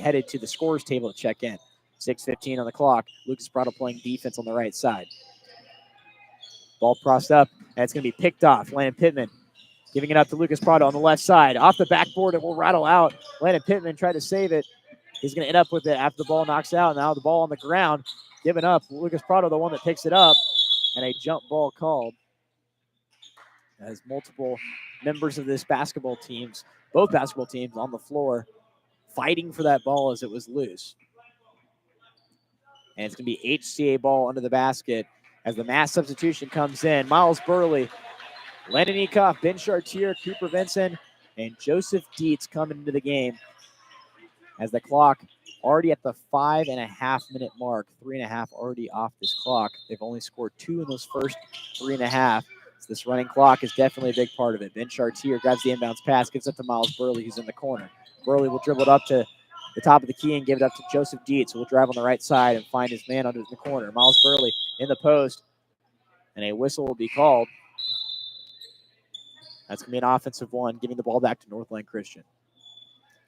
Speaker 1: Headed to the scorer's table to check in. 6:15 on the clock. Lucas Prado playing defense on the right side. Ball crossed up, and it's going to be picked off. Landon Pittman giving it up to Lucas Prado on the left side. Off the backboard, it will rattle out. Landon Pittman tried to save it. He's going to end up with it after the ball knocks out. Now the ball on the ground. Given up. Lucas Prado, the one that picks it up. And a jump ball called. As multiple members of this basketball teams, both basketball teams on the floor, fighting for that ball as it was loose. And it's going to be HCA ball under the basket as the mass substitution comes in. Miles Burley, Landon Ekoff, Ben Chartier, Cooper Vinson, and Joseph Dietz coming into the game as the clock already at the 5.5-minute mark. 3.5 already off this clock. They've only scored 2 in those first 3.5. So this running clock is definitely a big part of it. Ben Chartier grabs the inbounds pass, gives it to Miles Burley, who's in the corner. Burley will dribble it up to the top of the key and give it up to Joseph Dietz, who will drive on the right side and find his man under the corner. Miles Burley in the post, and a whistle will be called. That's going to be an offensive one, giving the ball back to Northland Christian.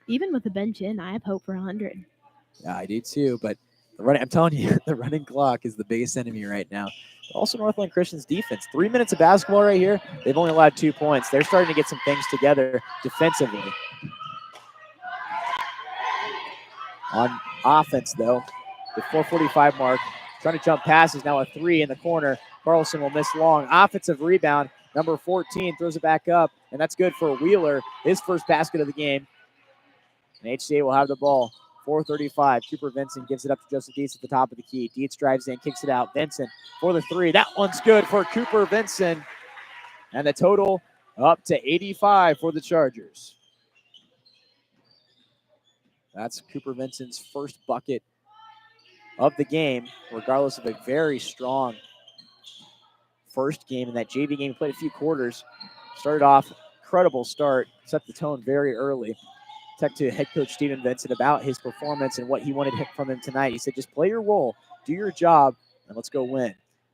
Speaker 3: Even with the bench in, I have hope for 100.
Speaker 1: Yeah, I do too, but I'm telling you, the running clock is the biggest enemy right now. But also Northland Christian's defense. 3 minutes of basketball right here. They've only allowed 2 points. They're starting to get some things together defensively. On offense, though, the 4:45 mark, trying to jump passes, now a 3 in the corner. Carlson will miss long. Offensive rebound, number 14 throws it back up, and that's good for Wheeler, his first basket of the game. And HCA will have the ball. 4:35. Cooper Vinson gives it up to Joseph Dietz at the top of the key. Dietz drives in, kicks it out. Vinson for the 3. That one's good for Cooper Vinson. And the total up to 85 for the Chargers. That's Cooper Vinson's first bucket of the game, regardless of a very strong first game in that JV game. He played a few quarters. Started off, incredible start. Set the tone very early. Talked to head coach Steven Vincent about his performance and what he wanted from him tonight. He said, just play your role, do your job, and let's go win.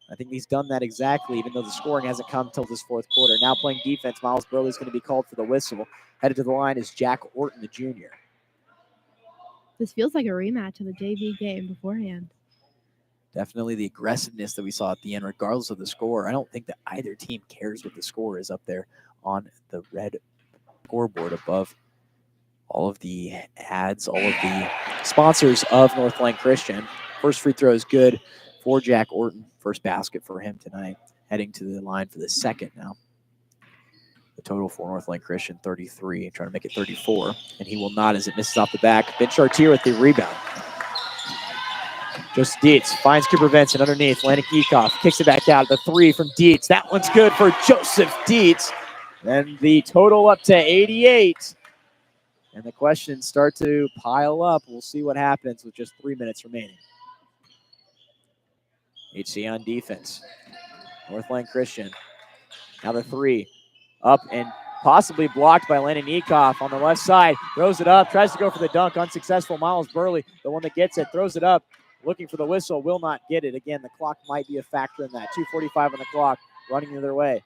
Speaker 1: I think he's done that exactly, even though the scoring hasn't come until this fourth quarter. Now playing defense, Miles Burley is going to be called for the whistle. Headed to the line is Jack Orton, the junior.
Speaker 3: This feels like a rematch of the JV game beforehand.
Speaker 1: Definitely the aggressiveness that we saw at the end, regardless of the score. I don't think that either team cares what the score is up there on the red scoreboard above all of the ads, all of the sponsors of Northland Christian. First free throw is good for Jack Orton. First basket for him tonight. Heading to the line for the second now. The total for Northland Christian, 33. Trying to make it 34. And he will not as it misses off the back. Ben Chartier with the rebound. Joseph Dietz finds Cooper Vinson underneath. Landon Ekoff kicks it back out. The 3 from Dietz. That one's good for Joseph Dietz. And the total up to 88. And the questions start to pile up. We'll see what happens with just 3 minutes remaining. HCA on defense. Northland Christian. Now the 3. Up and possibly blocked by Landon Ekoff on the left side. Throws it up. Tries to go for the dunk. Unsuccessful. Miles Burley, the one that gets it. Throws it up. Looking for the whistle. Will not get it. Again, the clock might be a factor in that. 2:45 on the clock. Running the other way.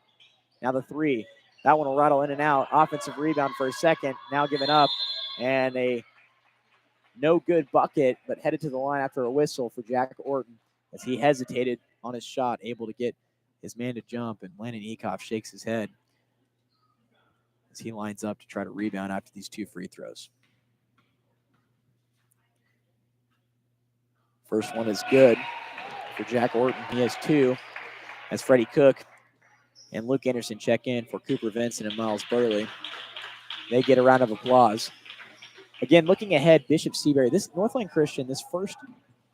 Speaker 1: Now the 3. That one will rattle in and out. Offensive rebound for a second. Now given up. And a no good bucket, but headed to the line after a whistle for Jack Orton as he hesitated on his shot, able to get his man to jump. And Landon Ekoff shakes his head as he lines up to try to rebound after these 2 free throws. First one is good for Jack Orton. He has 2 as Freddie Cook and Luke Anderson check in for Cooper Vinson and Miles Burley. They get a round of applause. Again, looking ahead, Bishop Seabury, this Northland Christian, this first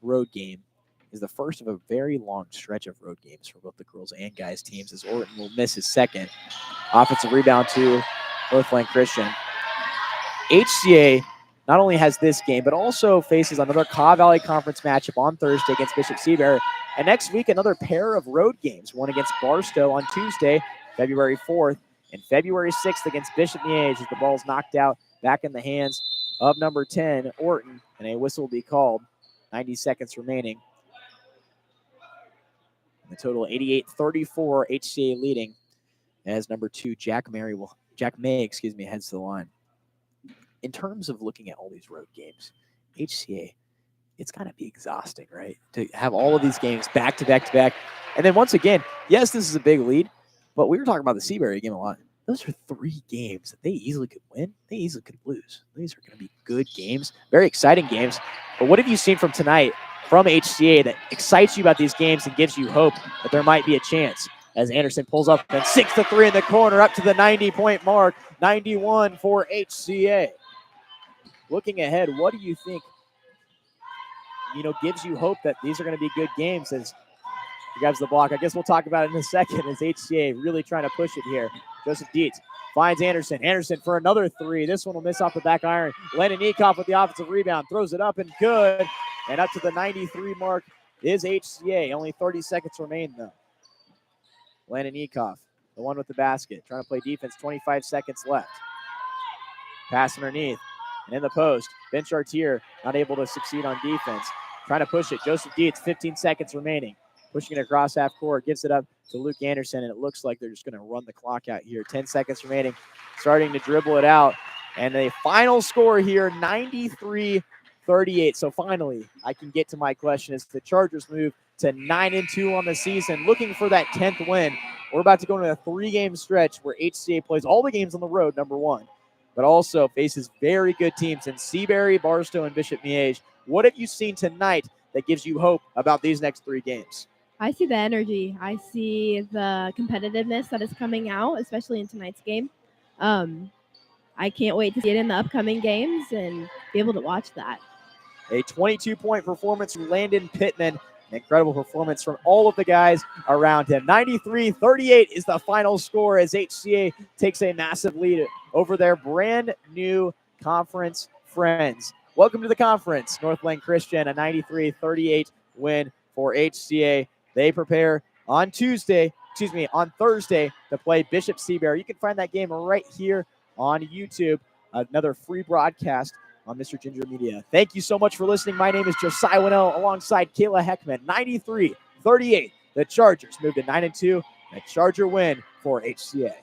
Speaker 1: road game is the first of a very long stretch of road games for both the girls and guys teams as Orton will miss his second. Offensive rebound to Northland Christian. HCA not only has this game, but also faces another KAW Valley Conference matchup on Thursday against Bishop Seabury. And next week, another pair of road games, one against Barstow on Tuesday, February 4th, and February 6th against Bishop Miege as the ball's knocked out back in the hands of number 10, Orton, and a whistle will be called. 90 seconds remaining. And the total 88-34, HCA leading as number 2, Jack Jack May, excuse me, heads to the line. In terms of looking at all these road games, HCA, it's got to be exhausting, right? To have all of these games back to back to back. And then once again, yes, this is a big lead, but we were talking about the Seabury game a lot. Those are 3 games that they easily could win. They easily could lose. These are going to be good games, very exciting games. But what have you seen from tonight from HCA that excites you about these games and gives you hope that there might be a chance? As Anderson pulls up and 6-3 in the corner, up to the 90-point mark, 91 for HCA. Looking ahead, what do you think, gives you hope that these are going to be good games as he grabs the block? I guess we'll talk about it in a second as HCA really trying to push it here. Joseph Dietz finds Anderson. Anderson for another 3. This one will miss off the back iron. Lennon Ekoff with the offensive rebound. Throws it up and good. And up to the 93 mark is HCA. Only 30 seconds remain, though. Lennon Ekoff, the one with the basket. Trying to play defense. 25 seconds left. Pass underneath. And in the post, Ben Chartier not able to succeed on defense. Trying to push it. Joseph Dietz, 15 seconds remaining. Pushing it across half court. Gives it up to Luke Anderson, and it looks like they're just going to run the clock out here. 10 seconds remaining. Starting to dribble it out. And the final score here, 93-38. So finally, I can get to my question as the Chargers move to 9-2 on the season, looking for that 10th win. We're about to go into a 3-game stretch where HCA plays all the games on the road, number 1, but also faces very good teams in Seabury, Barstow, and Bishop Miege. What have you seen tonight that gives you hope about these next 3 games?
Speaker 3: I see the energy. I see the competitiveness that is coming out, especially in tonight's game. I can't wait to see it in the upcoming games and be able to watch that.
Speaker 1: A 22-point performance from Landon Pittman. An incredible performance from all of the guys around him. 93-38 is the final score as HCA takes a massive lead over their brand new conference friends. Welcome to the conference, Northland Christian, a 93-38 win for HCA. They prepare on Thursday to play Bishop Seabury. You can find that game right here on YouTube. Another free broadcast on Mr. Ginger Media. Thank you so much for listening. My name is Josiah Winnell alongside Kayla Heckman. 93-38. The Chargers move to 9-2. A Charger win for HCA.